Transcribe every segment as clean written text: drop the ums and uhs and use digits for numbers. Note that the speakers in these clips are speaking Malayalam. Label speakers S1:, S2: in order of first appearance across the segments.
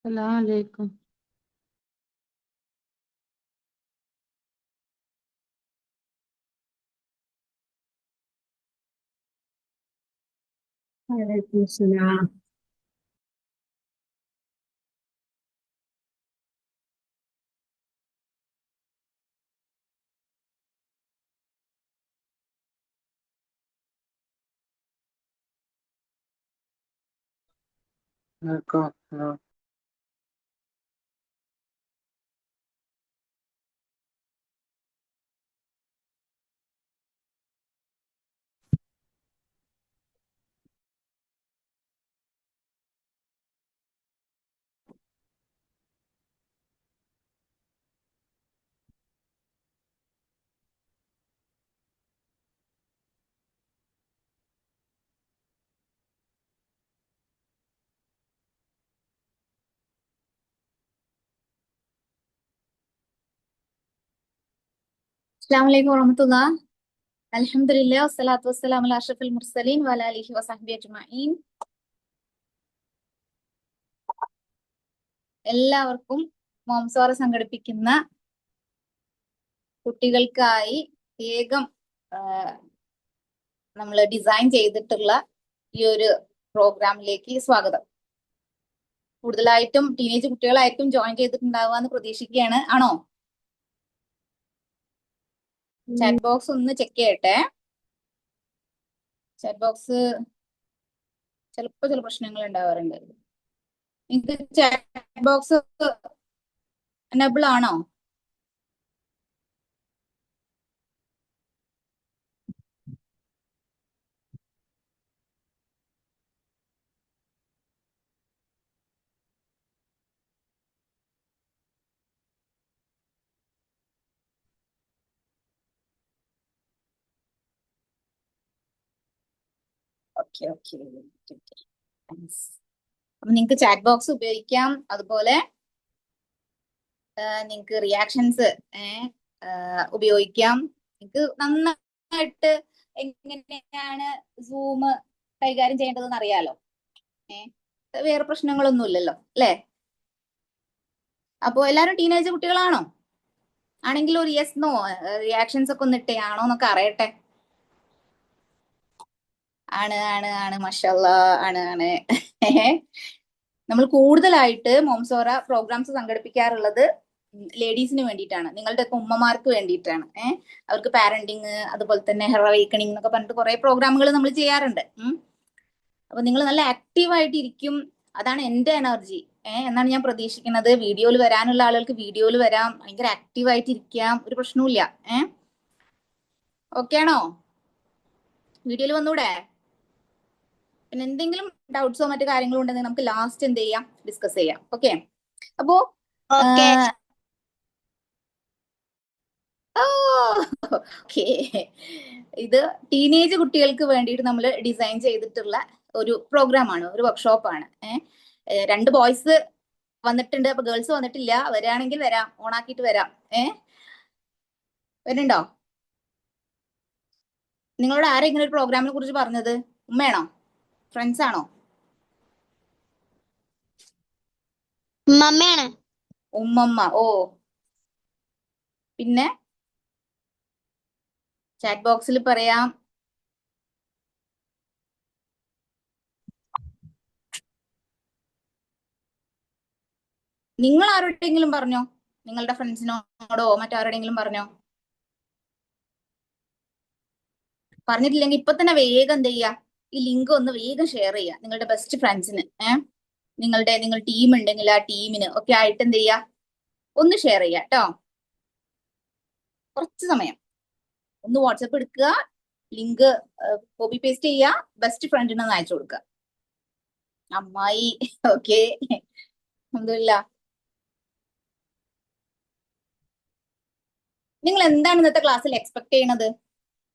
S1: السلام عليكم.
S2: وعليكم السلام.
S3: عليكم السلام.
S4: അസ്സലാമു വറഹ്മത്തുള്ളാ. അൽഹംദുലില്ലാ വസ്സലാത്തു വസ്സലാമു അലാ അഷ്റഫിൽ മുർസലീൻ വഅലാ ആലിഹി വസഹ്ബിഹി അജ്മഈൻ. എല്ലാവർക്കും മോംസോറ സംഘടിപ്പിക്കുന്ന കുട്ടികൾക്കായി വേഗം നമ്മൾ ഡിസൈൻ ചെയ്തിട്ടുള്ള ഈ ഒരു പ്രോഗ്രാമിലേക്ക് സ്വാഗതം. കൂടുതലായിട്ടും ടീനേജ് കുട്ടികളായിരിക്കും ജോയിൻ ചെയ്തിട്ടുണ്ടാവുക എന്ന് പ്രതീക്ഷിക്കുകയാണ്. ആണോ? ചാറ്റ് ബോക്സ് ഒന്ന് ചെക്ക് ചെയ്യട്ടെ. ചാറ്റ് ബോക്സ് ചിലപ്പോൾ ചില പ്രശ്നങ്ങൾ ഉണ്ടാവാറുണ്ട്. നിങ്ങൾക്ക് ചാറ്റ് ബോക്സ് എനേബിൾ ആണോ? Okay okay. അപ്പൊ നിങ്ങൾക്ക് ചാറ്റ് ബോക്സ് ഉപയോഗിക്കാം. അതുപോലെ നിങ്ങൾക്ക് റിയാക്ഷൻസ് ഉപയോഗിക്കാം. നിങ്ങൾക്ക് നന്നായിട്ട് എങ്ങനെയാണ് സൂം കൈകാര്യം ചെയ്യേണ്ടതെന്ന് അറിയാലോ. വേറെ പ്രശ്നങ്ങളൊന്നും ഇല്ലല്ലോ അല്ലേ? അപ്പോ എല്ലാരും ടീനേജ് കുട്ടികളാണോ? ആണെങ്കിൽ ഒരു യെസ് നോ റിയാക്ഷൻസ് ഒക്കെ ഒന്ന് ഇട്ടേ, ആണോ എന്നൊക്കെ അറിയട്ടെ. ആണ് ആണ് ആണ് മാഷാല്ലാ, ആണ് ആണ്. നമ്മൾ കൂടുതലായിട്ട് മോംസോറ പ്രോഗ്രാംസ് സംഘടിപ്പിക്കാറുള്ളത് ലേഡീസിന് വേണ്ടിയിട്ടാണ്, നിങ്ങളുടെ ഒക്കെ ഉമ്മമാർക്ക് വേണ്ടിയിട്ടാണ്. അവർക്ക് പാരന്റിങ്, അതുപോലെ തന്നെ ഹെയർ അവേക്കണിങ് എന്നൊക്കെ പറഞ്ഞിട്ട് കുറെ പ്രോഗ്രാമുകൾ നമ്മൾ ചെയ്യാറുണ്ട്. അപ്പൊ നിങ്ങൾ നല്ല ആക്റ്റീവ് ആയിട്ട് ഇരിക്കും, അതാണ് എന്റെ എനർജി എന്നാണ് ഞാൻ പ്രതീക്ഷിക്കുന്നത്. വീഡിയോയിൽ വരാനുള്ള ആളുകൾക്ക് വീഡിയോയിൽ വരാം, ഭയങ്കര ആക്റ്റീവ് ആയിട്ട് ഇരിക്കാം, ഒരു പ്രശ്നവുമില്ല. ഓക്കെ ആണോ? വീഡിയോയിൽ വന്നൂടെ? പിന്നെ എന്തെങ്കിലും ഡൗട്ട്സോ മറ്റു കാര്യങ്ങളോ ഉണ്ടെങ്കിൽ നമുക്ക് ലാസ്റ്റ് എന്ത് ചെയ്യാം, ഡിസ്കസ് ചെയ്യാം. ഓക്കെ? അപ്പോ ഓക്കെ, ഇത് ടീനേജ് കുട്ടികൾക്ക് വേണ്ടിയിട്ട് നമ്മൾ ഡിസൈൻ ചെയ്തിട്ടുള്ള ഒരു പ്രോഗ്രാമാണ്, ഒരു വർക്ക്ഷോപ്പാണ്. 2 ബോയ്സ് വന്നിട്ടുണ്ട്, അപ്പൊ ഗേൾസ് വന്നിട്ടില്ല. വരാണെങ്കിൽ വരാം, ഓണാക്കിയിട്ട് വരാം. വരുന്നുണ്ടോ? നിങ്ങളോട് ആരാ ഇങ്ങനെ ഒരു പ്രോഗ്രാമിനെ കുറിച്ച് പറഞ്ഞത്? ഉമ്മയാണോ? ഫ്രണ്ട്സ് ആണോ?
S5: ഉമ്മമ്മയാണ്.
S4: ഉമ്മമ്മ. ഓ, പിന്നെ ചാറ്റ് ബോക്സിൽ പറയാം. നിങ്ങൾ ആരോടെങ്കിലും പറഞ്ഞോ? നിങ്ങളുടെ ഫ്രണ്ട്സിനോടോ മറ്റാരോടെങ്കിലും പറഞ്ഞോ? പറഞ്ഞിട്ടില്ലെങ്കിൽ ഇപ്പൊ തന്നെ വേഗം എന്ത് ചെയ്യുക, ഈ ലിങ്ക് ഒന്ന് വേഗം ഷെയർ ചെയ്യുക നിങ്ങളുടെ ബെസ്റ്റ് ഫ്രണ്ട്സിന്. നിങ്ങൾ ടീം ഉണ്ടെങ്കിൽ ആ ടീമിന് ഒക്കെ ആയിട്ട് എന്ത് ചെയ്യുക, ഒന്ന് ഷെയർ ചെയ്യുക കേട്ടോ. കുറച്ച് സമയം ഒന്ന് വാട്സപ്പ് എടുക്കുക, ലിങ്ക് കോപ്പി പേസ്റ്റ് ചെയ്യുക, ബെസ്റ്റ് ഫ്രണ്ടിന് ഒന്ന് അയച്ചു കൊടുക്കുക. അമ്മായി. ഓക്കെ, അൽഹംദുലില്ലാ. നിങ്ങൾ എന്താണ് ഇന്നത്തെ ക്ലാസ്സിൽ എക്സ്പെക്ട് ചെയ്യണത്?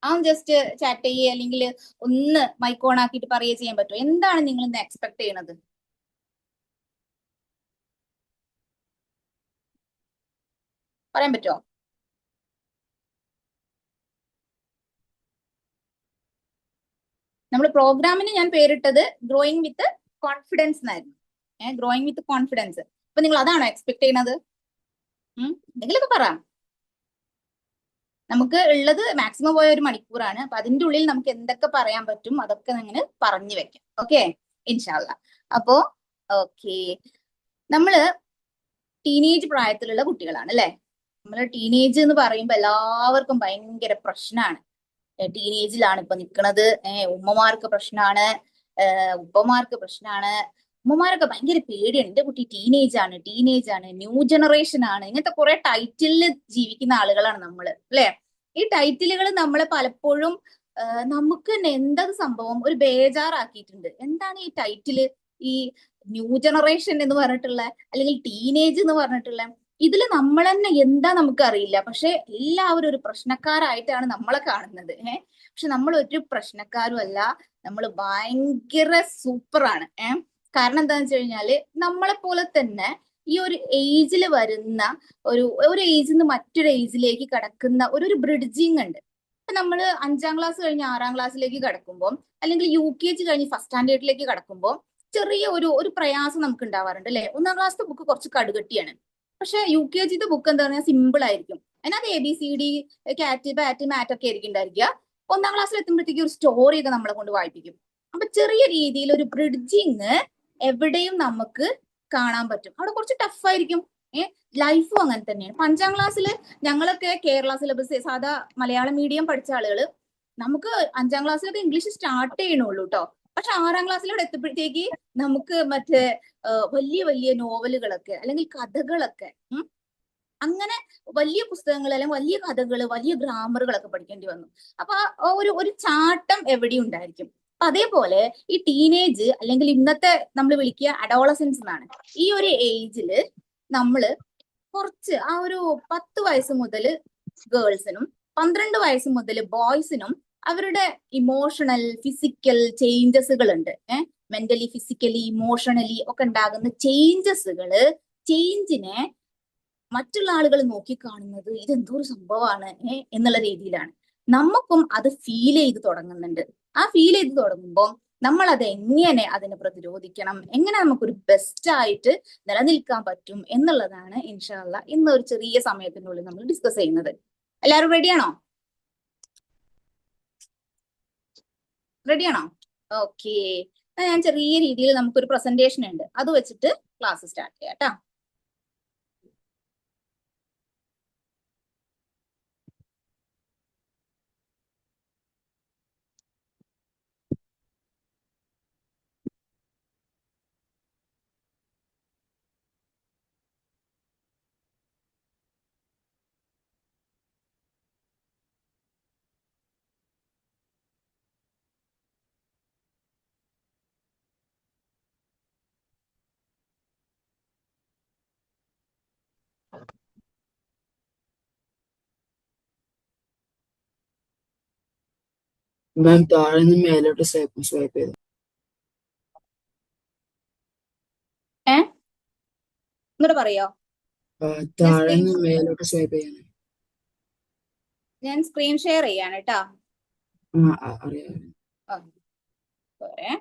S4: ആ ജസ്റ്റ് ചാറ്റ് ചെയ്യുക, അല്ലെങ്കിൽ ഒന്ന് മൈക്ക് ഓൺ ആക്കിയിട്ട് പറയുക ചെയ്യാൻ പറ്റുമോ? എന്താണ് നിങ്ങൾ ഇന്ന് എക്സ്പെക്ട് ചെയ്യണത്? പറയാൻ പറ്റുമോ? നമ്മൾ പ്രോഗ്രാമിന് ഞാൻ പേരിട്ടത് ഗ്രോയിങ് വിത്ത് കോൺഫിഡൻസ് എന്നായിരുന്നു. Growing with confidence. അപ്പൊ നിങ്ങൾ അതാണോ എക്സ്പെക്ട് ചെയ്യുന്നത്? എന്തെങ്കിലുമൊക്കെ പറ. നമുക്ക് ഉള്ളത് മാക്സിമം പോയ 1 മണിക്കൂറാണ്. അപ്പൊ അതിന്റെ ഉള്ളിൽ നമുക്ക് എന്തൊക്കെ പറയാൻ പറ്റും അതൊക്കെ നിങ്ങൾ പറഞ്ഞു വെക്കാം. ഓക്കെ, ഇൻഷാല്ല. അപ്പോ ഓക്കെ, നമ്മള് ടീനേജ് പ്രായത്തിലുള്ള കുട്ടികളാണ് അല്ലെ. നമ്മള് ടീനേജ് എന്ന് പറയുമ്പോൾ എല്ലാവർക്കും ഭയങ്കര പ്രശ്നമാണ്. ടീനേജിലാണ് ഇപ്പൊ നിൽക്കുന്നത്. ഉമ്മമാർക്ക് പ്രശ്നമാണ്, ഉപ്പമാർക്ക് പ്രശ്നമാണ്. ഉമ്മമാരൊക്കെ ഭയങ്കര പേടിയാണ്. എന്റെ കുട്ടി ടീനേജ് ആണ്, ന്യൂ ജനറേഷൻ ആണ്, ഇങ്ങനത്തെ കുറെ ടൈറ്റിലിൽ ജീവിക്കുന്ന ആളുകളാണ് നമ്മൾ അല്ലെ. ഈ ടൈറ്റിലുകൾ നമ്മളെ പലപ്പോഴും നമുക്ക് തന്നെ എന്താ സംഭവം ഒരു ബേജാറാക്കിയിട്ടുണ്ട്. എന്താണ് ഈ ടൈറ്റില്, ഈ ന്യൂ ജനറേഷൻ എന്ന് പറഞ്ഞിട്ടുള്ള, അല്ലെങ്കിൽ ടീനേജ് എന്ന് പറഞ്ഞിട്ടുള്ള, ഇതില് നമ്മൾ തന്നെ എന്താ നമുക്ക് അറിയില്ല. പക്ഷെ എല്ലാവരും ഒരു പ്രശ്നക്കാരായിട്ടാണ് നമ്മളെ കാണുന്നത്. പക്ഷെ നമ്മൾ ഒരു പ്രശ്നക്കാരും അല്ല, നമ്മൾ ഭയങ്കര സൂപ്പറാണ്. കാരണം എന്താന്ന് വെച്ച് കഴിഞ്ഞാല് നമ്മളെ പോലെ തന്നെ ഈ ഒരു ഏജിൽ വരുന്ന ഒരു ഏജിൽ നിന്ന് മറ്റൊരു ഏജിലേക്ക് കടക്കുന്ന ഒരു ബ്രിഡ്ജിങ് ഉണ്ട്. ഇപ്പൊ നമ്മൾ 5ാം ക്ലാസ് കഴിഞ്ഞ് 6ാം ക്ലാസ്സിലേക്ക് കടക്കുമ്പോൾ, അല്ലെങ്കിൽ UKG കഴിഞ്ഞ് ഫസ്റ്റ് സ്റ്റാൻഡേർഡിലേക്ക് കടക്കുമ്പോൾ ചെറിയ ഒരു പ്രയാസം നമുക്ക് ഉണ്ടാവാറുണ്ട് അല്ലെ. 1ാം ക്ലാസ്സിലെ ബുക്ക് കുറച്ച് കടുകട്ടിയാണ്, പക്ഷെ UKGത്തെ ബുക്ക് എന്താ പറഞ്ഞാൽ സിമ്പിൾ ആയിരിക്കും. അതിനകത്ത് ABCD, കാറ്റ്, പാറ്റ്, മാറ്റ് ഒക്കെ ആയിരിക്കും ഉണ്ടായിരിക്കുക. 1ാം ക്ലാസ്സിൽ എത്തുമ്പോഴത്തേക്ക് ഒരു സ്റ്റോറി ഒക്കെ നമ്മളെ കൊണ്ട് വായിപ്പിക്കും. അപ്പൊ ചെറിയ രീതിയിൽ ഒരു ബ്രിഡ്ജിങ് എവിടെയും നമുക്ക് കാണാൻ പറ്റും. അവിടെ കുറച്ച് ടഫായിരിക്കും. ലൈഫും അങ്ങനെ തന്നെയാണ്. 5ാം ക്ലാസ്സിൽ ഞങ്ങളൊക്കെ കേരള സിലബസ് സാധാ മലയാളം മീഡിയം പഠിച്ച ആളുകള്, നമുക്ക് 5ാം ക്ലാസ്സിലൊക്കെ ഇംഗ്ലീഷ് സ്റ്റാർട്ട് ചെയ്യണുള്ളൂ കേട്ടോ. പക്ഷെ 6ാം ക്ലാസ്സിലൂടെ എത്തുമ്പോഴത്തേക്ക് നമുക്ക് മറ്റേ വലിയ വലിയ നോവലുകളൊക്കെ അല്ലെങ്കിൽ കഥകളൊക്കെ, അങ്ങനെ വലിയ പുസ്തകങ്ങൾ അല്ലെങ്കിൽ വലിയ കഥകൾ, വലിയ ഗ്രാമറുകളൊക്കെ പഠിക്കേണ്ടി വന്നു. അപ്പൊ ഒരു ചാട്ടം എവിടെയും ഉണ്ടായിരിക്കും. അപ്പൊ അതേപോലെ ഈ ടീനേജ് അല്ലെങ്കിൽ ഇന്നത്തെ നമ്മൾ വിളിക്കുക അഡോളസൻസ് എന്നാണ്. ഈ ഒരു ഏജില് നമ്മള് കുറച്ച് ആ ഒരു 10 വയസ്സ് മുതൽ ഗേൾസിനും 12 വയസ്സ് മുതൽ ബോയ്സിനും അവരുടെ ഇമോഷണൽ, ഫിസിക്കൽ ചേഞ്ചസുകൾ ഉണ്ട്. മെന്റലി, ഫിസിക്കലി, ഇമോഷണലി ഒക്കെ ഉണ്ടാകുന്ന ചേഞ്ചിനെ മറ്റുള്ള ആളുകൾ നോക്കിക്കാണുന്നത് ഇതെന്തോ ഒരു സംഭവമാണ് എന്നുള്ള രീതിയിലാണ്. നമുക്കും അത് ഫീൽ ചെയ്ത് തുടങ്ങുന്നുണ്ട്. ആ ഫീൽ ചെയ്ത് തുടങ്ങുമ്പോൾ നമ്മൾ അത് എങ്ങനെ അതിനെ പ്രതിരോധിക്കണം, എങ്ങനെ നമുക്കൊരു ബെസ്റ്റ് ആയിട്ട് നിലനിൽക്കാൻ പറ്റും എന്നുള്ളതാണ് ഇൻഷാല്ല ഇന്ന് ഒരു ചെറിയ സമയത്തിനുള്ളിൽ നമ്മൾ ഡിസ്കസ് ചെയ്യുന്നത്. എല്ലാവരും റെഡിയാണോ? റെഡിയാണോ? ഓക്കെ, ഞാൻ ചെറിയ രീതിയിൽ നമുക്കൊരു പ്രസന്റേഷൻ ഉണ്ട്, അത് വെച്ചിട്ട് ക്ലാസ് സ്റ്റാർട്ട് ചെയ്യാം കേട്ടോ.
S1: മാം താഴെ നിന്ന് മേലോട്ട് സ്വൈപ്പ് ചെയ്തു.
S4: ഇങ്ങോട്ട് പറയോ?
S1: താഴെ നിന്ന് മേലോട്ട് സ്വൈപ്പ് ചെയ്യാൻ.
S4: ഞാൻ സ്ക്രീൻ ഷെയർ ചെയ്യാണ് കേട്ടോ.
S1: അറിയാം.
S4: പോരെ.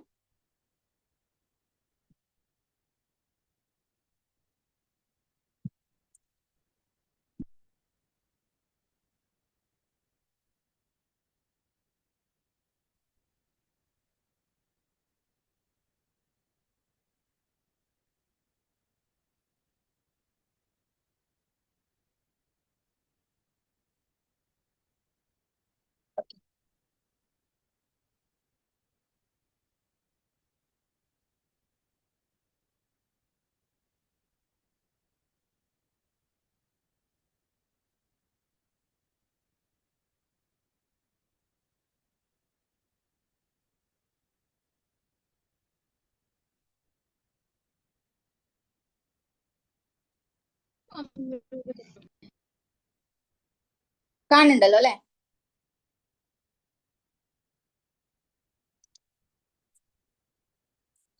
S4: കാണുന്നുണ്ടല്ലോ അല്ലെ?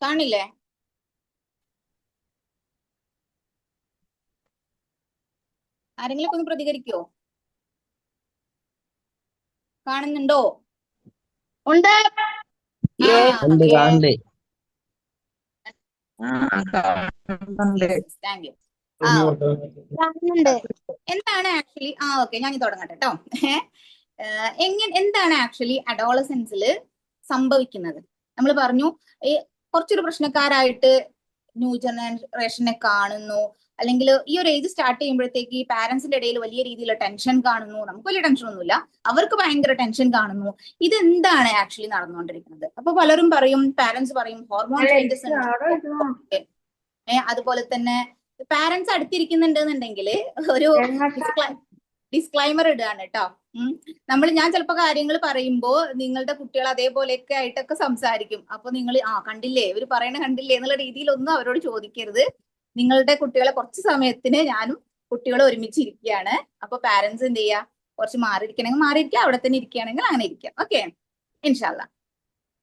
S4: കാണില്ലേ? ആരെങ്കിലും ഒക്കെ ഒന്ന് പ്രതികരിക്കോ? കാണുന്നുണ്ടോ?
S2: ഉണ്ട്.
S4: ആ,
S2: ഉണ്ട്. കാണുന്നുണ്ട്.
S4: Thank you. ആ
S3: കാണുന്നുണ്ട്.
S4: എന്താണ് ആക്ച്വലി ഓക്കെ ഞാൻ തുടങ്ങട്ടെ കേട്ടോ. എന്താണ് ആക്ച്വലി അഡോളസെൻസിൽ സംഭവിക്കുന്നത്? നമ്മൾ പറഞ്ഞു കുറച്ചൊരു പ്രശ്നക്കാരായിട്ട് ന്യൂ ജനറേഷനെ കാണുന്നു, അല്ലെങ്കിൽ ഈ ഒരു ഏജ് സ്റ്റാർട്ട് ചെയ്യുമ്പോഴത്തേക്ക് ഈ പാരന്റ്സിന്റെ ഇടയിൽ വലിയ രീതിയിലുള്ള ടെൻഷൻ കാണുന്നു. നമുക്ക് വലിയ ടെൻഷൻ ഒന്നുമില്ല, അവർക്ക് ഭയങ്കര ടെൻഷൻ കാണുന്നു. ഇതെന്താണ് ആക്ച്വലി നടന്നുകൊണ്ടിരിക്കുന്നത്? അപ്പൊ പലരും പറയും, പാരന്റ്സ് പറയും ഹോർമോൺ ചേഞ്ചസ് ഉണ്ട്. അതുപോലെ തന്നെ പാരന്റ്സ് അടുത്തിരിക്കുന്നുണ്ടെന്നുണ്ടെങ്കിൽ ഒരു ഡിസ്ക്ലൈമർ ഇടുകയാണ് കേട്ടോ. ഞാൻ ചിലപ്പോ കാര്യങ്ങൾ പറയുമ്പോ നിങ്ങളുടെ കുട്ടികൾ അതേപോലെയൊക്കെ ആയിട്ടൊക്കെ സംസാരിക്കും. അപ്പൊ നിങ്ങൾ കണ്ടില്ലേ ഇവര് പറയണ കണ്ടില്ലേ എന്നുള്ള രീതിയിലൊന്നും അവരോട് ചോദിക്കരുത്. നിങ്ങളുടെ കുട്ടികളെ കുറച്ച് സമയത്തിന് ഞാനും കുട്ടികളും ഒരുമിച്ചിരിക്കുകയാണ്. അപ്പൊ പാരന്റ്സ് എന്ത് ചെയ്യുക, കുറച്ച് മാറിയിരിക്കണമെങ്കിൽ മാറിയിരിക്കുക, അവിടെ തന്നെ ഇരിക്കുകയാണെങ്കിൽ അങ്ങനെ ഇരിക്കാം. ഓക്കെ, ഇൻഷാല്ലാ.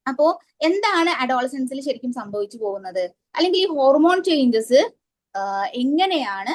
S4: അപ്പോ എന്താണ് അഡോളസൻസിൽ ശരിക്കും സംഭവിച്ചു പോകുന്നത്, അല്ലെങ്കിൽ ഈ ഹോർമോൺ ചേഞ്ചസ് എങ്ങനെയാണ്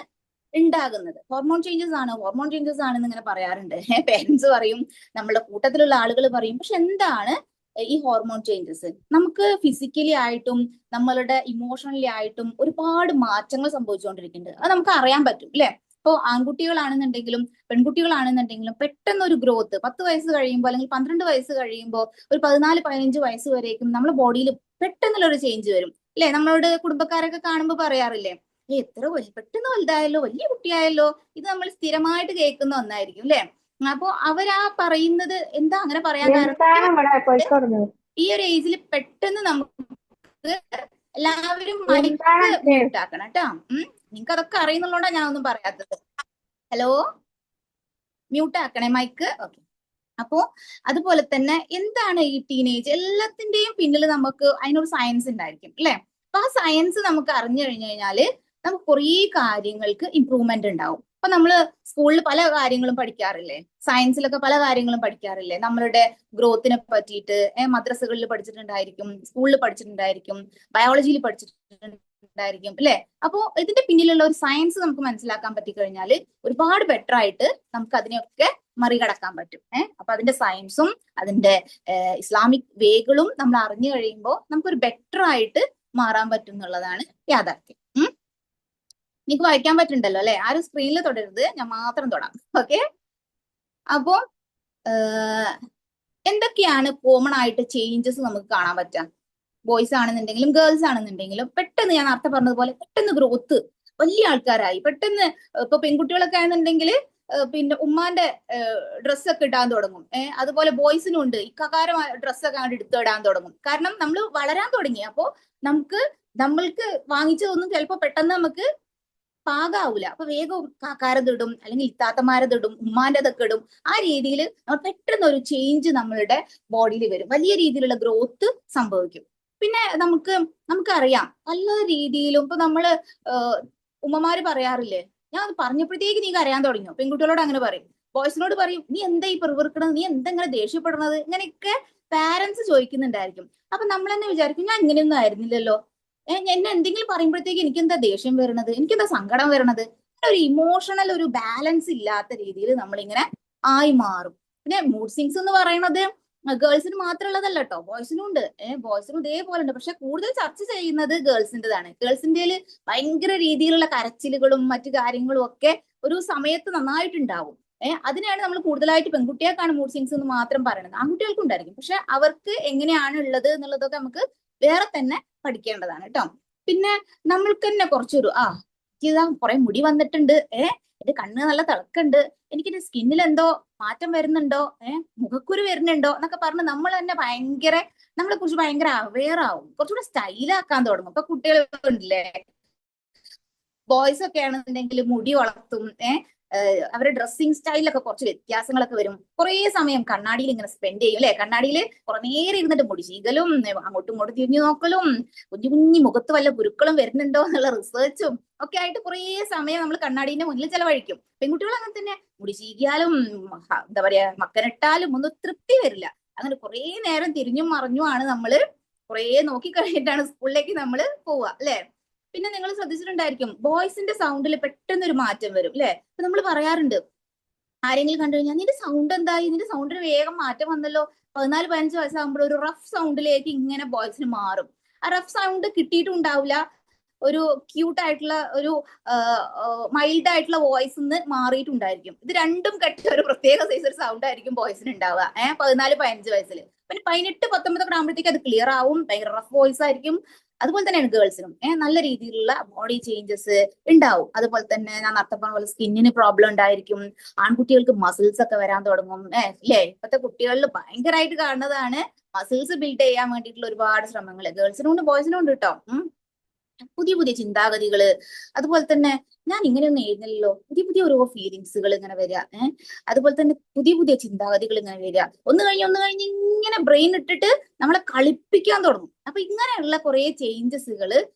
S4: ഉണ്ടാകുന്നത്? ഹോർമോൺ ചേഞ്ചസ് ആണെന്ന് ഇങ്ങനെ പറയാറുണ്ട്. പേരൻസ് പറയും, നമ്മളുടെ കൂട്ടത്തിലുള്ള ആളുകൾ പറയും. പക്ഷെ എന്താണ് ഈ ഹോർമോൺ ചേഞ്ചസ്? നമുക്ക് ഫിസിക്കലി ആയിട്ടും നമ്മളുടെ ഇമോഷണലി ആയിട്ടും ഒരുപാട് മാറ്റങ്ങൾ സംഭവിച്ചുകൊണ്ടിരിക്കുന്നുണ്ട്. അത് നമുക്ക് അറിയാൻ പറ്റും അല്ലെ? ഇപ്പോൾ ആൺകുട്ടികളാണെന്നുണ്ടെങ്കിലും പെൺകുട്ടികളാണെന്നുണ്ടെങ്കിലും പെട്ടെന്ന് ഒരു ഗ്രോത്ത് 10 വയസ്സ് കഴിയുമ്പോൾ അല്ലെങ്കിൽ 12 വയസ്സ് കഴിയുമ്പോൾ ഒരു 14-15 വയസ്സ് വരേക്കും നമ്മുടെ ബോഡിയിൽ പെട്ടെന്നുള്ള ഒരു ചേഞ്ച് വരും അല്ലെ? നമ്മളോട് കുടുംബക്കാരൊക്കെ കാണുമ്പോൾ പറയാറില്ലേ, എത്ര പെട്ടെന്ന് വലുതായല്ലോ, വലിയ കുട്ടിയായല്ലോ. ഇത് നമ്മൾ സ്ഥിരമായിട്ട് കേൾക്കുന്ന ഒന്നായിരിക്കും അല്ലെ? അപ്പൊ അവരാ പറയുന്നത് എന്താ അങ്ങനെ പറയാൻ കാരണം, ഈ ഒരു ഏജിൽ പെട്ടെന്ന് നമുക്ക് എല്ലാവരും മൈക്ക് മ്യൂട്ട് ആക്കണം കേട്ടോ. നിങ്ങൾക്ക് അതൊക്കെ അറിയുന്നുള്ളതുകൊണ്ടാണ് ഞാൻ ഒന്നും പറയാത്തത്. ഹലോ, മ്യൂട്ട് ആക്കണേ മൈക്ക്. ഓക്കെ. അപ്പോ അതുപോലെ തന്നെ എന്താണ് ഈ ടീനേജ്, എല്ലാത്തിന്റെയും പിന്നിൽ നമുക്ക് അതിനൊരു സയൻസ് ഉണ്ടായിരിക്കും അല്ലെ? അപ്പൊ ആ സയൻസ് നമുക്ക് അറിഞ്ഞു കഴിഞ്ഞു കഴിഞ്ഞാല് നമുക്ക് കുറേ കാര്യങ്ങൾക്ക് ഇമ്പ്രൂവ്മെന്റ് ഉണ്ടാവും. അപ്പൊ നമ്മള് സ്കൂളിൽ പല കാര്യങ്ങളും പഠിക്കാറില്ലേ, സയൻസിലൊക്കെ പല കാര്യങ്ങളും പഠിക്കാറില്ലേ, നമ്മളുടെ ഗ്രോത്തിനെ പറ്റിയിട്ട് മദ്രസകളിൽ പഠിച്ചിട്ടുണ്ടായിരിക്കും, സ്കൂളിൽ പഠിച്ചിട്ടുണ്ടായിരിക്കും, ബയോളജിയിൽ പഠിച്ചിട്ടുണ്ടായിരിക്കും അല്ലെ? അപ്പോ ഇതിന്റെ പിന്നിലുള്ള ഒരു സയൻസ് നമുക്ക് മനസ്സിലാക്കാൻ പറ്റിക്കഴിഞ്ഞാൽ ഒരുപാട് ബെറ്റർ ആയിട്ട് നമുക്ക് അതിനെയൊക്കെ മറികടക്കാൻ പറ്റും. അപ്പൊ അതിന്റെ സയൻസും അതിന്റെ ഇസ്ലാമിക് വേകളും നമ്മൾ അറിഞ്ഞു കഴിയുമ്പോൾ നമുക്കൊരു ബെറ്റർ ആയിട്ട് മാറാൻ പറ്റും എന്നുള്ളതാണ് യാഥാർത്ഥ്യം. എനിക്ക് വായിക്കാൻ പറ്റുന്നുണ്ടല്ലോ അല്ലെ? ആരും സ്ക്രീനിൽ തൊടരുത്, ഞാൻ മാത്രം തൊടാം. ഓക്കെ. അപ്പോ എന്തൊക്കെയാണ് കോമൺ ആയിട്ട് ചേഞ്ചസ് നമുക്ക് കാണാൻ പറ്റുക? ബോയ്സ് ആണെന്നുണ്ടെങ്കിലും ഗേൾസ് ആണെന്നുണ്ടെങ്കിലും പെട്ടെന്ന്, ഞാൻ നേരത്തെ പറഞ്ഞതുപോലെ പെട്ടെന്ന് ഗ്രോത്ത്, വലിയ ആൾക്കാരായി പെട്ടെന്ന്. ഇപ്പൊ പെൺകുട്ടികളൊക്കെ ആണെന്നുണ്ടെങ്കിൽ പിന്നെ ഉമ്മാന്റെ ഡ്രസ്സൊക്കെ ഇടാൻ തുടങ്ങും. അതുപോലെ ബോയ്സിനും ഉണ്ട്, ഇക്കാരമായ ഡ്രസ്സൊക്കെ അങ്ങോട്ട് എടുത്തിടാൻ തുടങ്ങും. കാരണം നമ്മൾ വളരാൻ തുടങ്ങി. അപ്പോ നമ്മൾക്ക് വാങ്ങിച്ചതൊന്നും ചിലപ്പോ പെട്ടെന്ന് നമുക്ക് പാകാവൂല. അപ്പൊ വേഗം കാക്കാരതിടും, അല്ലെങ്കിൽ ഇത്താത്തമാരതിടും, ഉമ്മാന്റെതൊക്കെ ഇടും. ആ രീതിയിൽ പെട്ടെന്ന് ഒരു ചേഞ്ച് നമ്മളുടെ ബോഡിയിൽ വരും, വലിയ രീതിയിലുള്ള ഗ്രോത്ത് സംഭവിക്കും. പിന്നെ നമുക്കറിയാം പല രീതിയിലും. ഇപ്പൊ നമ്മള് ഉമ്മമാര് പറയാറില്ലേ, ഞാൻ അത് പറഞ്ഞപ്പോഴത്തേക്ക് നീ കരയാൻ തുടങ്ങിയോ? പെൺകുട്ടികളോട് അങ്ങനെ പറയും. ബോയ്സിനോട് പറയും, നീ എന്താ ഈ പെറുവിറുക്കണത്, നീ എന്താ ഇങ്ങനെ ദേഷ്യപ്പെടുന്നത്, ഇങ്ങനെയൊക്കെ പാരന്റ്സ് ചോദിക്കുന്നുണ്ടായിരിക്കും. അപ്പൊ നമ്മൾ തന്നെ വിചാരിക്കും, ഞാൻ ഇങ്ങനെയൊന്നും ആയിരുന്നില്ലല്ലോ, എന്നെ എന്തെങ്കിലും പറയുമ്പോഴത്തേക്ക് എനിക്ക് എന്താ ദേഷ്യം വരണത്, എനിക്കെന്താ സങ്കടം വരണത്. ഒരു ഇമോഷണൽ ഒരു ബാലൻസ് ഇല്ലാത്ത രീതിയിൽ നമ്മളിങ്ങനെ ആയി മാറും. പിന്നെ മൂഡ് സ്വിങ്സ് എന്ന് പറയുന്നത് ഗേൾസിന് മാത്രമുള്ളതല്ല കേട്ടോ, ബോയ്സിനും ഉണ്ട്. ബോയ്സിനും ഇതേപോലെ ഉണ്ട്. പക്ഷെ കൂടുതൽ ചർച്ച ചെയ്യുന്നത് ഗേൾസിൻ്റെതാണ്. ഗേൾസിൻ്റെ ഭയങ്കര രീതിയിലുള്ള കരച്ചിലുകളും മറ്റു കാര്യങ്ങളും ഒക്കെ ഒരു സമയത്ത് നന്നായിട്ടുണ്ടാവും. അതിനെയാണ് നമ്മൾ കൂടുതലായിട്ട് പെൺകുട്ടികൾക്കാണ് മൂഡ് സ്വിങ്സ് എന്ന് മാത്രം പറയുന്നത്. ആൺകുട്ടികൾക്കും ഉണ്ടായിരിക്കും. പക്ഷെ അവർക്ക് എങ്ങനെയാണ് ഉള്ളത് എന്നുള്ളതൊക്കെ നമുക്ക് വേറെ തന്നെ പഠിക്കേണ്ടതാണ് കേട്ടോ. പിന്നെ നമ്മൾക്ക് തന്നെ കുറച്ചൊരു ഇതാ കുറെ മുടി വന്നിട്ടുണ്ട്, എന്റെ കണ്ണ് നല്ല തിളക്കുണ്ട്, എനിക്ക് സ്കിന്നിൽ എന്തോ മാറ്റം വരുന്നുണ്ടോ, മുഖക്കുരു വരുന്നുണ്ടോ എന്നൊക്കെ പറഞ്ഞ് നമ്മൾ തന്നെ നമ്മളെ കുറിച്ച് ഭയങ്കര അവെയർ ആവും, കുറച്ചുകൂടെ സ്റ്റൈലാക്കാൻ തുടങ്ങും. ഇപ്പൊ കുട്ടികളുണ്ടല്ലേ, ബോയ്സ് ഒക്കെ ആണെന്നുണ്ടെങ്കിൽ മുടി വളർത്തും, അവരുടെ ഡ്രസ്സിങ് സ്റ്റൈലൊക്കെ കുറച്ച് വ്യത്യാസങ്ങളൊക്കെ വരും. കുറേ സമയം കണ്ണാടിയിൽ ഇങ്ങനെ സ്പെൻഡ് ചെയ്യും അല്ലെ? കണ്ണാടിയിൽ കുറെ നേരം ഇരുന്നിട്ട് മുടി ചീകലും അങ്ങോട്ടും ഇങ്ങോട്ടും തിരിഞ്ഞു നോക്കലും കുഞ്ഞു മുഖത്ത് വല്ല ഗുരുക്കളും വരുന്നുണ്ടോ എന്നുള്ള റിസർച്ചും ഒക്കെ ആയിട്ട് കുറേ സമയം നമ്മൾ കണ്ണാടിന്റെ മുന്നിൽ ചെലവഴിക്കും. പെൺകുട്ടികൾ അങ്ങനെ തന്നെ, മുടി ചീകിയാലും എന്താ പറയാ മക്കനിട്ടാലും ഒന്നും തൃപ്തി വരില്ല. അങ്ങനെ കുറേ നേരം തിരിഞ്ഞും മറിഞ്ഞുമാണ് നമ്മള് കുറേ നോക്കി കഴിഞ്ഞിട്ടാണ് സ്കൂളിലേക്ക് നമ്മൾ പോവുക അല്ലെ? പിന്നെ നിങ്ങൾ ശ്രദ്ധിച്ചിട്ടുണ്ടായിരിക്കും, ബോയ്സിന്റെ സൗണ്ടിൽ പെട്ടെന്നൊരു മാറ്റം വരും അല്ലെ? അപ്പൊ നമ്മൾ പറയാറുണ്ട്, ആരെങ്കിലും കണ്ടു കഴിഞ്ഞാൽ നിന്റെ സൗണ്ട് എന്തായി, നിന്റെ സൗണ്ടിന് വേഗം മാറ്റം വന്നല്ലോ. 14-15 വയസ്സാകുമ്പോൾ ഒരു റഫ് സൗണ്ടിലേക്ക് ഇങ്ങനെ ബോയ്സിന് മാറും. ആ റഫ് സൗണ്ട് കിട്ടിയിട്ടും ഉണ്ടാവില്ല, ഒരു ക്യൂട്ട് ആയിട്ടുള്ള ഒരു മൈൽഡ് ആയിട്ടുള്ള വോയിസ് നിന്ന് മാറിയിട്ടുണ്ടായിരിക്കും. ഇത് രണ്ടും കെട്ട ഒരു പ്രത്യേക സൈസ് ഒരു സൗണ്ട് ആയിരിക്കും ബോയ്സിന് ഉണ്ടാവുക 14-15 വയസ്സിൽ. പിന്നെ 18-19 ആകുമ്പോഴത്തേക്ക് അത് ക്ലിയർ ആവും, ഭയങ്കര റഫ് വോയിസ് ആയിരിക്കും. അതുപോലെ തന്നെയാണ് ഗേൾസിനും നല്ല രീതിയിലുള്ള ബോഡി ചേഞ്ചസ് ഉണ്ടാവും. അതുപോലെ തന്നെ ഞാൻ നേരത്തെ പറഞ്ഞ പോലെ സ്കിന്നിന് പ്രോബ്ലം ഉണ്ടായിരിക്കും. ആൺകുട്ടികൾക്ക് മസിൽസ് ഒക്കെ വരാൻ തുടങ്ങും. ഇല്ലേ, ഇപ്പോഴത്തെ കുട്ടികളിൽ ഭയങ്കരമായിട്ട് കാണുന്നതാണ് മസിൽസ് ബിൽഡ് ചെയ്യാൻ വേണ്ടിയിട്ടുള്ള ഒരുപാട് ശ്രമങ്ങൾ. ഗേൾസിനും ഉണ്ട് ബോയ്സിനും ഉണ്ട് കേട്ടോ. പുതിയ പുതിയ ചിന്താഗതികള്, അതുപോലെ തന്നെ ഞാൻ ഇങ്ങനെയൊന്നും എഴുതുന്നില്ലല്ലോ, പുതിയ പുതിയ ഓരോ ഫീലിങ്സുകൾ ഇങ്ങനെ വരിക. അതുപോലെ തന്നെ പുതിയ പുതിയ ചിന്താഗതികൾ ഇങ്ങനെ വരിക. ഒന്ന് കഴിഞ്ഞ് ഇങ്ങനെ ബ്രെയിൻ ഇട്ടിട്ട് നമ്മളെ കളിപ്പിക്കാൻ തുടങ്ങും. അപ്പൊ ഇങ്ങനെയുള്ള കുറെ ചേഞ്ചസുകൾ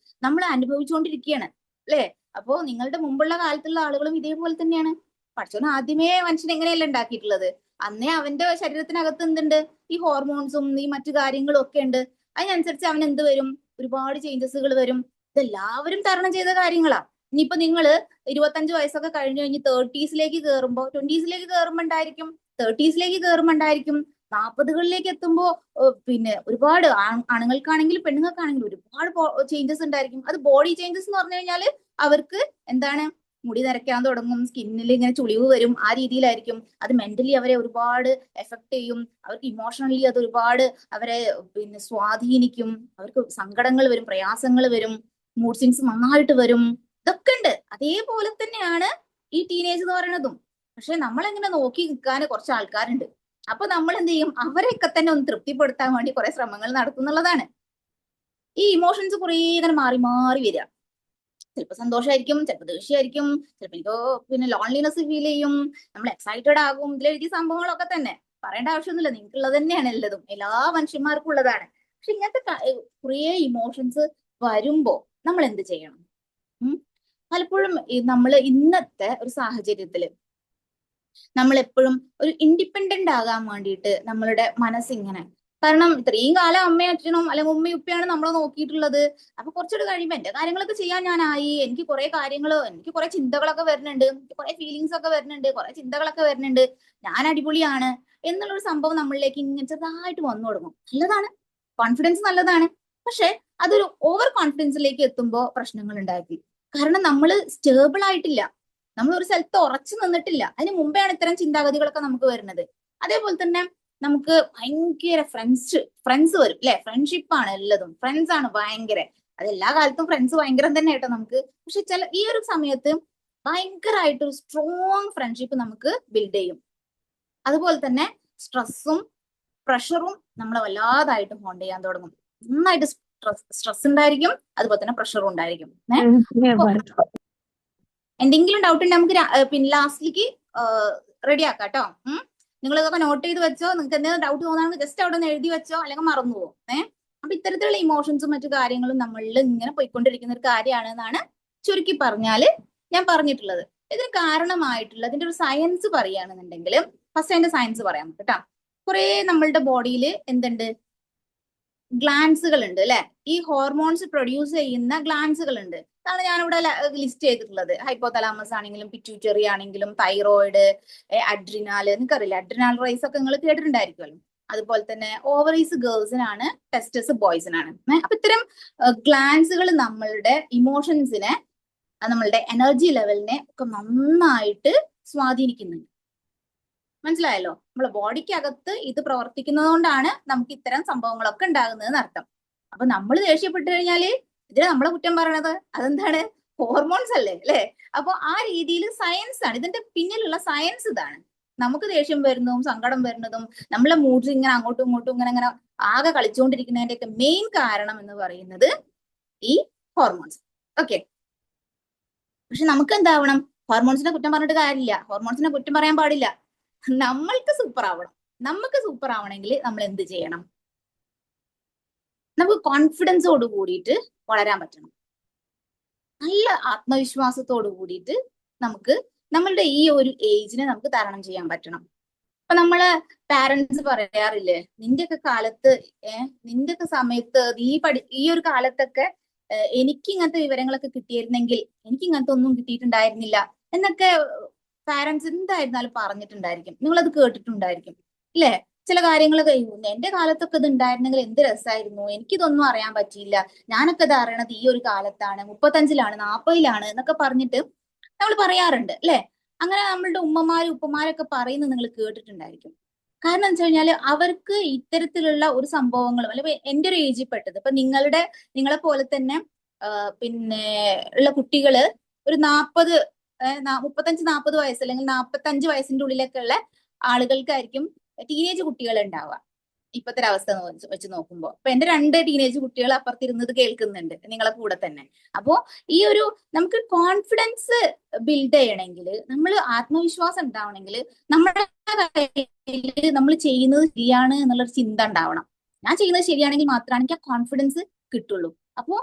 S4: നമ്മൾ അനുഭവിച്ചുകൊണ്ടിരിക്കുകയാണ് അല്ലെ. അപ്പോ നിങ്ങളുടെ മുമ്പുള്ള കാലത്തുള്ള ആളുകളും ഇതേപോലെ തന്നെയാണ്. പഠിച്ചോന് ആദ്യമേ മനുഷ്യൻ എങ്ങനെയല്ല ഉണ്ടാക്കിയിട്ടുള്ളത്, അന്നേ അവന്റെ ശരീരത്തിനകത്ത് എന്തുണ്ട്, ഈ ഹോർമോൺസും ഈ മറ്റു കാര്യങ്ങളും ഒക്കെ ഉണ്ട്. അതിനനുസരിച്ച് അവൻ എന്ത് വരും, ഒരുപാട് ചേഞ്ചസുകൾ വരും. ഇതെല്ലാവരും തരണം ചെയ്ത കാര്യങ്ങളാ. ഇനിയിപ്പോ നിങ്ങള് 25 വയസ്സൊക്കെ കഴിഞ്ഞ് 30s കയറുമ്പോ, 20s കയറുമ്പോ ഉണ്ടായിരിക്കും, 30s കയറുമ്പോ ഉണ്ടായിരിക്കും, 40കളിലേക്ക് എത്തുമ്പോ പിന്നെ ഒരുപാട് ആണുങ്ങൾക്കാണെങ്കിലും പെണ്ണുങ്ങൾക്കാണെങ്കിലും ഒരുപാട് ചേഞ്ചസ് ഉണ്ടായിരിക്കും. അത് ബോഡി ചേഞ്ചസ് എന്ന് പറഞ്ഞു കഴിഞ്ഞാല് അവർക്ക് എന്താണ്, മുടി നരയ്ക്കാൻ തുടങ്ങും, സ്കിന്നിൽ ഇങ്ങനെ ചുളിവ് വരും, ആ രീതിയിലായിരിക്കും. അത് മെന്റലി അവരെ ഒരുപാട് എഫക്ട് ചെയ്യും. അവർക്ക് ഇമോഷണലി അത് ഒരുപാട് അവരെ പിന്നെ സ്വാധീനിക്കും. അവർക്ക് സങ്കടങ്ങൾ വരും, പ്രയാസങ്ങൾ വരും, മൂഡ് സ്വിങ്സ് നന്നായിട്ട് വരും. ഇതൊക്കെ ഉണ്ട്. അതേപോലെ തന്നെയാണ് ഈ ടീനേജ് എന്ന് പറയുന്നതും. പക്ഷെ നമ്മളെങ്ങനെ നോക്കി നിൽക്കാൻ കുറച്ച് ആൾക്കാരുണ്ട്. അപ്പൊ നമ്മൾ എന്ത് ചെയ്യും, അവരെയൊക്കെ തന്നെ ഒന്ന് തൃപ്തിപ്പെടുത്താൻ വേണ്ടി കുറെ ശ്രമങ്ങൾ നടത്തുന്നുള്ളതാണ്. ഈ ഇമോഷൻസ് കുറേ ഇങ്ങനെ മാറി മാറി വരിക. ചിലപ്പോൾ സന്തോഷമായിരിക്കും, ചിലപ്പോൾ ദേഷ്യമായിരിക്കും, ചിലപ്പോൾ എനിക്ക് പിന്നെ ലോൺലിനെസ് ഫീൽ ചെയ്യും, നമ്മൾ എക്സൈറ്റഡ് ആകും. ഇതിലെഴുതിയ സംഭവങ്ങളൊക്കെ തന്നെ പറയേണ്ട ആവശ്യമൊന്നുമില്ല, നിങ്ങൾക്കുള്ളത് തന്നെയാണ് എല്ലതും, എല്ലാ മനുഷ്യന്മാർക്കും ഉള്ളതാണ്. പക്ഷെ ഇങ്ങനത്തെ കുറേ ഇമോഷൻസ് വരുമ്പോ നമ്മൾ എന്ത് ചെയ്യണം? പലപ്പോഴും നമ്മൾ ഇന്നത്തെ ഒരു സാഹചര്യത്തില് നമ്മൾ എപ്പോഴും ഒരു ഇൻഡിപെൻഡന്റ് ആകാൻ വേണ്ടിയിട്ട് നമ്മളുടെ മനസ്സിങ്ങനെ, കാരണം ഇത്രയും കാലം അമ്മയും അച്ഛനും അല്ലെങ്കിൽ ഉമ്മയും ഉപ്പയാണ് നമ്മളെ നോക്കിയിട്ടുള്ളത്. അപ്പൊ കുറച്ചുകൂടി കഴിയുമ്പോൾ എന്റെ കാര്യങ്ങളൊക്കെ ചെയ്യാൻ ഞാനായി, എനിക്ക് കുറെ കാര്യങ്ങൾ, എനിക്ക് കുറെ ചിന്തകളൊക്കെ വരുന്നുണ്ട്, എനിക്ക് കുറെ ഫീലിങ്സ് ഒക്കെ വരുന്നുണ്ട്, കുറെ ചിന്തകളൊക്കെ വരുന്നുണ്ട്, ഞാൻ അടിപൊളിയാണ് എന്നുള്ളൊരു സംഭവം നമ്മളിലേക്ക് ഇങ്ങനെ ചെറുതായിട്ട് വന്നു തുടങ്ങും. നല്ലതാണ്, കോൺഫിഡൻസ് നല്ലതാണ്. പക്ഷെ അതൊരു ഓവർ കോൺഫിഡൻസിലേക്ക് എത്തുമ്പോൾ പ്രശ്നങ്ങൾ ഉണ്ടാക്കി. കാരണം നമ്മൾ സ്റ്റേബിൾ ആയിട്ടില്ല, നമ്മൾ ഒരു സ്ഥലത്ത് ഉറച്ചു നിന്നിട്ടില്ല. അതിന് മുമ്പെയാണ് ഇത്തരം ചിന്താഗതികളൊക്കെ നമുക്ക് വരുന്നത്. അതേപോലെ തന്നെ നമുക്ക് ഭയങ്കര ഫ്രണ്ട്സ് വരും അല്ലെ, ഫ്രണ്ട്ഷിപ്പാണ് എല്ലതും, ഫ്രണ്ട്സ് ആണ് ഭയങ്കര. അതെല്ലാ കാലത്തും ഫ്രണ്ട്സ് ഭയങ്കരം തന്നെ കേട്ടോ നമുക്ക്. പക്ഷെ ഈ ഒരു സമയത്ത് ഭയങ്കരമായിട്ടൊരു സ്ട്രോങ് ഫ്രണ്ട്ഷിപ്പ് നമുക്ക് ബിൽഡ് ചെയ്യും. അതുപോലെ തന്നെ സ്ട്രെസ്സും പ്രഷറും നമ്മളെ വല്ലാതായിട്ട് ഹോണ്ട് ചെയ്യാൻ തുടങ്ങും. നന്നായിട്ട് സ്ട്രെസ് ഉണ്ടായിരിക്കും, അതുപോലെ തന്നെ പ്രഷറും ഉണ്ടായിരിക്കും. എന്തെങ്കിലും ഡൗട്ട് ഉണ്ടെങ്കിൽ നമുക്ക് പിന്നെ ലാസ്റ്റിലേക്ക് റെഡി ആക്കാം കേട്ടോ. നിങ്ങൾ ഇതൊക്കെ നോട്ട് ചെയ്ത് വെച്ചോ. നിങ്ങൾക്ക് എന്തെങ്കിലും ഡൗട്ട് തോന്നുകയാണെങ്കിൽ ജസ്റ്റ് അവിടെ നിന്ന് എഴുതി വെച്ചോ, അല്ലെങ്കിൽ മറന്നു പോകും. അപ്പൊ ഇത്തരത്തിലുള്ള ഇമോഷൻസും മറ്റു കാര്യങ്ങളും നമ്മളിൽ ഇങ്ങനെ പോയിക്കൊണ്ടിരിക്കുന്ന ഒരു കാര്യമാണ് എന്നാണ് ചുരുക്കി പറഞ്ഞാല് ഞാൻ പറഞ്ഞിട്ടുള്ളത്. ഇതിന് കാരണമായിട്ടുള്ള ഇതിന്റെ ഒരു സയൻസ് പറയുകയാണെന്നുണ്ടെങ്കിൽ ഫസ്റ്റ് അതിന്റെ സയൻസ് പറയാം കേട്ടോ. കുറെ നമ്മളുടെ ബോഡിയിൽ എന്തുണ്ട്, ഗ്ലാൻസുകൾ ഉണ്ട് അല്ലെ. ഈ ഹോർമോൺസ് പ്രൊഡ്യൂസ് ചെയ്യുന്ന ഗ്ലാൻസുകൾ ഉണ്ട്. അതാണ് ഞാനിവിടെ ലിസ്റ്റ് ചെയ്തിട്ടുള്ളത്. ഹൈപ്പോതലാമസ് ആണെങ്കിലും പിറ്റ്യൂട്ടറി ആണെങ്കിലും തൈറോയിഡ്, അഡ്രിനാൽ, നിങ്ങൾക്കറിയില്ല അഡ്രിനാൽ റൈസ് ഒക്കെ നിങ്ങൾ കേട്ടിട്ടുണ്ടായിരിക്കുമല്ലോ. അതുപോലെ തന്നെ ഓവറീസ് ഗേൾസിനാണ്, ടെസ്റ്റസ് ബോയ്സിനാണ്. അപ്പൊ ഇത്തരം ഗ്ലാൻസുകൾ നമ്മളുടെ ഇമോഷൻസിനെ, നമ്മളുടെ എനർജി ലെവലിനെ ഒക്കെ നന്നായിട്ട് സ്വാധീനിക്കുന്നുണ്ട്. മനസ്സിലായല്ലോ? നമ്മളെ ബോഡിക്കകത്ത് ഇത് പ്രവർത്തിക്കുന്നത് കൊണ്ടാണ് നമുക്ക് ഇത്തരം സംഭവങ്ങളൊക്കെ ഉണ്ടാകുന്നത് അർത്ഥം. അപ്പൊ നമ്മൾ ദേഷ്യപ്പെട്ടു കഴിഞ്ഞാല് ഇതിന് നമ്മളെ കുറ്റം പറയണത് അതെന്താണ്, ഹോർമോൺസ് അല്ലേ അല്ലെ. അപ്പൊ ആ രീതിയിൽ സയൻസ് ആണ്, ഇതിന്റെ പിന്നിലുള്ള സയൻസ് ഇതാണ്. നമുക്ക് ദേഷ്യം വരുന്നതും സങ്കടം വരുന്നതും നമ്മളെ മൂഡ് ഇങ്ങനെ അങ്ങോട്ടും ഇങ്ങോട്ടും ഇങ്ങനെ ആകെ കളിച്ചുകൊണ്ടിരിക്കുന്നതിന്റെ ഒക്കെ മെയിൻ കാരണം എന്ന് പറയുന്നത് ഈ ഹോർമോൺസ്. ഓക്കെ, പക്ഷെ നമുക്ക് എന്താവണം, ഹോർമോൺസിനെ കുറ്റം പറഞ്ഞിട്ട് കാര്യമില്ല, ഹോർമോൺസിനെ കുറ്റം പറയാൻ പാടില്ല. നമ്മൾക്ക് സൂപ്പർ ആവണം. നമുക്ക് സൂപ്പർ ആവണമെങ്കിൽ നമ്മൾ എന്ത് ചെയ്യണം? നമുക്ക് കോൺഫിഡൻസോട് കൂടിയിട്ട് വളരാൻ പറ്റണം. നല്ല ആത്മവിശ്വാസത്തോട് കൂടിയിട്ട് നമുക്ക് നമ്മളുടെ ഈ ഒരു ഏജിനെ നമുക്ക് തരണം ചെയ്യാൻ പറ്റണം. അപ്പൊ നമ്മള് പാരന്റ്സ് പറയാറില്ലേ, നിന്റെയൊക്കെ കാലത്ത് നിന്റെയൊക്കെ സമയത്ത് ഈ ഒരു കാലത്തൊക്കെ എനിക്ക് ഇങ്ങനത്തെ വിവരങ്ങളൊക്കെ കിട്ടിയിരുന്നെങ്കിൽ എനിക്ക് ഇങ്ങനത്തെ ഒന്നും കിട്ടിയിട്ടുണ്ടായിരുന്നില്ല എന്നൊക്കെ പാരന്റ്സ് എന്തായിരുന്നാലും പറഞ്ഞിട്ടുണ്ടായിരിക്കും. നിങ്ങളത് കേട്ടിട്ടുണ്ടായിരിക്കും ഇല്ലേ. ചില കാര്യങ്ങൾ കഴിയുന്നു. എന്റെ കാലത്തൊക്കെ ഇത് ഉണ്ടായിരുന്നെങ്കിൽ എന്ത് രസമായിരുന്നു, എനിക്കിതൊന്നും അറിയാൻ പറ്റിയില്ല, ഞാനൊക്കെ ഇത് അറിയണത് ഈ ഒരു കാലത്താണ്, 35-ലാണ് 40-ലാണ് എന്നൊക്കെ പറഞ്ഞിട്ട് നമ്മൾ പറയാറുണ്ട് അല്ലെ. അങ്ങനെ നമ്മളുടെ ഉമ്മമാരും ഉപ്പമാരൊക്കെ പറയുന്നത് നിങ്ങൾ കേട്ടിട്ടുണ്ടായിരിക്കും. കാരണം എന്ന് വെച്ച് കഴിഞ്ഞാല് അവർക്ക് ഇത്തരത്തിലുള്ള ഒരു സംഭവങ്ങളും അല്ലെ എന്റെ ഒരു ഏജിൽ പെട്ടത് ഇപ്പൊ നിങ്ങളെ പോലെ തന്നെ പിന്നെ ഉള്ള കുട്ടികള് ഒരു 35-40 വയസ്സ് അല്ലെങ്കിൽ 45 വയസ്സിന്റെ ഉള്ളിലൊക്കെ ഉള്ള ആളുകൾക്കായിരിക്കും ടീനേജ് കുട്ടികൾ ഉണ്ടാവുക ഇപ്പത്തെ ഒരു അവസ്ഥ വെച്ച് നോക്കുമ്പോൾ. അപ്പൊ എന്റെ 2 ടീനേജ് കുട്ടികൾ അപ്പുറത്തിരുന്നത് കേൾക്കുന്നുണ്ട് നിങ്ങളെ കൂടെ തന്നെ. അപ്പോ ഈ ഒരു നമുക്ക് കോൺഫിഡൻസ് ബിൽഡ് ചെയ്യണമെങ്കിൽ, നമ്മൾ ആത്മവിശ്വാസം ഉണ്ടാവണമെങ്കിൽ നമ്മുടെ കയ്യിൽ നമ്മൾ ചെയ്യുന്നത് ശരിയാണ് എന്നുള്ളൊരു ചിന്ത ഉണ്ടാവണം. ഞാൻ ചെയ്യുന്നത് ശരിയാണെങ്കിൽ മാത്രമാണ് എനിക്ക് ആ കോൺഫിഡൻസ് കിട്ടുള്ളൂ. അപ്പോ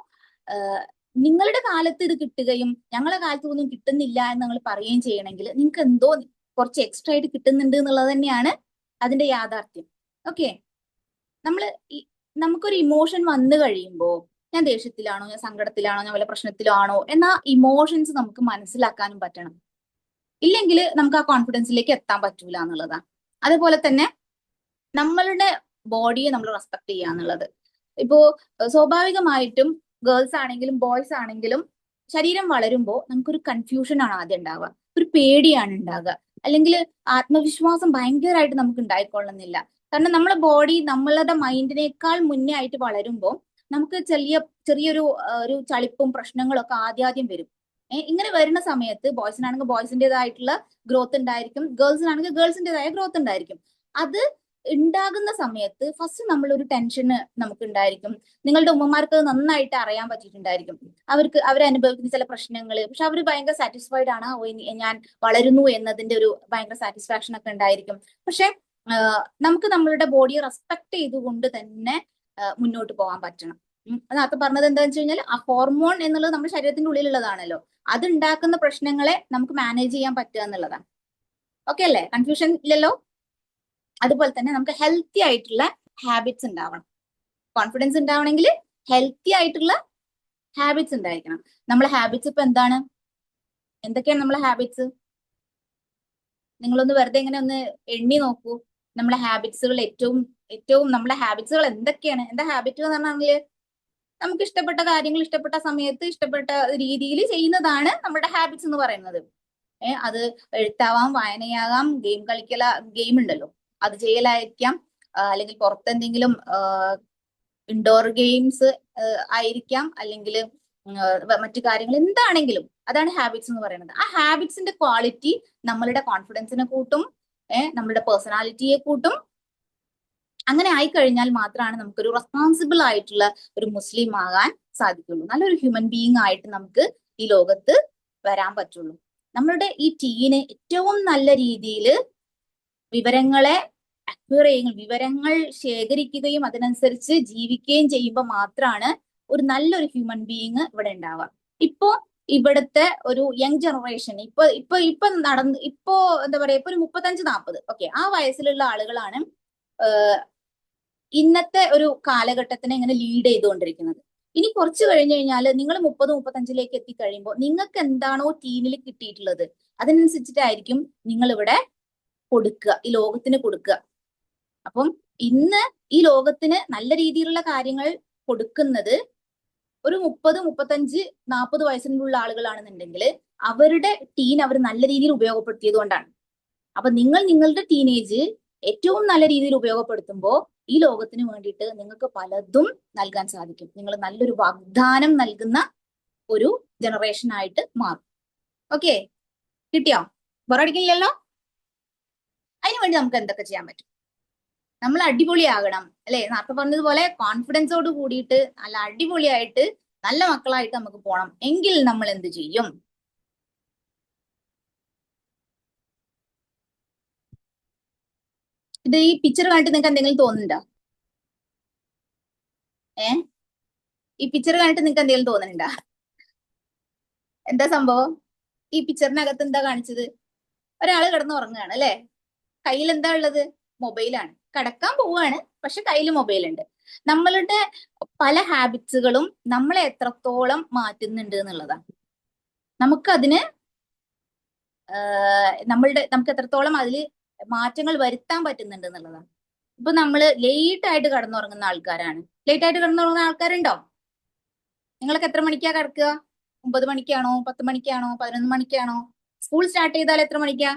S4: നിങ്ങളുടെ കാലത്ത് ഇത് കിട്ടുകയും ഞങ്ങളുടെ കാലത്ത് ഒന്നും കിട്ടുന്നില്ല എന്ന് നിങ്ങൾ പറയുകയും ചെയ്യണമെങ്കിൽ നിങ്ങൾക്ക് എന്തോ കുറച്ച് എക്സ്ട്രാ ആയിട്ട് കിട്ടുന്നുണ്ട് എന്നുള്ളത് തന്നെയാണ് അതിന്റെ യാഥാർത്ഥ്യം. ഓക്കെ, നമുക്കൊരു ഇമോഷൻ വന്നു കഴിയുമ്പോൾ ഞാൻ ദേഷ്യത്തിലാണോ, ഞാൻ സങ്കടത്തിലാണോ, ഞാൻ വല്ല പ്രശ്നത്തിലാണോ എന്നാ ഇമോഷൻസ് നമുക്ക് മനസ്സിലാക്കാനും പറ്റണം. ഇല്ലെങ്കിൽ നമുക്ക് ആ കോൺഫിഡൻസിലേക്ക് എത്താൻ പറ്റൂല എന്നുള്ളതാണ്. അതേപോലെ തന്നെ നമ്മളുടെ ബോഡിയെ നമ്മൾ റെസ്പെക്ട് ചെയ്യുക എന്നുള്ളത്. ഇപ്പോ സ്വാഭാവികമായിട്ടും ഗേൾസ് ആണെങ്കിലും ബോയ്സ് ആണെങ്കിലും ശരീരം വളരുമ്പോൾ നമുക്കൊരു കൺഫ്യൂഷൻ ആണ് ആദ്യം ഉണ്ടാവുക, ഒരു പേടിയാണ് ഉണ്ടാകുക, അല്ലെങ്കിൽ ആത്മവിശ്വാസം ഭയങ്കരമായിട്ട് നമുക്ക് ഉണ്ടായിക്കൊള്ളുന്നില്ല. കാരണം നമ്മളെ ബോഡി നമ്മളുടെ മൈൻഡിനേക്കാൾ മുന്നേ ആയിട്ട് വളരുമ്പോൾ നമുക്ക് ചെറിയൊരു ഒരു ചളിപ്പും പ്രശ്നങ്ങളൊക്കെ ആദ്യം വരും. ഇങ്ങനെ വരുന്ന സമയത്ത് ബോയ്സിനാണെങ്കിൽ ബോയ്സിൻ്റെതായിട്ടുള്ള ഗ്രോത്ത് ഉണ്ടായിരിക്കും, ഗേൾസിനാണെങ്കിൽ ഗേൾസിൻ്റെതായ ഗ്രോത്ത് ഉണ്ടായിരിക്കും. അത് ഉണ്ടാകുന്ന സമയത്ത് ഫസ്റ്റ് നമ്മളൊരു ടെൻഷന് നമുക്ക് ഉണ്ടായിരിക്കും. നിങ്ങളുടെ ഉമ്മമാർക്ക് നന്നായിട്ട് അറിയാൻ പറ്റിയിട്ടുണ്ടായിരിക്കും അവരനുഭവിക്കുന്ന ചില പ്രശ്നങ്ങൾ. പക്ഷെ അവർ ഭയങ്കര സാറ്റിസ്ഫൈഡ് ആണ്, ഞാൻ വളരുന്നു എന്നതിന്റെ ഒരു ഭയങ്കര സാറ്റിസ്ഫാക്ഷൻ ഒക്കെ ഉണ്ടായിരിക്കും. പക്ഷെ നമുക്ക് നമ്മളുടെ ബോഡിയെ റെസ്പെക്ട് ചെയ്തുകൊണ്ട് തന്നെ മുന്നോട്ട് പോകാൻ പറ്റണം. നേരത്തെ പറഞ്ഞത് എന്താണെന്ന് വെച്ച് കഴിഞ്ഞാൽ ആ ഹോർമോൺ എന്നുള്ളത് നമ്മുടെ ശരീരത്തിന്റെ ഉള്ളിലുള്ളതാണല്ലോ, അത് ഉണ്ടാക്കുന്ന പ്രശ്നങ്ങളെ നമുക്ക് മാനേജ് ചെയ്യാൻ പറ്റുക എന്നുള്ളതാണ്. ഓക്കെ അല്ലേ? കൺഫ്യൂഷൻ ഇല്ലല്ലോ? അതുപോലെ തന്നെ നമുക്ക് ഹെൽത്തി ആയിട്ടുള്ള ഹാബിറ്റ്സ് ഉണ്ടാവണം. കോൺഫിഡൻസ് ഉണ്ടാവണമെങ്കിൽ ഹെൽത്തി ആയിട്ടുള്ള ഹാബിറ്റ്സ് ഉണ്ടായിരിക്കണം. നമ്മളെ ഹാബിറ്റ്സ് ഇപ്പൊ എന്തൊക്കെയാണ് നമ്മളെ ഹാബിറ്റ്സ്? നിങ്ങളൊന്ന് വെറുതെ ഇങ്ങനെ ഒന്ന് എണ്ണി നോക്കൂ. നമ്മളെ ഹാബിറ്റ്സുകൾ ഏറ്റവും നമ്മളെ ഹാബിറ്റ്സുകൾ എന്തൊക്കെയാണ്? എന്താ ഹാബിറ്റ് എന്ന് പറഞ്ഞാൽ നമുക്ക് ഇഷ്ടപ്പെട്ട കാര്യങ്ങൾ ഇഷ്ടപ്പെട്ട സമയത്ത് ഇഷ്ടപ്പെട്ട രീതിയിൽ ചെയ്യുന്നതാണ് നമ്മുടെ ഹാബിറ്റ്സ് എന്ന് പറയുന്നത്. അത് എഴുത്താവാം, വായനയാകാം, ഗെയിം ഉണ്ടല്ലോ അത് ചെയ്യലായിരിക്കാം, അല്ലെങ്കിൽ പുറത്തെന്തെങ്കിലും ഇൻഡോർ ഗെയിംസ് ആയിരിക്കാം, അല്ലെങ്കിൽ മറ്റു കാര്യങ്ങൾ എന്താണെങ്കിലും അതാണ് ഹാബിറ്റ്സ് എന്ന് പറയുന്നത്. ആ ഹാബിറ്റ്സിന്റെ ക്വാളിറ്റി നമ്മളുടെ കോൺഫിഡൻസിനെ കൂട്ടും, നമ്മളുടെ പേഴ്സണാലിറ്റിയെ കൂട്ടും. അങ്ങനെ ആയിക്കഴിഞ്ഞാൽ മാത്രമാണ് നമുക്കൊരു റെസ്പോൺസിബിൾ ആയിട്ടുള്ള ഒരു മുസ്ലിം ആകാൻ സാധിക്കുള്ളൂ, നല്ലൊരു ഹ്യൂമൻ ബീയിങ് ആയിട്ട് നമുക്ക് ഈ ലോകത്ത് വരാൻ പറ്റുള്ളൂ. നമ്മളുടെ ഈ ടീന് ഏറ്റവും നല്ല രീതിയിൽ വിവരങ്ങൾ ശേഖരിക്കുകയും അതിനനുസരിച്ച് ജീവിക്കുകയും ചെയ്യുമ്പോൾ മാത്രമാണ് ഒരു നല്ലൊരു ഹ്യൂമൻ ബീയിങ് ഇവിടെ ഉണ്ടാവുക. ഇപ്പോ ഇവിടുത്തെ ഒരു യങ് ജനറേഷൻ ഇപ്പൊ എന്താ പറയാ, ഇപ്പൊ ഒരു 35-40 ഓക്കെ ആ വയസ്സിലുള്ള ആളുകളാണ് ഇന്നത്തെ ഒരു കാലഘട്ടത്തിനെ ഇങ്ങനെ ലീഡ് ചെയ്തുകൊണ്ടിരിക്കുന്നത്. ഇനി കുറച്ച് കഴിഞ്ഞു കഴിഞ്ഞാൽ നിങ്ങൾ 30-35 എത്തിക്കഴിയുമ്പോൾ നിങ്ങൾക്ക് എന്താണോ ടീനിൽ കിട്ടിയിട്ടുള്ളത് അതിനനുസരിച്ചിട്ടായിരിക്കും നിങ്ങൾ ഇവിടെ കൊടുക്കുക, ഈ ലോകത്തിന് കൊടുക്കുക. അപ്പം ഇന്ന് ഈ ലോകത്തിന് നല്ല രീതിയിലുള്ള കാര്യങ്ങൾ കൊടുക്കുന്നത് ഒരു 30-35-40 വയസ്സിനുള്ള ആളുകളാണെന്നുണ്ടെങ്കിൽ അവരുടെ ടീൻ അവർ നല്ല രീതിയിൽ ഉപയോഗപ്പെടുത്തിയത് കൊണ്ടാണ്. അപ്പൊ നിങ്ങളുടെ ടീനേജ് ഏറ്റവും നല്ല രീതിയിൽ ഉപയോഗപ്പെടുത്തുമ്പോൾ ഈ ലോകത്തിന് വേണ്ടിയിട്ട് നിങ്ങൾക്ക് പലതും നൽകാൻ സാധിക്കും. നിങ്ങൾ നല്ലൊരു വാഗ്ദാനം നൽകുന്ന ഒരു ജനറേഷൻ ആയിട്ട് മാറും. ഓക്കെ, കിട്ടിയോ? ബോറടിക്കില്ലല്ലോ? അതിനുവേണ്ടി നമുക്ക് എന്തൊക്കെ ചെയ്യാൻ പറ്റും? നമ്മൾ അടിപൊളിയാകണം അല്ലെ? നേരത്തെ പറഞ്ഞതുപോലെ കോൺഫിഡൻസോട് കൂടിയിട്ട് നല്ല അടിപൊളിയായിട്ട് നല്ല മക്കളായിട്ട് നമുക്ക് പോകണം എങ്കിൽ നമ്മൾ എന്ത് ചെയ്യും? ഇത് ഈ പിക്ചർ കണ്ടിട്ട് നിങ്ങൾക്ക് എന്തെങ്കിലും തോന്നുന്നുണ്ടോ? ഈ പിക്ചർ കണ്ടിട്ട് നിങ്ങൾക്ക് എന്തെങ്കിലും തോന്നുന്നുണ്ടോ? എന്താ സംഭവം? ഈ പിക്ചറിനകത്ത് എന്താ കാണിച്ചത്? ഒരാള് കിടന്ന് ഉറങ്ങുകയാണ് അല്ലെ? കയ്യിൽ എന്താ ഉള്ളത്? മൊബൈലാണ്. കിടക്കാൻ പോവുകയാണ്, പക്ഷെ കയ്യിൽ മൊബൈൽ ഉണ്ട്. നമ്മളുടെ പല ഹാബിറ്റ്സുകളും നമ്മളെ എത്രത്തോളം മാറ്റുന്നുണ്ട് എന്നുള്ളതാണ്. നമുക്കതിന് നമുക്ക് എത്രത്തോളം അതിൽ മാറ്റങ്ങൾ വരുത്താൻ പറ്റുന്നുണ്ട് എന്നുള്ളതാണ്. ഇപ്പൊ നമ്മള് ലേറ്റ് ആയിട്ട് കിടന്നുറങ്ങുന്ന ആൾക്കാരാണ്. ലേറ്റ് ആയിട്ട് കിടന്നുറങ്ങുന്ന ആൾക്കാരുണ്ടോ? നിങ്ങൾക്ക് എത്ര മണിക്കാ കിടക്കുക? 9 മണിക്കാണോ, 10 മണിക്കാണോ, 11 മണിക്കാണോ? സ്കൂൾ സ്റ്റാർട്ട് ചെയ്താൽ എത്ര മണിക്കാ?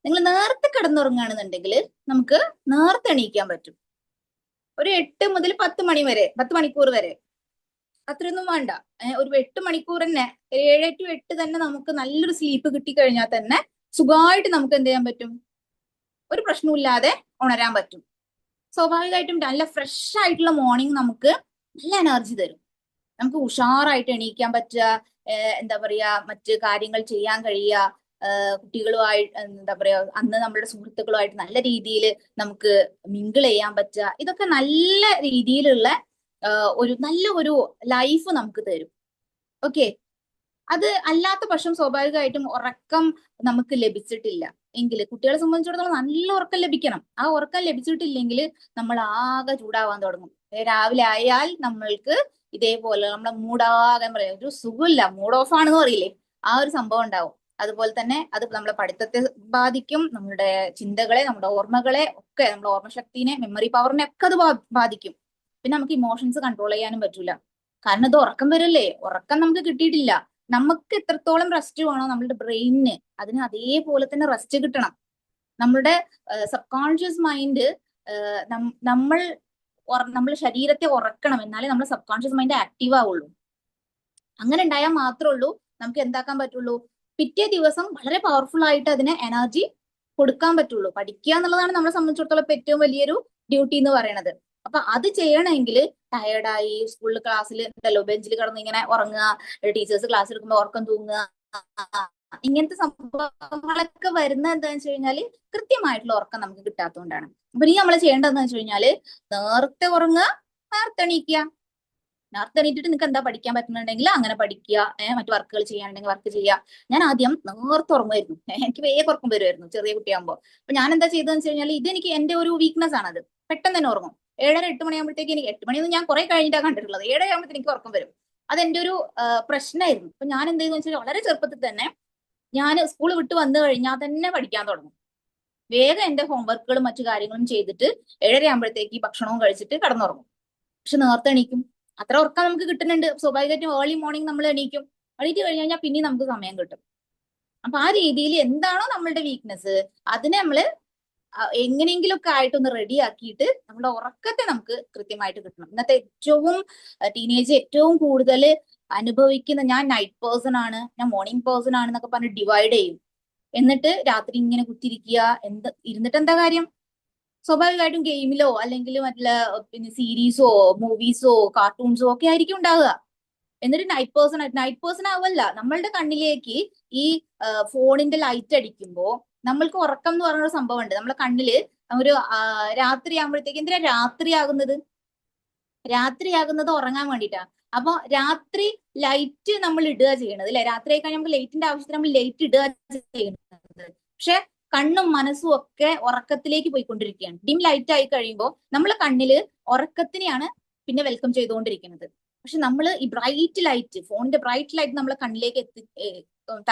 S4: നിങ്ങൾ നേരത്തെ കിടന്നുറങ്ങുകയാണെന്നുണ്ടെങ്കിൽ നമുക്ക് നേരത്തെ എണീക്കാൻ പറ്റും. ഒരു 8 മുതൽ 10 മണി വരെ, 10 മണിക്കൂർ വരെ, അത്രയൊന്നും വേണ്ട. ഒരു 8 മണിക്കൂർ തന്നെ, 7 to 8 തന്നെ നമുക്ക് നല്ലൊരു സ്ലീപ്പ് കിട്ടിക്കഴിഞ്ഞാൽ തന്നെ സുഖമായിട്ട് നമുക്ക് എന്ത് ചെയ്യാൻ പറ്റും? ഒരു പ്രശ്നമില്ലാതെ ഉണരാൻ പറ്റും. സ്വാഭാവികമായിട്ടും നല്ല ഫ്രഷ് ആയിട്ടുള്ള മോർണിംഗ് നമുക്ക് നല്ല എനർജി തരും. നമുക്ക് ഉഷാറായിട്ട് എണീക്കാൻ പറ്റുക, എന്താ പറയാ, മറ്റ് കാര്യങ്ങൾ ചെയ്യാൻ കഴിയുക, കുട്ടികളുമായി എന്താ പറയാ, അന്ന് നമ്മുടെ സുഹൃത്തുക്കളുമായിട്ട് നല്ല രീതിയിൽ നമുക്ക് മിങ്കിൾ ചെയ്യാൻ പറ്റുക, ഇതൊക്കെ നല്ല രീതിയിലുള്ള ഒരു ലൈഫ് നമുക്ക് തരും. ഓക്കെ. അത് അല്ലാത്ത പക്ഷം സ്വാഭാവികമായിട്ടും ഉറക്കം നമുക്ക് ലഭിച്ചിട്ടില്ല എങ്കിൽ, കുട്ടികളെ സംബന്ധിച്ചിടത്തോളം നല്ല ഉറക്കം ലഭിക്കണം. ആ ഉറക്കം ലഭിച്ചിട്ടില്ലെങ്കിൽ നമ്മൾ ആകെ ചൂടാവാൻ തുടങ്ങും. രാവിലെ ആയാൽ നമ്മൾക്ക് ഇതേപോലെ നമ്മളെ മൂടാകാൻ പറയാം, ഒരു സുഖമില്ല, മൂഡ് ഓഫ് ആണെന്ന് പറയില്ലേ, ആ ഒരു സംഭവം ഉണ്ടാവും. അതുപോലെ തന്നെ അത് നമ്മുടെ പഠിത്തത്തെ ബാധിക്കും, നമ്മുടെ ചിന്തകളെ, നമ്മുടെ ഓർമ്മകളെ ഒക്കെ, നമ്മുടെ ഓർമ്മശക്തിനെ, മെമ്മറി പവറിനെ ഒക്കെ അത് ബാധിക്കും. പിന്നെ നമുക്ക് ഇമോഷൻസ് കൺട്രോൾ ചെയ്യാനും പറ്റൂല. കാരണം ഇത് ഉറക്കം വരല്ലേ, ഉറക്കം നമുക്ക് കിട്ടിയിട്ടില്ല. നമുക്ക് എത്രത്തോളം റെസ്റ്റ് വേണോ നമ്മളുടെ ബ്രെയിനിന്, അതിന് അതേപോലെ തന്നെ റെസ്റ്റ് കിട്ടണം. നമ്മുടെ സബ് കോൺഷ്യസ് മൈൻഡ് നമ്മൾ ശരീരത്തെ ഉറക്കണം, എന്നാലേ നമ്മുടെ സബ് കോൺഷ്യസ് മൈൻഡ് ആക്റ്റീവ് ആവുള്ളൂ. അങ്ങനെ ഉണ്ടായാൽ മാത്രമേ ഉള്ളൂ നമുക്ക് എന്താക്കാൻ പറ്റുള്ളൂ, പിറ്റേ ദിവസം വളരെ പവർഫുൾ ആയിട്ട് അതിന് എനർജി കൊടുക്കാൻ പറ്റുള്ളൂ. പഠിക്കുക എന്നുള്ളതാണ് നമ്മളെ സംബന്ധിച്ചിടത്തോളം ഏറ്റവും വലിയൊരു ഡ്യൂട്ടി എന്ന് പറയുന്നത്. അപ്പൊ അത് ചെയ്യണമെങ്കിൽ ടയർഡായി സ്കൂളിൽ ക്ലാസ്സിൽ ഉണ്ടല്ലോ, ബെഞ്ചിൽ കിടന്ന് ഇങ്ങനെ ഉറങ്ങുക, ടീച്ചേഴ്സ് ക്ലാസ് എടുക്കുമ്പോൾ ഉറക്കം തൂങ്ങുക, ഇങ്ങനത്തെ സംഭവങ്ങളൊക്കെ വരുന്നത് എന്താണെന്ന് വെച്ച് കഴിഞ്ഞാല് കൃത്യമായിട്ടുള്ള ഉറക്കം നമുക്ക് കിട്ടാത്തതുകൊണ്ടാണ്. അപ്പൊ ഇനി നമ്മൾ ചെയ്യേണ്ടതെന്ന് വെച്ച് കഴിഞ്ഞാല് നേരത്തെ ഉറങ്ങുക, നേരത്തെ എണീക്കുക. നേരത്തെ എണീറ്റിട്ട് നിങ്ങൾക്ക് എന്താ പഠിക്കാൻ പറ്റുന്നുണ്ടെങ്കിൽ അങ്ങനെ പഠിക്കുക, മറ്റു വർക്കുകൾ ചെയ്യാനുണ്ടെങ്കിൽ വർക്ക് ചെയ്യുക. ഞാൻ ആദ്യം നേരത്തെ ഉറങ്ങുമായിരുന്നു. എനിക്ക് വേഗം ഉറക്കം വരുമായിരുന്നു ചെറിയ കുട്ടിയാകുമ്പോൾ. അപ്പൊ ഞാൻ എന്താ ചെയ്തതെന്ന് വെച്ച് കഴിഞ്ഞാൽ, ഇതെനിക്ക് എന്റെ ഒരു വീക്ക്നെസ് ആണത്. പെട്ടെന്ന് തന്നെ ഉറങ്ങും. 7:30 8 മണിയാകുമ്പോഴത്തേക്ക്, എനിക്ക് 8 മണിയൊന്നും ഞാൻ കുറെ കഴിഞ്ഞിട്ടാണ് കണ്ടിട്ടുള്ളത്, 7 ആകുമ്പോഴത്തേക്ക് എനിക്ക് ഉറക്കം വരും. അതെന്റെ ഒരു പ്രശ്നമായിരുന്നു. അപ്പൊ ഞാൻ എന്ത് ചെയ്തെന്ന് വെച്ചാൽ, വളരെ ചെറുപ്പത്തിൽ തന്നെ ഞാൻ സ്കൂൾ വിട്ട് വന്നു കഴിഞ്ഞാൽ തന്നെ പഠിക്കാൻ തുടങ്ങും. വേഗം എന്റെ ഹോംവർക്കുകളും മറ്റു കാര്യങ്ങളും ചെയ്തിട്ട് 7:30 ആകുമ്പോഴത്തേക്ക് ഭക്ഷണവും കഴിച്ചിട്ട് കിടന്നുറങ്ങും. പക്ഷെ നേരത്തെ എണീക്കും. അത്ര ഉറക്കം നമുക്ക് കിട്ടുന്നുണ്ട്. സ്വാഭാവികമായിട്ടും ഏർലി മോർണിംഗ് നമ്മൾ എണീക്കും. എണീറ്റ് കഴിഞ്ഞ് കഴിഞ്ഞാൽ പിന്നെ നമുക്ക് സമയം കിട്ടും. അപ്പൊ ആ രീതിയിൽ എന്താണോ നമ്മളുടെ വീക്ക്നെസ്, അതിനെ നമ്മള് എങ്ങനെയെങ്കിലും ഒക്കെ ആയിട്ടൊന്ന് റെഡി ആക്കിയിട്ട് നമ്മുടെ ഉറക്കത്തെ നമുക്ക് കൃത്യമായിട്ട് കിട്ടണം. ഇന്നത്തെ ടീനേജ് ഏറ്റവും കൂടുതൽ അനുഭവിക്കുന്ന, ഞാൻ നൈറ്റ് പേഴ്സൺ ആണ്, ഞാൻ മോർണിംഗ് പേഴ്സൺ ആണ് എന്നൊക്കെ പറഞ്ഞ് ഡിവൈഡ് ചെയ്യും. എന്നിട്ട് രാത്രി ഇങ്ങനെ കുത്തിരിക്കുക, ഇരുന്നിട്ട് എന്താ കാര്യം? സ്വാഭാവികമായിട്ടും ഗെയിമിലോ അല്ലെങ്കിൽ മറ്റുള്ള പിന്നെ സീരീസോ മൂവീസോ കാർട്ടൂൺസോ ഒക്കെ ആയിരിക്കും ഉണ്ടാവുക. എന്നിട്ട് നൈറ്റ് പേഴ്സൺ ആവല്ല, നമ്മളുടെ കണ്ണിലേക്ക് ഈ ഫോണിന്റെ ലൈറ്റ് അടിക്കുമ്പോ നമ്മൾക്ക് ഉറക്കം എന്ന് പറഞ്ഞൊരു സംഭവം ഉണ്ട്. നമ്മളെ കണ്ണില് ഒരു രാത്രി ആകുമ്പോഴത്തേക്ക്, എന്തിനാ രാത്രിയാകുന്നത് ഉറങ്ങാൻ വേണ്ടിയിട്ടാ. അപ്പൊ രാത്രി ലൈറ്റ് നമ്മൾ ഇടുക ചെയ്യണത് അല്ലെ, രാത്രി ആയി കഴിഞ്ഞാൽ നമുക്ക് ലൈറ്റിന്റെ ആവശ്യത്തിന് നമ്മൾ ലൈറ്റ് ഇടുക ചെയ്യുന്നത്. പക്ഷെ കണ്ണും മനസ്സും ഒക്കെ ഉറക്കത്തിലേക്ക് പോയിക്കൊണ്ടിരിക്കുകയാണ്. ഡിം ലൈറ്റ് ആയി കഴിയുമ്പോൾ നമ്മളെ കണ്ണില് ഉറക്കത്തിനെയാണ് പിന്നെ വെൽക്കം ചെയ്തുകൊണ്ടിരിക്കുന്നത്. പക്ഷെ നമ്മൾ ഈ ബ്രൈറ്റ് ലൈറ്റ്, ഫോണിന്റെ ബ്രൈറ്റ് ലൈറ്റ് നമ്മളെ കണ്ണിലേക്ക്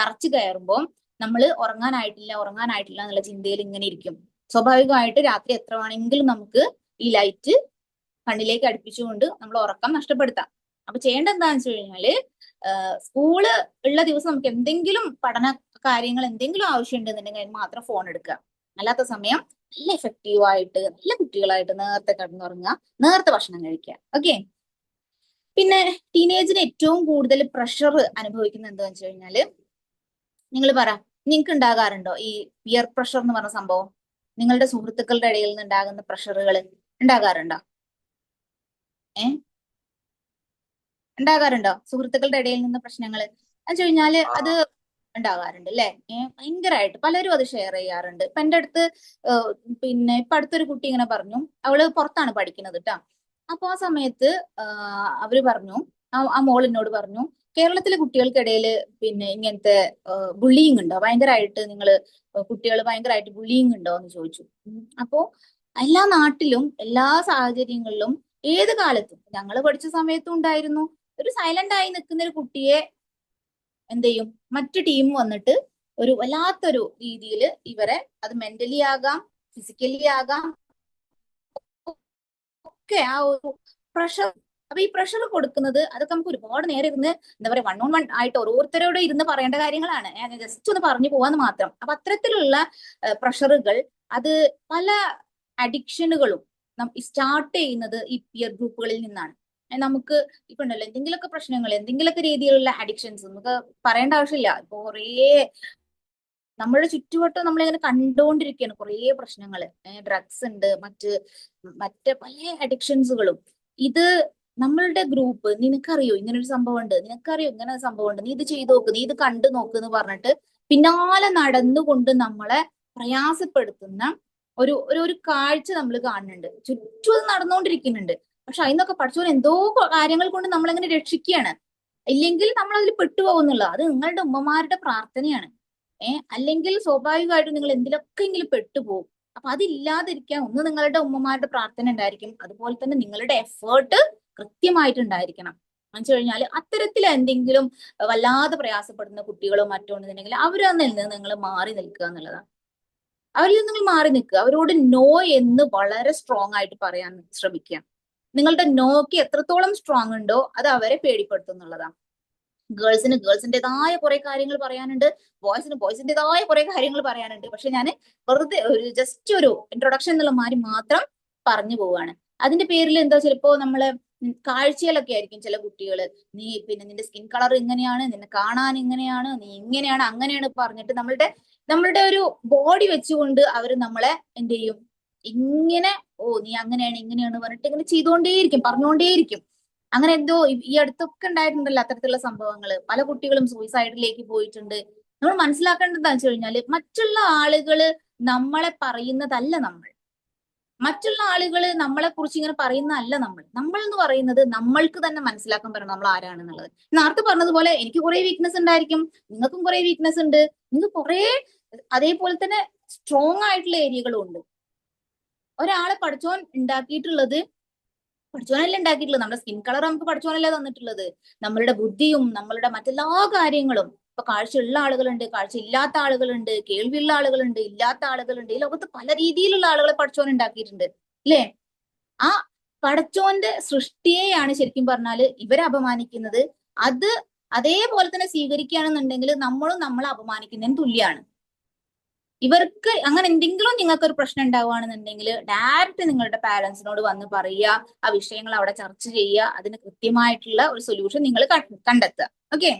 S4: തറച്ചു കയറുമ്പോൾ നമ്മൾ ഉറങ്ങാനായിട്ടില്ല എന്നുള്ള ചിന്തയിൽ ഇങ്ങനെ ഇരിക്കും. സ്വാഭാവികമായിട്ട് രാത്രി എത്ര വേണമെങ്കിലും നമുക്ക് ഈ ലൈറ്റ് കണ്ണിലേക്ക് അടുപ്പിച്ചുകൊണ്ട് നമ്മൾ ഉറക്കം നഷ്ടപ്പെടുത്താം. അപ്പൊ ചെയ്യേണ്ടത് എന്താണെന്ന് വെച്ച് കഴിഞ്ഞാല്, സ്കൂള് ഉള്ള ദിവസം നമുക്ക് എന്തെങ്കിലും പഠന കാര്യങ്ങൾ എന്തെങ്കിലും ആവശ്യം ഉണ്ടെന്നുണ്ടെങ്കിൽ മാത്രം ഫോൺ എടുക്കുക. അല്ലാത്ത സമയം നല്ല എഫക്റ്റീവ് ആയിട്ട് നല്ല കുട്ടികളായിട്ട് നേരത്തെ കിടന്നുറങ്ങുക, നേരത്തെ ഭക്ഷണം കഴിക്കുക. ഓക്കെ. പിന്നെ ടീനേജിന് ഏറ്റവും കൂടുതൽ പ്രഷർ അനുഭവിക്കുന്നത് എന്താണെന്ന് വെച്ച് കഴിഞ്ഞാല്, നിങ്ങൾ നിങ്ങൾക്ക് ഉണ്ടാകാറുണ്ടോ ഈ പിയർ പ്രഷർ എന്ന് പറഞ്ഞ സംഭവം? നിങ്ങളുടെ സുഹൃത്തുക്കളുടെ ഇടയിൽ നിന്ന് ഉണ്ടാകുന്ന പ്രഷറുകൾ ഉണ്ടാകാറുണ്ടോ? ഉണ്ടാകാറുണ്ടോ സുഹൃത്തുക്കളുടെ ഇടയിൽ നിന്ന് പ്രശ്നങ്ങൾ എന്ന് വെച്ച് കഴിഞ്ഞാല്? അത് ഉണ്ടാകാറുണ്ട് അല്ലെ? ഭയങ്കരമായിട്ട് പലരും അത് ഷെയർ ചെയ്യാറുണ്ട്. ഇപ്പൊ എന്റെ അടുത്ത് പിന്നെ ഇപ്പൊ അടുത്തൊരു കുട്ടി ഇങ്ങനെ പറഞ്ഞു, അവള് പുറത്താണ് പഠിക്കുന്നത് കേട്ടോ. അപ്പൊ ആ സമയത്ത് അവര് പറഞ്ഞു, ആ മോൾ എന്നോട് പറഞ്ഞു, കേരളത്തിലെ കുട്ടികൾക്കിടയിൽ പിന്നെ ഇങ്ങനത്തെ ബുള്ളിങ് ഉണ്ടോ, ഭയങ്കരമായിട്ട് കുട്ടികൾ ഭയങ്കരമായിട്ട് ബുള്ളിങ് ഉണ്ടോ എന്ന് ചോദിച്ചു. അപ്പോ എല്ലാ നാട്ടിലും എല്ലാ സാഹചര്യങ്ങളിലും ഏത് കാലത്തും, ഞങ്ങൾ പഠിച്ച സമയത്തും ഉണ്ടായിരുന്നു, ഒരു സൈലന്റ് ആയി നിൽക്കുന്ന ഒരു കുട്ടിയെ എന്ത് ചെയ്യും, മറ്റു ടീം വന്നിട്ട് ഒരു വല്ലാത്തൊരു രീതിയിൽ ഇവരെ, അത് മെന്റലി ആകാം, ഫിസിക്കലി ആകാം, ഒക്കെ ആ ഒരു പ്രഷർ. അപ്പൊ ഈ പ്രഷർ കൊടുക്കുന്നത് അതൊക്കെ നമുക്ക് ഒരുപാട് നേരം ഇരുന്ന് എന്താ പറയാ 1 on 1 ആയിട്ട് ഓരോരുത്തരോട് ഇരുന്ന് പറയേണ്ട കാര്യങ്ങളാണ്. ഞാൻ ജസ്റ്റ് ഒന്ന് പറഞ്ഞു പോവാന്ന് മാത്രം. അപ്പൊ അത്തരത്തിലുള്ള പ്രഷറുകൾ അത് പല അഡിക്ഷനുകളും സ്റ്റാർട്ട് ചെയ്യുന്നത് ഈ പിയർ ഗ്രൂപ്പുകളിൽ നിന്നാണ്. നമുക്ക് ഇപ്പൊ ഉണ്ടല്ലോ എന്തെങ്കിലുമൊക്കെ പ്രശ്നങ്ങൾ, എന്തെങ്കിലുമൊക്കെ രീതിയിലുള്ള അഡിക്ഷൻസ് നമുക്ക് പറയേണ്ട ആവശ്യമില്ല. ഇപ്പൊ കുറേ നമ്മുടെ ചുറ്റുവട്ടം നമ്മളിങ്ങനെ കണ്ടുകൊണ്ടിരിക്കുകയാണ് കുറേ പ്രശ്നങ്ങള്. ഡ്രഗ്സ് ഉണ്ട്, മറ്റ് പല അഡിക്ഷൻസുകളും. ഇത് നമ്മളുടെ ഗ്രൂപ്പ് നിനക്കറിയോ ഇങ്ങനെ ഒരു സംഭവം ഉണ്ട്, നിനക്കറിയോ ഇങ്ങനെ ഒരു സംഭവം ഉണ്ട്, നീ ഇത് ചെയ്തു നോക്ക്, നീ ഇത് കണ്ടു നോക്ക് എന്ന് പറഞ്ഞിട്ട് പിന്നാലെ നടന്നുകൊണ്ട് നമ്മളെ പ്രയാസപ്പെടുത്തുന്ന ഒരു ഒരു ഒരു കാഴ്ച നമ്മൾ കാണുന്നുണ്ട്. ചുറ്റും അത് നടന്നുകൊണ്ടിരിക്കുന്നുണ്ട്. പക്ഷെ അതിനൊക്കെ പഠിച്ചവൻ എന്തോ കാര്യങ്ങൾ കൊണ്ട് നമ്മളെങ്ങനെ രക്ഷിക്കുകയാണ്. ഇല്ലെങ്കിൽ നമ്മൾ അതിൽ പെട്ടുപോകുന്നുള്ള അത് നിങ്ങളുടെ ഉമ്മമാരുടെ പ്രാർത്ഥനയാണ്. അല്ലെങ്കിൽ സ്വാഭാവികമായിട്ടും നിങ്ങൾ എന്തിലൊക്കെങ്കിലും പെട്ടുപോകും. അപ്പൊ അതില്ലാതിരിക്കാൻ ഒന്ന് നിങ്ങളുടെ ഉമ്മമാരുടെ പ്രാർത്ഥന ഉണ്ടായിരിക്കും, അതുപോലെ തന്നെ നിങ്ങളുടെ എഫേർട്ട് കൃത്യമായിട്ടുണ്ടായിരിക്കണം. എന്നുവെച്ചു കഴിഞ്ഞാൽ അത്തരത്തിൽ എന്തെങ്കിലും വല്ലാതെ പ്രയാസപ്പെടുന്ന കുട്ടികളോ മറ്റോ ഉണ്ടെന്നുണ്ടെങ്കിൽ അവരിൽ നിന്ന് നിങ്ങൾ മാറി നിൽക്കുക എന്നുള്ളതാണ്. അവരിൽ നിന്ന് നിങ്ങൾ മാറി നിൽക്കുക, അവരോട് നോ എന്ന് വളരെ സ്ട്രോങ് ആയിട്ട് പറയാൻ ശ്രമിക്കുക. നിങ്ങളുടെ നോക്ക് എത്രത്തോളം സ്ട്രോങ് ഉണ്ടോ അത് അവരെ പേടിപ്പെടുത്തുന്നുള്ളതാണ്. ഗേൾസിന് ഗേൾസിൻ്റെതായ കുറെ കാര്യങ്ങൾ പറയാനുണ്ട്, ബോയ്സിന് ബോയ്സിൻ്റെതായ കുറെ കാര്യങ്ങൾ പറയാനുണ്ട്. പക്ഷെ ഞാൻ വെറുതെ ജസ്റ്റ് ഒരു ഇൻട്രൊഡക്ഷൻ എന്നുള്ള മാതിരി മാത്രം പറഞ്ഞു പോവാണ്. അതിന്റെ പേരിൽ എന്താ ചിലപ്പോ നമ്മളെ കാഴ്ചയിലൊക്കെ ആയിരിക്കും ചില കുട്ടികള് നീ പിന്നെ നിന്റെ സ്കിൻ കളർ ഇങ്ങനെയാണ്, നിന്നെ കാണാൻ ഇങ്ങനെയാണ്, നീ ഇങ്ങനെയാണ് അങ്ങനെയാണ് പറഞ്ഞിട്ട് നമ്മളുടെ ഒരു ബോഡി വെച്ചുകൊണ്ട് അവര് നമ്മളെ എന്ത് ചെയ്യും, ഇങ്ങനെ നീ അങ്ങനെയാണ് ഇങ്ങനെയാണ് പറഞ്ഞിട്ട് ഇങ്ങനെ ചെയ്തുകൊണ്ടേയിരിക്കും, പറഞ്ഞുകൊണ്ടേയിരിക്കും. അങ്ങനെ എന്തോ ഈ അടുത്തൊക്കെ ഉണ്ടായിട്ടുണ്ടല്ലോ അത്തരത്തിലുള്ള സംഭവങ്ങള്. പല കുട്ടികളും സൂയിസൈഡിലേക്ക് പോയിട്ടുണ്ട്. നമ്മൾ മനസ്സിലാക്കേണ്ടത് എന്താ വെച്ച് കഴിഞ്ഞാല് മറ്റുള്ള ആളുകള് നമ്മളെ പറയുന്നതല്ല മറ്റുള്ള ആളുകള് നമ്മളെ കുറിച്ച് ഇങ്ങനെ പറയുന്നതല്ല നമ്മൾ എന്ന് പറയുന്നത് നമ്മൾക്ക് തന്നെ മനസ്സിലാക്കാൻ പറ്റണം നമ്മൾ ആരാണെന്നുള്ളത്. നേരത്തെ പറഞ്ഞതുപോലെ എനിക്ക് കുറെ വീക്ക്നെസ് ഉണ്ടായിരിക്കും, നിങ്ങൾക്കും കുറെ വീക്ക്നെസ് ഉണ്ട്, നിങ്ങൾക്ക് കുറെ അതേപോലെ തന്നെ സ്ട്രോങ് ആയിട്ടുള്ള ഏരിയകളും ഉണ്ട്. ഒരാളെ പഠിച്ചോൻ ഉണ്ടാക്കിയിട്ടുള്ളത് പഠിച്ചോനല്ലേ ഉണ്ടാക്കിയിട്ടുള്ളത്, നമ്മുടെ സ്കിൻ കളർ നമുക്ക് പഠിച്ചോനല്ലേ തന്നിട്ടുള്ളത്, നമ്മളുടെ ബുദ്ധിയും നമ്മളുടെ മറ്റെല്ലാ കാര്യങ്ങളും. ഇപ്പൊ കാഴ്ചയുള്ള ആളുകളുണ്ട്, കാഴ്ച ഇല്ലാത്ത ആളുകളുണ്ട്, കേൾവിയുള്ള ആളുകളുണ്ട്, ഇല്ലാത്ത ആളുകളുണ്ട്. ഈ ലോകത്ത് പല രീതിയിലുള്ള ആളുകളെ പഠിച്ചോൻ ഉണ്ടാക്കിയിട്ടുണ്ട് അല്ലേ? ആ പടച്ചോന്റെ സൃഷ്ടിയെയാണ് ശരിക്കും പറഞ്ഞാല് ഇവരെ അപമാനിക്കുന്നത്. അത് അതേപോലെ തന്നെ സ്വീകരിക്കുകയാണെന്നുണ്ടെങ്കിൽ നമ്മളും നമ്മളെ അപമാനിക്കുന്നതിന് തുല്യാണ്. ഇവർക്ക് അങ്ങനെ എന്തെങ്കിലും നിങ്ങൾക്ക് ഒരു പ്രശ്നം ഉണ്ടാവുകയാണെന്നുണ്ടെങ്കിൽ ഡയറക്റ്റ് നിങ്ങളുടെ പാരന്റ്സിനോട് വന്ന് പറയുക, ആ വിഷയങ്ങൾ അവിടെ ചർച്ച ചെയ്യുക, അതിന് കൃത്യമായിട്ടുള്ള ഒരു സൊല്യൂഷൻ നിങ്ങൾ കണ്ടെത്തുക. ഓക്കെ,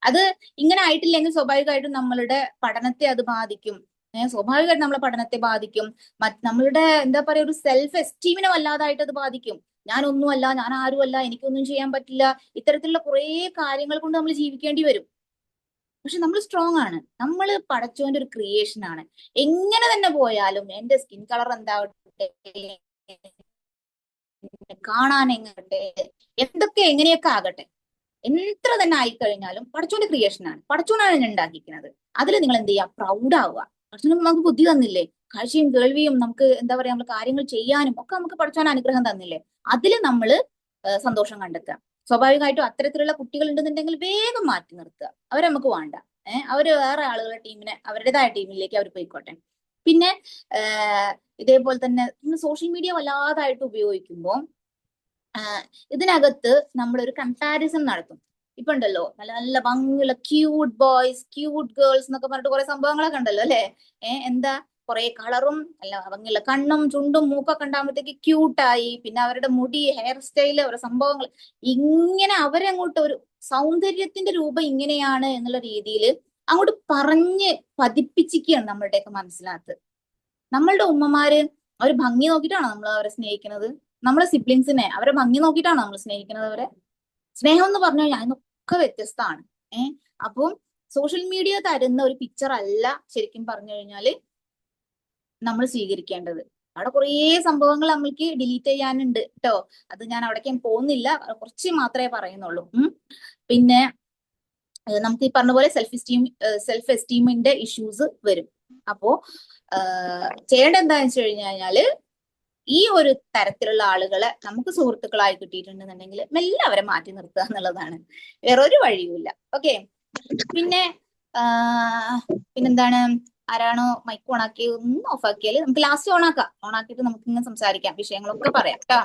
S4: അത് ഇങ്ങനെ ആയിട്ടില്ലെങ്കിൽ സ്വാഭാവികമായിട്ടും നമ്മളുടെ പഠനത്തെ അത് ബാധിക്കും. സ്വാഭാവികമായിട്ടും നമ്മളെ പഠനത്തെ ബാധിക്കും. നമ്മളുടെ എന്താ പറയാ ഒരു സെൽഫ് എസ്റ്റീമിനെ വല്ലാതായിട്ട് അത് ബാധിക്കും. ഞാനൊന്നുമല്ല, ഞാൻ ആരുമല്ല, എനിക്കൊന്നും ചെയ്യാൻ പറ്റില്ല, ഇത്തരത്തിലുള്ള കുറെ കാര്യങ്ങൾ കൊണ്ട് നമ്മൾ ജീവിക്കേണ്ടി വരും. പക്ഷെ നമ്മൾ സ്ട്രോങ് ആണ്, നമ്മൾ പടച്ചോന്റെ ഒരു ക്രിയേഷൻ ആണ്. എങ്ങനെ തന്നെ പോയാലും എന്റെ സ്കിൻ കളർ എന്താവട്ടെ, കാണാൻ എങ്ങട്ടെ, എന്തൊക്കെ എങ്ങനെയൊക്കെ ആകട്ടെ, എത്ര തന്നെ ആയിക്കഴിഞ്ഞാലും പടച്ചോന്റെ ക്രിയേഷൻ ആണ്, പടച്ചോനാണ് എന്നെ ഉണ്ടാക്കിക്കുന്നത്. അതിൽ നിങ്ങൾ എന്ത് ചെയ്യുക, പ്രൗഡ് ആവുക. പടച്ചോന് നമുക്ക് ബുദ്ധി തന്നില്ലേ, കാഴ്ചയും കേൾവിയും, നമുക്ക് എന്താ പറയാ നമ്മൾ കാര്യങ്ങൾ ചെയ്യാനും ഒക്കെ നമുക്ക് പടച്ചോൻ അനുഗ്രഹം തന്നില്ലേ, അതിൽ നമ്മൾ സന്തോഷം കണ്ടെത്തുക. സ്വാഭാവികമായിട്ടും അത്തരത്തിലുള്ള കുട്ടികൾ ഉണ്ടെന്നുണ്ടെങ്കിൽ വേഗം മാറ്റി നിർത്തുക, അവരെ നമുക്ക് വേണ്ട. അവര് വേറെ ആളുകളുടെ ടീമിനെ, അവരുടേതായ ടീമിലേക്ക് അവർ പോയിക്കോട്ടെ. പിന്നെ ഇതേപോലെ തന്നെ നമ്മൾ സോഷ്യൽ മീഡിയ വല്ലാതായിട്ട് ഉപയോഗിക്കുമ്പോൾ ഇതിനകത്ത് നമ്മളൊരു കമ്പാരിസൺ നടത്തും. ഇപ്പൊ ഉണ്ടല്ലോ നല്ല നല്ല ഭംഗിയുള്ള ക്യൂട്ട് ബോയ്സ്, ക്യൂട്ട് ഗേൾസ് എന്നൊക്കെ പറഞ്ഞിട്ട് കുറെ സംഭവങ്ങളൊക്കെ ഉണ്ടല്ലോ അല്ലെ? എന്താ കുറെ കളറും നല്ല ഭംഗിയുള്ള കണ്ണും ചുണ്ടും മൂക്കൊക്കെ ഉണ്ടാകുമ്പോഴത്തേക്ക് ക്യൂട്ടായി, പിന്നെ അവരുടെ മുടി, ഹെയർ സ്റ്റൈല്, അവരുടെ സംഭവങ്ങൾ, ഇങ്ങനെ അവരെ അങ്ങോട്ട് ഒരു സൗന്ദര്യത്തിന്റെ രൂപം ഇങ്ങനെയാണ് എന്നുള്ള രീതിയിൽ അങ്ങോട്ട് പറഞ്ഞ് പതിപ്പിച്ചിരിക്കുകയാണ് നമ്മളുടെയൊക്കെ മനസ്സിനകത്ത്. നമ്മളുടെ ഉമ്മമാര് അവർ ഭംഗി നോക്കിയിട്ടാണോ നമ്മൾ അവരെ സ്നേഹിക്കുന്നത്? നമ്മളെ സിബ്ലിങ്സിനെ അവരെ ഭംഗി നോക്കിയിട്ടാണോ നമ്മൾ സ്നേഹിക്കുന്നത്? അവരെ സ്നേഹം എന്ന് പറഞ്ഞു കഴിഞ്ഞാൽ അതിനൊക്കെ വ്യത്യസ്തമാണ്. അപ്പം സോഷ്യൽ മീഡിയ തരുന്ന ഒരു പിക്ചർ അല്ല ശരിക്കും പറഞ്ഞു കഴിഞ്ഞാല് നമ്മൾ സ്വീകരിക്കേണ്ടത്. അവിടെ കുറേ സംഭവങ്ങൾ നമ്മൾക്ക് ഡിലീറ്റ് ചെയ്യാനുണ്ട് കേട്ടോ. അത് ഞാൻ അവിടേക്ക് പോകുന്നില്ല, കുറച്ച് മാത്രമേ പറയുന്നുള്ളൂ. പിന്നെ നമുക്ക് ഈ പറഞ്ഞ പോലെ സെൽഫ് എസ്റ്റീമിന്റെ ഇഷ്യൂസ് വരും. അപ്പോ ചെയ്യേണ്ട എന്താന്ന് വെച്ച് കഴിഞ്ഞാല് ഈ ഒരു തരത്തിലുള്ള ആളുകളെ നമുക്ക് സുഹൃത്തുക്കളായി കിട്ടിയിട്ടുണ്ടെന്നുണ്ടെങ്കിൽ മെല്ലെ അവരെ മാറ്റി നിർത്തുക എന്നുള്ളതാണ്, വേറൊരു വഴിയുമില്ല. ഓക്കെ, പിന്നെന്താണ് ആരാണോ മൈക്ക് ഓണാക്കി ഒന്ന് ഓഫ് ആക്കിയാൽ നമുക്ക് ലാസ്റ്റ് ഓണാക്കിയിട്ട് നമുക്ക് ഇങ്ങനെ സംസാരിക്കാം, വിഷയങ്ങളൊക്കെ പറയാം കേട്ടോ.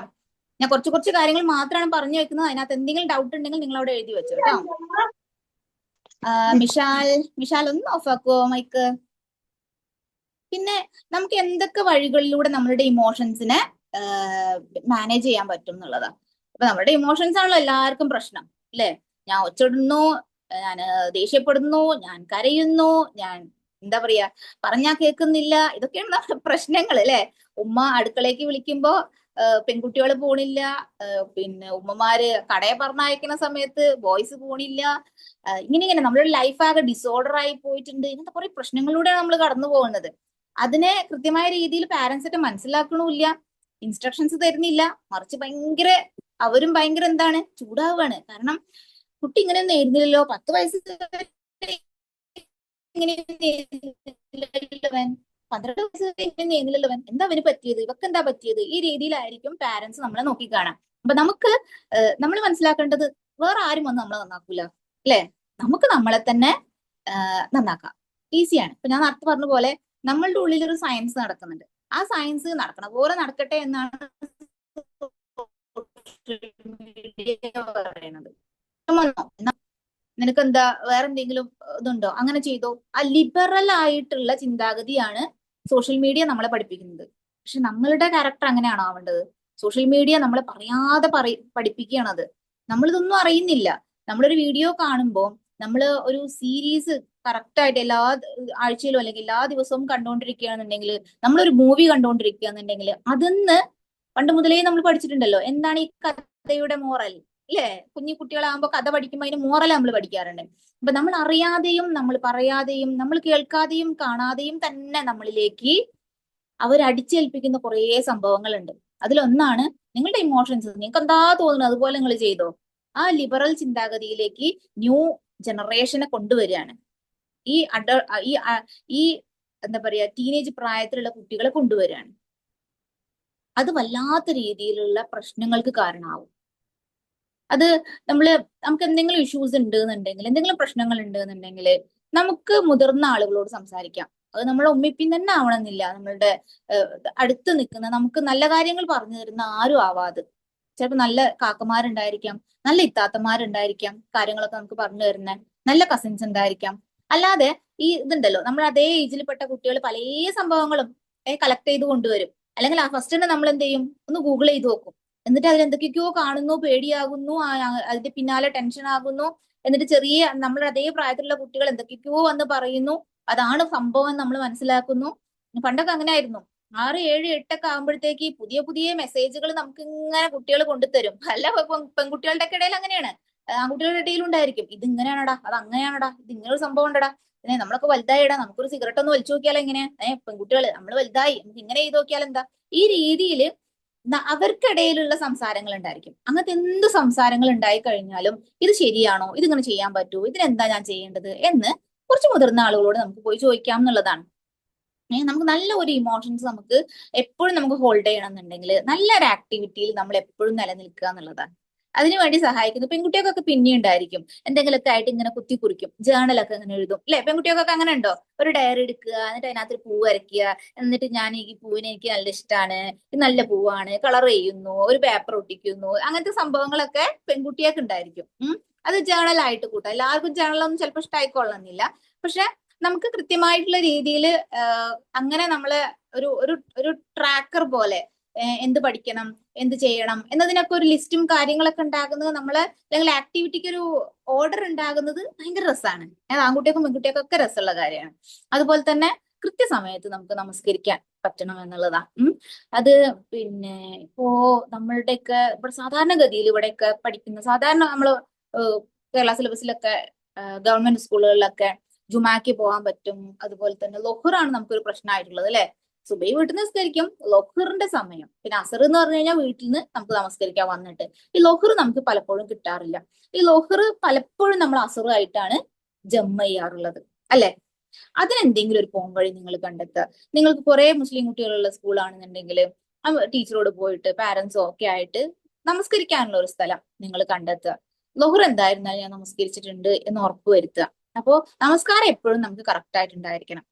S4: ഞാൻ കുറച്ച് കാര്യങ്ങൾ മാത്രമാണ് പറഞ്ഞു വെക്കുന്നത്. അതിനകത്ത് എന്തെങ്കിലും ഡൗട്ട് ഉണ്ടെങ്കിൽ നിങ്ങൾ അവിടെ എഴുതി വെച്ചോ കേട്ടോ. മിഷാൽ ഒന്ന് ഓഫ് ആക്കുവോ മൈക്ക്? പിന്നെ നമുക്ക് എന്തൊക്കെ വഴികളിലൂടെ നമ്മളുടെ ഇമോഷൻസിനെ മാനേജ് ചെയ്യാൻ പറ്റും എന്നുള്ളതാ. അപ്പൊ നമ്മുടെ ഇമോഷൻസ് ആണല്ലോ എല്ലാവർക്കും പ്രശ്നം, അല്ലെ? ഞാൻ ഒച്ചയിടുന്നു, ഞാൻ ദേഷ്യപ്പെടുന്നു, ഞാൻ കരയുന്നു, ഞാൻ എന്താ പറയാ പറഞ്ഞാ കേൾക്കുന്നില്ല, ഇതൊക്കെയാണ് നമ്മുടെ പ്രശ്നങ്ങൾ, അല്ലെ? ഉമ്മ അടുക്കളയ്ക്ക് വിളിക്കുമ്പോ പെൺകുട്ടികൾ പോണില്ല, പിന്നെ ഉമ്മമാര് കടയെ പറഞ്ഞയക്കുന്ന സമയത്ത് ബോയ്സ് പോണില്ല, ഇങ്ങനെ നമ്മളുടെ ലൈഫ് ആകെ ഡിസോർഡർ ആയി പോയിട്ടുണ്ട്. ഇങ്ങനത്തെ കുറെ പ്രശ്നങ്ങളിലൂടെയാണ് നമ്മൾ കടന്നു പോകുന്നത്. അതിനെ കൃത്യമായ രീതിയിൽ പാരന്റ്സ് ഒക്കെ മനസ്സിലാക്കണമില്ല, ഇൻസ്ട്രക്ഷൻസ് തരുന്നില്ല. മറിച്ച് അവരും ഭയങ്കര എന്താണ് ചൂടാവുകയാണ്. കാരണം കുട്ടി ഇങ്ങനെയൊന്നും ആയിരുന്നില്ലല്ലോ, 10 വയസ്സ് ഇങ്ങനെയൊന്നും 12 വയസ്സ് ഇങ്ങനെ ചെയ്യുന്നില്ലല്ലോ, എന്താ അവന് പറ്റിയത്, ഇവക്ക് എന്താ പറ്റിയത്? ഈ രീതിയിലായിരിക്കും പാരന്റ്സ് നമ്മളെ നോക്കിക്കാണാം. അപ്പൊ നമ്മൾ മനസ്സിലാക്കേണ്ടത് വേറെ ആരും വന്ന് നമ്മളെ നന്നാക്കൂല, അല്ലെ? നമുക്ക് നമ്മളെ തന്നെ നന്നാക്കാം. ഈസിയാണ്. ഇപ്പൊ ഞാൻ നേരത്തെ പറഞ്ഞ പോലെ നമ്മളുടെ ഉള്ളിൽ ഒരു സയൻസ് നടക്കുന്നുണ്ട്. ആ സയൻസ് നടക്കണ പോലെ നടക്കട്ടെ എന്നാണ് പറയുന്നത്. നിനക്ക് എന്താ വേറെ എന്തെങ്കിലും ഇതുണ്ടോ, അങ്ങനെ ചെയ്തോ? ആ ലിബറൽ ആയിട്ടുള്ള ചിന്താഗതിയാണ് സോഷ്യൽ മീഡിയ നമ്മളെ പഠിപ്പിക്കുന്നത്. പക്ഷെ നമ്മളുടെ ക്യാരക്ടർ അങ്ങനെയാണോ ആവേണ്ടത്? സോഷ്യൽ മീഡിയ നമ്മളെ പറയാതെ പഠിപ്പിക്കുകയാണത്. നമ്മളിതൊന്നും അറിയുന്നില്ല. നമ്മളൊരു വീഡിയോ കാണുമ്പോൾ നമ്മൾ ഒരു സീരീസ് കറക്റ്റ് ആയിട്ട് എല്ലാ ആഴ്ചയിലും അല്ലെങ്കിൽ എല്ലാ ദിവസവും കണ്ടുകൊണ്ടിരിക്കുകയാണെന്നുണ്ടെങ്കിൽ, നമ്മളൊരു മൂവി കണ്ടുകൊണ്ടിരിക്കുകയാണെന്നുണ്ടെങ്കിൽ, അതിന്ന് പണ്ട് മുതലേ നമ്മൾ പഠിച്ചിട്ടുണ്ടല്ലോ, എന്താണ് ഈ കഥയുടെ മോറൽ, ഇല്ലേ? കുഞ്ഞു കുട്ടികളാകുമ്പോൾ കഥ പഠിക്കുമ്പോൾ അതിന് മോറൽ നമ്മൾ പഠിക്കാറുണ്ട്. അപ്പൊ നമ്മൾ അറിയാതെയും നമ്മൾ പറയാതെയും നമ്മൾ കേൾക്കാതെയും കാണാതെയും തന്നെ നമ്മളിലേക്ക് അവർ അടിച്ചേൽപ്പിക്കുന്ന കുറേ സംഭവങ്ങളുണ്ട്. അതിലൊന്നാണ് നിങ്ങളുടെ ഇമോഷൻസ്. നിങ്ങൾക്ക് എന്താ തോന്നുന്നത് അതുപോലെ നിങ്ങൾ ചെയ്തോ. ആ ലിബറൽ ചിന്താഗതിയിലേക്ക് ന്യൂ ജനറേഷനെ കൊണ്ടുവരികയാണ്. ഈ എന്താ പറയാ ടീനേജ് പ്രായത്തിലുള്ള കുട്ടികളെ കൊണ്ടുവരികയാണ്. അത് വല്ലാത്ത രീതിയിലുള്ള പ്രശ്നങ്ങൾക്ക് കാരണമാവും. അത് നമുക്ക് എന്തെങ്കിലും ഇഷ്യൂസ് ഉണ്ട് എന്നുണ്ടെങ്കിൽ, എന്തെങ്കിലും പ്രശ്നങ്ങൾ ഉണ്ട് എന്നുണ്ടെങ്കിൽ നമുക്ക് മുതിർന്ന ആളുകളോട് സംസാരിക്കാം. അത് നമ്മളെ ഉമ്മിപ്പിൻ തന്നെ ആവണമെന്നില്ല. നമ്മളുടെ അടുത്ത് നിൽക്കുന്ന നമുക്ക് നല്ല കാര്യങ്ങൾ പറഞ്ഞു തരുന്ന ആരും ആവാതെ, ചിലപ്പോൾ നല്ല കാക്കമാരുണ്ടായിരിക്കാം, നല്ല ഇത്താത്തമാരുണ്ടായിരിക്കാം, കാര്യങ്ങളൊക്കെ നമുക്ക് പറഞ്ഞു തരുന്ന നല്ല കസിൻസ് ഉണ്ടായിരിക്കാം. അല്ലാതെ ഈ ഇതുണ്ടല്ലോ, നമ്മൾ അതേ ഏജിൽപ്പെട്ട കുട്ടികൾ പല സംഭവങ്ങളും കളക്ട് ചെയ്ത് കൊണ്ടുവരും. അല്ലെങ്കിൽ ഫസ്റ്റ് തന്നെ നമ്മൾ എന്ത് ചെയ്യും, ഒന്ന് ഗൂഗിൾ ചെയ്ത് നോക്കും. എന്നിട്ട് അതിലെന്തൊക്കെയൊക്കെയോ കാണുന്നു, പേടിയാകുന്നു, അതിന്റെ പിന്നാലെ ടെൻഷൻ ആകുന്നു. എന്നിട്ട് നമ്മുടെ അതേ പ്രായത്തിലുള്ള കുട്ടികൾ എന്തൊക്കെയൊക്കെയോ വന്ന് പറയുന്നു, അതാണ് സംഭവം നമ്മൾ മനസ്സിലാക്കുന്നു. പണ്ടൊക്കെ അങ്ങനെ ആയിരുന്നു. 6, 7, 8 ആകുമ്പോഴത്തേക്ക് പുതിയ പുതിയ മെസ്സേജുകൾ നമുക്ക് ഇങ്ങനെ കുട്ടികൾ കൊണ്ടുതരും. അല്ല പെൺകുട്ടികളുടെ ഇടയിൽ അങ്ങനെയാണ്, ആൺകുട്ടികളുടെ ഇടയിലും ഉണ്ടായിരിക്കും. ഇത് ഇങ്ങനെയാണടാ, അത് അങ്ങനെയാണടാ, ഇത് ഇങ്ങനെ ഒരു സംഭവം ഉണ്ടടാ, നമ്മളൊക്കെ വലുതായിടാ, നമുക്കൊരു സിഗരറ്റ് ഒന്ന് വലിച്ചു നോക്കിയാലോ, ഇങ്ങനെ പെൺകുട്ടികൾ നമ്മൾ വലുതായി നമുക്ക് ഇങ്ങനെ ചെയ്ത് നോക്കിയാൽ എന്താ? ഈ രീതിയിൽ അവർക്കിടയിലുള്ള സംസാരങ്ങൾ ഉണ്ടായിരിക്കും. അങ്ങനത്തെ എന്ത് സംസാരങ്ങൾ ഉണ്ടായി കഴിഞ്ഞാലും ഇത് ശരിയാണോ, ഇതിങ്ങനെ ചെയ്യാൻ പറ്റുമോ, ഇതിനെന്താ ഞാൻ ചെയ്യേണ്ടത് എന്ന് കുറച്ച് മുതിർന്ന ആളുകളോട് നമുക്ക് പോയി ചോദിക്കാം എന്നുള്ളതാണ്. നമുക്ക് നല്ല ഒരു ഇമോഷൻസ് നമുക്ക് എപ്പോഴും നമുക്ക് ഹോൾഡ് ചെയ്യണം എന്നുണ്ടെങ്കിൽ നല്ലൊരു ആക്ടിവിറ്റിയിൽ നമ്മൾ എപ്പോഴും നിലനിൽക്കുക എന്നുള്ളതാണ്. അതിനുവേണ്ടി സഹായിക്കുന്നത് പെൺകുട്ടികൾക്കൊക്കെ പിന്നെ ഉണ്ടായിരിക്കും. എന്തെങ്കിലുമൊക്കെ ആയിട്ട് ഇങ്ങനെ കുത്തി കുറിക്കും, ജേണലൊക്കെ ഇങ്ങനെ എഴുതും, അല്ലെ? പെൺകുട്ടികൾക്കൊക്കെ അങ്ങനെ ഉണ്ടോ? ഒരു ഡയറി എടുക്കുക, എന്നിട്ട് അതിനകത്ത് പൂ വരയ്ക്കുക, എന്നിട്ട് ഞാൻ ഈ പൂവിനെ എനിക്ക് നല്ല ഇഷ്ടമാണ്, ഇത് നല്ല പൂവാണ്, കളർ ചെയ്യുന്നു, ഒരു പേപ്പർ ഒട്ടിക്കുന്നു, അങ്ങനത്തെ സംഭവങ്ങളൊക്കെ പെൺകുട്ടികൾക്ക് ഉണ്ടായിരിക്കും. അത് ജേണലായിട്ട് കൂട്ടാം. എല്ലാവർക്കും ജേണലൊന്നും ചിലപ്പോൾ ഇഷ്ടമായിക്കൊള്ളണമെന്നില്ല. പക്ഷെ നമുക്ക് കൃത്യമായിട്ടുള്ള രീതിയിൽ അങ്ങനെ നമ്മള് ഒരു ട്രാക്കർ പോലെ എന്ത് പഠിക്കണം, എന്ത് ചെയ്യണം എന്നതിനൊക്കെ ഒരു ലിസ്റ്റും കാര്യങ്ങളൊക്കെ ഉണ്ടാകുന്നത് അല്ലെങ്കിൽ ആക്ടിവിറ്റിക്ക് ഒരു ഓർഡർ ഉണ്ടാകുന്നത് ഭയങ്കര രസമാണ്. ആൺകുട്ടികൾക്കും പെൺകുട്ടികൾക്കും ഒക്കെ രസമുള്ള കാര്യമാണ്. അതുപോലെ തന്നെ കൃത്യസമയത്ത് നമുക്ക് നമസ്കരിക്കാൻ പറ്റണം എന്നുള്ളതാ. അത് പിന്നെ ഇപ്പോ നമ്മളുടെയൊക്കെ ഇവിടെ സാധാരണഗതിയിൽ ഇവിടെയൊക്കെ പഠിക്കുന്ന സാധാരണ നമ്മള് കേരള സിലബസിലൊക്കെ ഗവൺമെന്റ് സ്കൂളുകളിലൊക്കെ ജുമാക്ക് പോകാൻ പറ്റും. അതുപോലെ തന്നെ ലൊഹറാണ് നമുക്കൊരു പ്രശ്നമായിട്ടുള്ളത്, അല്ലെ? സുബൈ വീട്ടിൽ നിന്ന് നിസ്കരിക്കും, ലൊഹറിന്റെ സമയം. പിന്നെ അസർ എന്ന് പറഞ്ഞു കഴിഞ്ഞാൽ വീട്ടിൽ നിന്ന് നമുക്ക് നമസ്കരിക്കാൻ വന്നിട്ട്. ഈ ലൊഹർ നമുക്ക് പലപ്പോഴും കിട്ടാറില്ല. ഈ ലൊഹർ പലപ്പോഴും നമ്മൾ അസറുമായിട്ടാണ് ജമ്മ ചെയ്യാറുള്ളത്, അല്ലെ? അതിനെന്തെങ്കിലും ഒരു പോംവഴി നിങ്ങൾ കണ്ടെത്തുക. നിങ്ങൾക്ക് കുറെ മുസ്ലിം കുട്ടികളുള്ള സ്കൂളാണെന്നുണ്ടെങ്കിൽ ടീച്ചറോട് പോയിട്ട് പാരന്റ്സും ഒക്കെ ആയിട്ട് നമസ്കരിക്കാനുള്ള ഒരു സ്ഥലം നിങ്ങൾ കണ്ടെത്തുക. ലൊഹർ എന്തായിരുന്നാലും ഞാൻ നമസ്കരിച്ചിട്ടുണ്ട് എന്ന് ഉറപ്പുവരുത്തുക. അപ്പോ നമസ്കാരം എപ്പോഴും നമുക്ക് കറക്റ്റ് ആയിട്ട് ഉണ്ടായിരിക്കണം.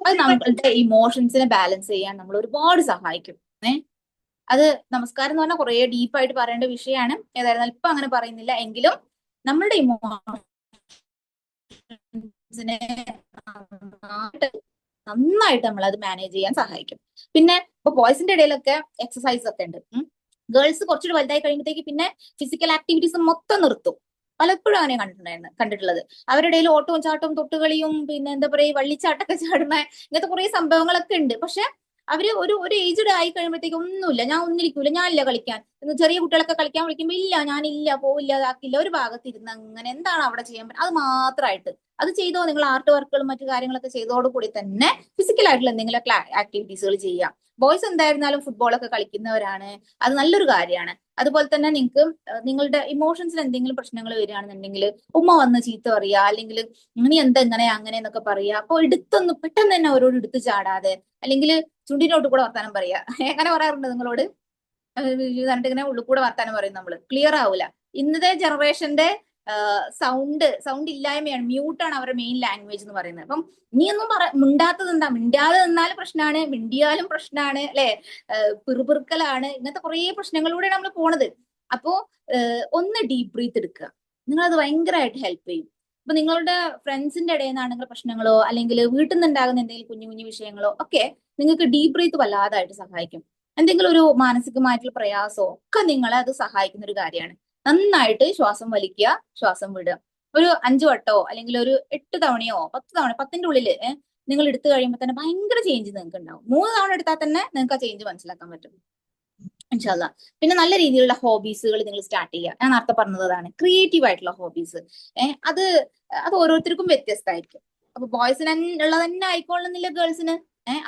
S4: അത് നമ്മളുടെ ഇമോഷൻസിനെ ബാലൻസ് ചെയ്യാൻ നമ്മൾ ഒരുപാട് സഹായിക്കും. അത് നമസ്കാരം എന്ന് പറഞ്ഞാൽ കുറേ ഡീപ്പായിട്ട് പറയേണ്ട വിഷയമാണ്. ഏതായിരുന്നാലും ഇപ്പൊ അങ്ങനെ പറയുന്നില്ല. എങ്കിലും നമ്മളുടെ ഇമോഷൻസിനെ നന്നായിട്ട് നമ്മൾ അത് മാനേജ് ചെയ്യാൻ സഹായിക്കും. പിന്നെ ഇപ്പൊ ബോയ്സിന്റെ ഇടയിലൊക്കെ എക്സസൈസ് ഒക്കെ ഉണ്ട്. ഗേൾസ് കുറച്ചുകൂടി വലുതായി കഴിയുമ്പോഴത്തേക്ക് പിന്നെ ഫിസിക്കൽ ആക്ടിവിറ്റീസ് മൊത്തം നിർത്തും. പലപ്പോഴും അങ്ങനെ കണ്ടിട്ടുള്ളത്. അവരുടെ ഇടയിൽ ഓട്ടവും ചാട്ടവും തൊട്ടുകളിയും പിന്നെ എന്താ പറയുക വള്ളിച്ചാട്ടൊക്കെ ചാടുന്ന ഇങ്ങനത്തെ കുറെ സംഭവങ്ങളൊക്കെ ഉണ്ട്. പക്ഷെ അവര് ഒരു ഏജ്ഡ് ആയി കഴിയുമ്പോഴത്തേക്ക് ഒന്നുമില്ല, ഞാൻ ഒന്നിരിക്കൂല, ഞാനില്ല കളിക്കാൻ. ചെറിയ കുട്ടികളൊക്കെ കളിക്കാൻ വിളിക്കുമ്പോ ഇല്ല, ഞാനില്ല, പോവില്ല, അതാക്കില്ല, ഒരു ഭാഗത്തിരുന്ന് അങ്ങനെ എന്താണ് അവിടെ ചെയ്യാൻ പറ്റുക അത് മാത്രമായിട്ട് അത് ചെയ്തോ. നിങ്ങൾ ആർട്ട് വർക്കുകളും മറ്റു കാര്യങ്ങളൊക്കെ ചെയ്തോടുകൂടി തന്നെ ഫിസിക്കൽ ആയിട്ടുള്ള എന്തെങ്കിലും ആക്ടിവിറ്റീസുകൾ ചെയ്യാം. ബോയ്സ് എന്തായിരുന്നാലും ഫുട്ബോളൊക്കെ കളിക്കുന്നവരാണ്, അത് നല്ലൊരു കാര്യമാണ്. അതുപോലെ തന്നെ നിങ്ങൾക്ക് നിങ്ങളുടെ ഇമോഷൻസിൽ എന്തെങ്കിലും പ്രശ്നങ്ങൾ വരികയാണെന്നുണ്ടെങ്കിൽ ഉമ്മ വന്ന് ചീത്ത പറയുക, അല്ലെങ്കിൽ നീ എന്താ ഇങ്ങനെ അങ്ങനെ എന്നൊക്കെ പറയുക. അപ്പൊ പെട്ടെന്ന് തന്നെ അവരോട് എടുത്തു ചാടാതെ, അല്ലെങ്കിൽ ചുണ്ടിനോട്ട് കൂടെ വർത്താനം പറയാ. എങ്ങനെ പറയാറുണ്ട് നിങ്ങളോട്? എന്നിട്ട് ഇങ്ങനെ ഉള്ളിൽ കൂടെ വർത്താനം പറയും. നമ്മള് ക്ലിയർ ആവൂല. ഇന്നത്തെ ജനറേഷന്റെ സൗണ്ട് ഇല്ലായ്മയാണ്, മ്യൂട്ടാണ് അവരുടെ മെയിൻ ലാംഗ്വേജ് എന്ന് പറയുന്നത്. അപ്പം നീ ഒന്നും മിണ്ടാത്തത് എന്താ? മിണ്ടാതെ നിന്നാലും പ്രശ്നമാണ്, മിണ്ടിയാലും പ്രശ്നമാണ്, അല്ലെ? പിറുപിറുക്കലാണ്, ഇങ്ങനത്തെ കുറെ പ്രശ്നങ്ങളിലൂടെ നമ്മൾ പോണത്. അപ്പോ ഒന്ന് ഡീപ് ബ്രീത്ത് എടുക്കുക. നിങ്ങളത് ഭയങ്കരമായിട്ട് ഹെൽപ്പ് ചെയ്യും. അപ്പൊ നിങ്ങളുടെ ഫ്രണ്ട്സിന്റെ ഇടയിൽ നിന്നാണെങ്കിൽ പ്രശ്നങ്ങളോ അല്ലെങ്കിൽ വീട്ടിൽ നിന്നുണ്ടാകുന്ന എന്തെങ്കിലും കുഞ്ഞു കുഞ്ഞു വിഷയങ്ങളോ ഒക്കെ നിങ്ങൾക്ക് ഡീപ് ബ്രീത്ത് വല്ലാതായിട്ട് സഹായിക്കും. എന്തെങ്കിലും ഒരു മാനസികമായിട്ടുള്ള പ്രയാസമോ ഒക്കെ നിങ്ങളെ അത് സഹായിക്കുന്ന ഒരു കാര്യമാണ്. നന്നായിട്ട് ശ്വാസം വലിക്കുക, ശ്വാസം വിടുക. ഒരു 5 വട്ടോ അല്ലെങ്കിൽ ഒരു 8 തവണയോ 10 തവണ, 10ന്റെ ഉള്ളിൽ നിങ്ങൾ എടുത്തു കഴിയുമ്പോൾ തന്നെ ഭയങ്കര ചേഞ്ച് നിങ്ങൾക്ക് ഉണ്ടാവും. 3 തവണ എടുത്താൽ തന്നെ നിങ്ങൾക്ക് ആ ചേഞ്ച് മനസ്സിലാക്കാൻ പറ്റും ഇൻഷാ അല്ലാ. പിന്നെ നല്ല രീതിയിലുള്ള ഹോബീസുകൾ നിങ്ങൾ സ്റ്റാർട്ട് ചെയ്യുക. ഞാൻ നേരത്തെ പറഞ്ഞതാണ് ക്രിയേറ്റീവ് ആയിട്ടുള്ള ഹോബീസ്. അത് ഓരോരുത്തർക്കും വ്യത്യസ്തമായിരിക്കും. അപ്പൊ ബോയ്സിന് ഉള്ളത് തന്നെ ആയിക്കോളുന്നില്ല ഗേൾസിന്.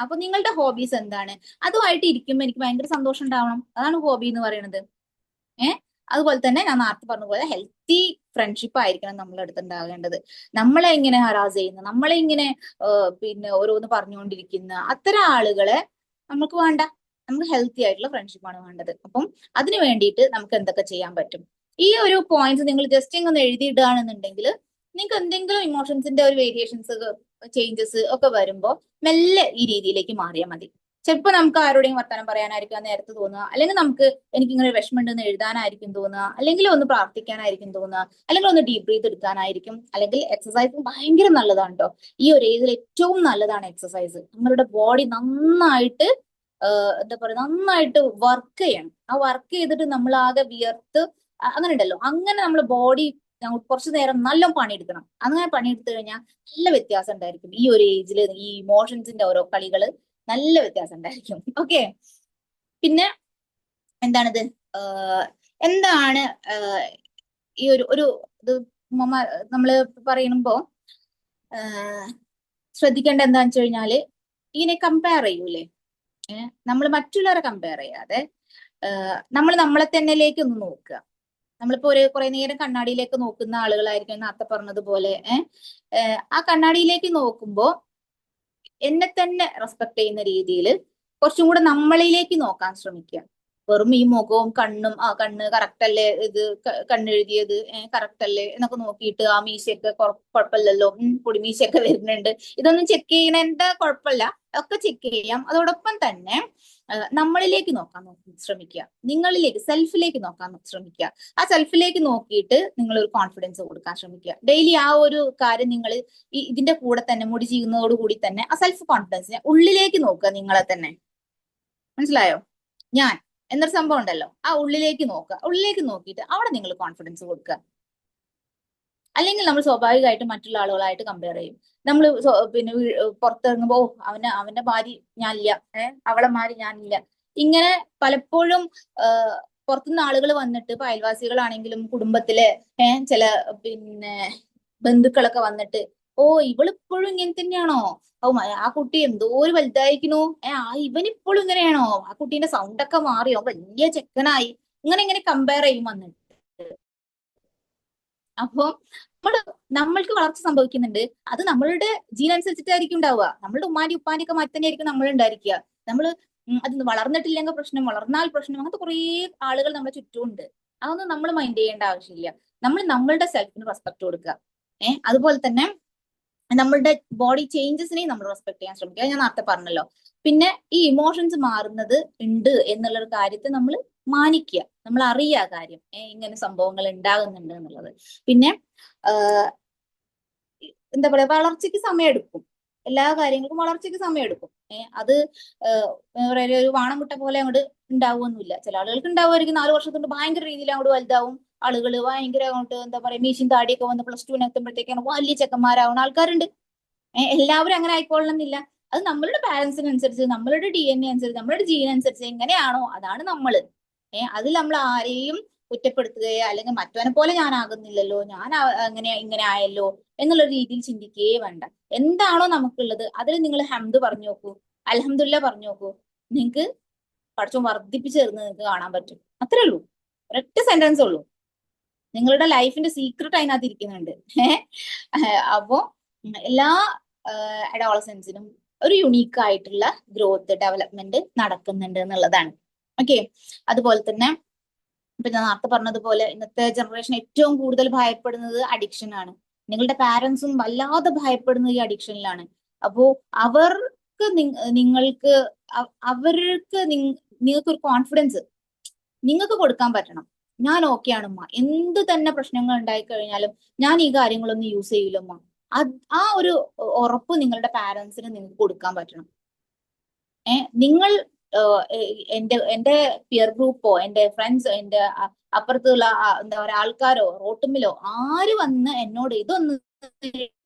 S4: അപ്പൊ നിങ്ങളുടെ ഹോബീസ് എന്താണ്? അതുമായിട്ട് ഇരിക്കുമ്പോൾ എനിക്ക് ഭയങ്കര സന്തോഷം ഉണ്ടാവണം. അതാണ് ഹോബി എന്ന് പറയുന്നത്. അതുപോലെ തന്നെ ഞാൻ നേരത്തെ പറഞ്ഞ പോലെ ഹെൽത്തി ഫ്രണ്ട്ഷിപ്പ് ആയിരിക്കണം നമ്മളെ അടുത്ത് ഉണ്ടാകേണ്ടത്. നമ്മളെ ഇങ്ങനെ ഹറാസ് ചെയ്യുന്ന, നമ്മളെ ഇങ്ങനെ പിന്നെ ഓരോന്ന് പറഞ്ഞുകൊണ്ടിരിക്കുന്ന അത്തരം ആളുകളെ നമുക്ക് വേണ്ട. നമുക്ക് ഹെൽത്തി ആയിട്ടുള്ള ഫ്രണ്ട്ഷിപ്പാണ് വേണ്ടത്. അപ്പം അതിന് വേണ്ടിയിട്ട് നമുക്ക് എന്തൊക്കെ ചെയ്യാൻ പറ്റും? ഈ ഒരു പോയിന്റ്സ് നിങ്ങൾ ജസ്റ്റ് ഒന്ന് എഴുതിയിടുകയാണെന്നുണ്ടെങ്കിൽ നിങ്ങൾക്ക് എന്തെങ്കിലും ഇമോഷൻസിന്റെ ഒരു വേരിയേഷൻസ് ചേഞ്ചസ് ഒക്കെ വരുമ്പോൾ മെല്ലെ ഈ രീതിയിലേക്ക് മാറിയാൽ മതി. ചിലപ്പോൾ നമുക്ക് ആരോടെയും വർത്തമാനം പറയാനായിരിക്കും നേരത്തെ തോന്നുക, അല്ലെങ്കിൽ നമുക്ക് എനിക്കിങ്ങനെ വിഷമമുണ്ടെന്ന് എഴുതാനായിരിക്കും തോന്നുക, അല്ലെങ്കിൽ ഒന്ന് പ്രാർത്ഥിക്കാനായിരിക്കും തോന്നുക, അല്ലെങ്കിൽ ഒന്ന് ഡീപ് ബ്രീത്ത് എടുക്കാനായിരിക്കും, അല്ലെങ്കിൽ എക്സസൈസ് ഭയങ്കര നല്ലതാണ് കേട്ടോ. ഈ ഒരു ഏജിൽ ഏറ്റവും നല്ലതാണ് എക്സസൈസ്. നമ്മളുടെ ബോഡി നന്നായിട്ട് എന്താ പറയുക, നന്നായിട്ട് വർക്ക് ചെയ്യണം. ആ വർക്ക് ചെയ്തിട്ട് നമ്മൾ ആകെ വിയർത്ത് അങ്ങനെ ഉണ്ടല്ലോ, അങ്ങനെ നമ്മൾ ബോഡി കുറച്ചു നേരം നല്ല പണിയെടുക്കണം. അങ്ങനെ പണിയെടുത്തു കഴിഞ്ഞാൽ നല്ല വ്യത്യാസം ഉണ്ടായിരിക്കും. ഈ ഒരു ഏജിൽ ഈ ഇമോഷൻസിന്റെ ഓരോ കളികള് നല്ല വ്യത്യാസം ഉണ്ടായിരിക്കും. ഓക്കെ, പിന്നെ എന്താണിത്, എന്താണ് ഈ ഒരു ഇത് നമ്മള് പറയുമ്പോ ശ്രദ്ധിക്കേണ്ട എന്താന്ന് വെച്ച് കഴിഞ്ഞാല് ഇങ്ങനെ കമ്പയർ ചെയ്യൂലേ, നമ്മൾ മറ്റുള്ളവരെ കമ്പയർ ചെയ്യാതെ നമ്മൾ നമ്മളെ തന്നെയിലേക്ക് ഒന്ന് നോക്കുക. നമ്മളിപ്പോ കുറെ നേരം കണ്ണാടിയിലേക്ക് നോക്കുന്ന ആളുകളായിരിക്കും നേരത്തെ പറഞ്ഞതുപോലെ. ആ കണ്ണാടിയിലേക്ക് നോക്കുമ്പോ എന്നെ തന്നെ റെസ്പെക്ട് ചെയ്യുന്ന രീതിയിൽ കുറച്ചും കൂടെ നമ്മളിലേക്ക് നോക്കാൻ ശ്രമിക്കുക. വെറും ഈ മുഖവും കണ്ണും, കണ്ണ് കറക്റ്റ് അല്ലേ, ഇത് കണ്ണെഴുതിയത് കറക്റ്റ് അല്ലേ എന്നൊക്കെ നോക്കിയിട്ട് ആ മീശയൊക്കെ കുഴപ്പമില്ലല്ലോ, പൊടിമീശയൊക്കെ വരുന്നുണ്ട്, ഇതൊന്നും ചെക്ക് ചെയ്യണേണ്ട കുഴപ്പമില്ല, ഒക്കെ ചെക്ക് ചെയ്യാം. അതോടൊപ്പം തന്നെ നമ്മളിലേക്ക് നോക്കാൻ ശ്രമിക്കുക. നിങ്ങളിലേക്ക്, സെൽഫിലേക്ക് നോക്കാൻ ശ്രമിക്കുക. ആ സെൽഫിലേക്ക് നോക്കിയിട്ട് നിങ്ങൾ ഒരു കോൺഫിഡൻസ് കൊടുക്കാൻ ശ്രമിക്കുക. ഡെയിലി ആ ഒരു കാര്യം നിങ്ങൾ ഇതിന്റെ കൂടെ തന്നെ മുടി ചെയ്യുന്നതോടുകൂടി തന്നെ ആ സെൽഫ് കോൺഫിഡൻസിനെ ഉള്ളിലേക്ക് നോക്കുക. നിങ്ങളെ തന്നെ മനസ്സിലായോ? ഞാൻ എന്നൊരു സംഭവം ഉണ്ടല്ലോ, ആ ഉള്ളിലേക്ക് നോക്കുക. ഉള്ളിലേക്ക് നോക്കിയിട്ട് അവിടെ നിങ്ങൾ കോൺഫിഡൻസ് കൊടുക്കുക. അല്ലെങ്കിൽ നമ്മൾ സ്വാഭാവികമായിട്ടും മറ്റുള്ള ആളുകളായിട്ട് കമ്പയർ ചെയ്യും. നമ്മൾ പിന്നെ പുറത്തിറങ്ങുമ്പോ അവന്റെ മാതിരി ഞാനില്ല, അവളെ മാതിരി ഞാനില്ല, ഇങ്ങനെ പലപ്പോഴും പുറത്തുനിന്ന് ആളുകൾ വന്നിട്ട്, ഇപ്പൊ അയൽവാസികളാണെങ്കിലും കുടുംബത്തിലെ ചില പിന്നെ ബന്ധുക്കളൊക്കെ വന്നിട്ട്, ഓ ഇവളിപ്പോഴും ഇങ്ങനെ തന്നെയാണോ, ഓ ആ കുട്ടി എന്തോ ഒരു വലുതായിരിക്കണു, ഇവനിപ്പോഴും ഇങ്ങനെയാണോ, ആ കുട്ടീന്റെ സൗണ്ട് ഒക്കെ മാറിയോ, വലിയ ചെക്കനായി, ഇങ്ങനെ കമ്പയർ ചെയ്യും വന്നിട്ട്. അപ്പൊ നമ്മൾക്ക് വളർച്ച സംഭവിക്കുന്നുണ്ട്. അത് നമ്മളുടെ ജീൻ അനുസരിച്ചിട്ടായിരിക്കും ഉണ്ടാവുക. നമ്മളുടെ ഉമ്മാന്റെ ഉപ്പാന്റെ ഒക്കെ മാറ്റി തന്നെയായിരിക്കും നമ്മൾ ഉണ്ടായിരിക്കുക. നമ്മള് അത് വളർന്നിട്ടില്ലെങ്കിൽ പ്രശ്നം, വളർന്നാൽ പ്രശ്നം, അങ്ങനത്തെ കുറേ ആളുകൾ നമ്മുടെ ചുറ്റുമുണ്ട്. അതൊന്നും നമ്മൾ മൈൻഡ് ചെയ്യേണ്ട ആവശ്യമില്ല. നമ്മൾ നമ്മളുടെ സെൽഫിന് റെസ്പെക്ട് കൊടുക്കുക. അതുപോലെ തന്നെ നമ്മളുടെ ബോഡി ചേഞ്ചസിനെയും നമ്മൾ റെസ്പെക്ട് ചെയ്യാൻ ശ്രമിക്കുക. ഞാൻ നേരത്തെ പറഞ്ഞല്ലോ. പിന്നെ ഈ ഇമോഷൻസ് മാറുന്നത് ഉണ്ട് എന്നുള്ള ഒരു കാര്യത്തെ നമ്മൾ മാനിക്കുക, നമ്മൾ അറിയുക കാര്യം ഇങ്ങനെ സംഭവങ്ങൾ ഉണ്ടാകുന്നുണ്ട് എന്നുള്ളത്. പിന്നെ എന്താ പറയാ, വളർച്ചയ്ക്ക് സമയമെടുക്കും, എല്ലാ കാര്യങ്ങൾക്കും വളർച്ചയ്ക്ക് സമയമെടുക്കും. അത് പറയാ ഒരു വാണമുട്ട പോലെ അങ്ങോട്ട് ഉണ്ടാവുമൊന്നുമില്ല. ചില ആളുകൾക്ക് ഉണ്ടാവുമായിരിക്കും 4 വർഷത്തോണ്ട് ഭയങ്കര രീതിയിൽ അങ്ങോട്ട് വലുതാവും. ആളുകൾ ഭയങ്കര അങ്ങോട്ട് എന്താ പറയാ മീശിൻ താടിയൊക്കെ വന്ന് +2 എത്തുമ്പോഴത്തേക്കാണ് വലിയ ചെക്കന്മാരാവുന്ന ആൾക്കാരുണ്ട്. എല്ലാവരും അങ്ങനെ ആയിക്കൊള്ളണമെന്നില്ല. അത് നമ്മളുടെ പാരന്റ്സിനനുസരിച്ച്, നമ്മളുടെ DNA അനുസരിച്ച്, നമ്മളുടെ ജീൻ അനുസരിച്ച് എങ്ങനെയാണോ അതാണ് നമ്മള്. അതിൽ നമ്മൾ ആരെയും കുറ്റപ്പെടുത്തുകയോ അല്ലെങ്കിൽ മറ്റവനെ പോലെ ഞാൻ ആകുന്നില്ലല്ലോ, ഞാൻ അങ്ങനെ ഇങ്ങനെ ആയല്ലോ എന്നുള്ള രീതിയിൽ ചിന്തിക്കുകയേ വേണ്ട. എന്താണോ നമുക്കുള്ളത് അതിൽ നിങ്ങൾ ഹംദ് പറഞ്ഞു നോക്കൂ, അൽഹംദുലില്ലാ പറഞ്ഞു നോക്കൂ. നിങ്ങൾക്ക് പഠിച്ചോ വർദ്ധിപ്പിച്ചു തരുന്നത് നിങ്ങൾക്ക് കാണാൻ പറ്റും. അത്രേ ഉള്ളൂ, ഒരൊറ്റ സെന്റൻസ് ഉള്ളൂ. നിങ്ങളുടെ ലൈഫിന്റെ സീക്രട്ട് അതിനകത്ത് ഇരിക്കുന്നുണ്ട്. അപ്പോ എല്ലാ അഡോളസൻസിനും ഒരു യുണീക്ക് ആയിട്ടുള്ള ഗ്രോത്ത് ഡെവലപ്മെന്റ് നടക്കുന്നുണ്ട് എന്നുള്ളതാണ്. ഓക്കെ. അതുപോലെ തന്നെ ഇപ്പൊ ഞാൻ നേരത്തെ പറഞ്ഞതുപോലെ ഇന്നത്തെ ജനറേഷൻ ഏറ്റവും കൂടുതൽ ഭയപ്പെടുന്നത് അഡിക്ഷൻ ആണ്. നിങ്ങളുടെ പാരന്റ്സും വല്ലാതെ ഭയപ്പെടുന്നത് ഈ അഡിക്ഷനിലാണ്. അപ്പോ അവർക്ക് നിങ്ങൾക്ക് നിങ്ങൾക്കൊരു കോൺഫിഡൻസ് നിങ്ങൾക്ക് കൊടുക്കാൻ പറ്റണം. ഞാൻ ഓക്കെ ആണുമ്മ, എന്ത് തന്നെ പ്രശ്നങ്ങൾ ഉണ്ടായി കഴിഞ്ഞാലും ഞാൻ ഈ കാര്യങ്ങളൊന്നും യൂസ് ചെയ്യില്ലമ്മ. ആ ഒരു ഉറപ്പ് നിങ്ങളുടെ പാരന്റ്സിന് നിങ്ങൾക്ക് കൊടുക്കാൻ പറ്റണം. നിങ്ങൾ എന്റെ പിയർ ഗ്രൂപ്പോ എന്റെ ഫ്രണ്ട്സോ എന്റെ അപ്പുറത്തുള്ള എന്താ പറയുക ആൾക്കാരോ റോട്ടുമ്മിലോ ആര് വന്ന് എന്നോട് ഇതൊന്ന്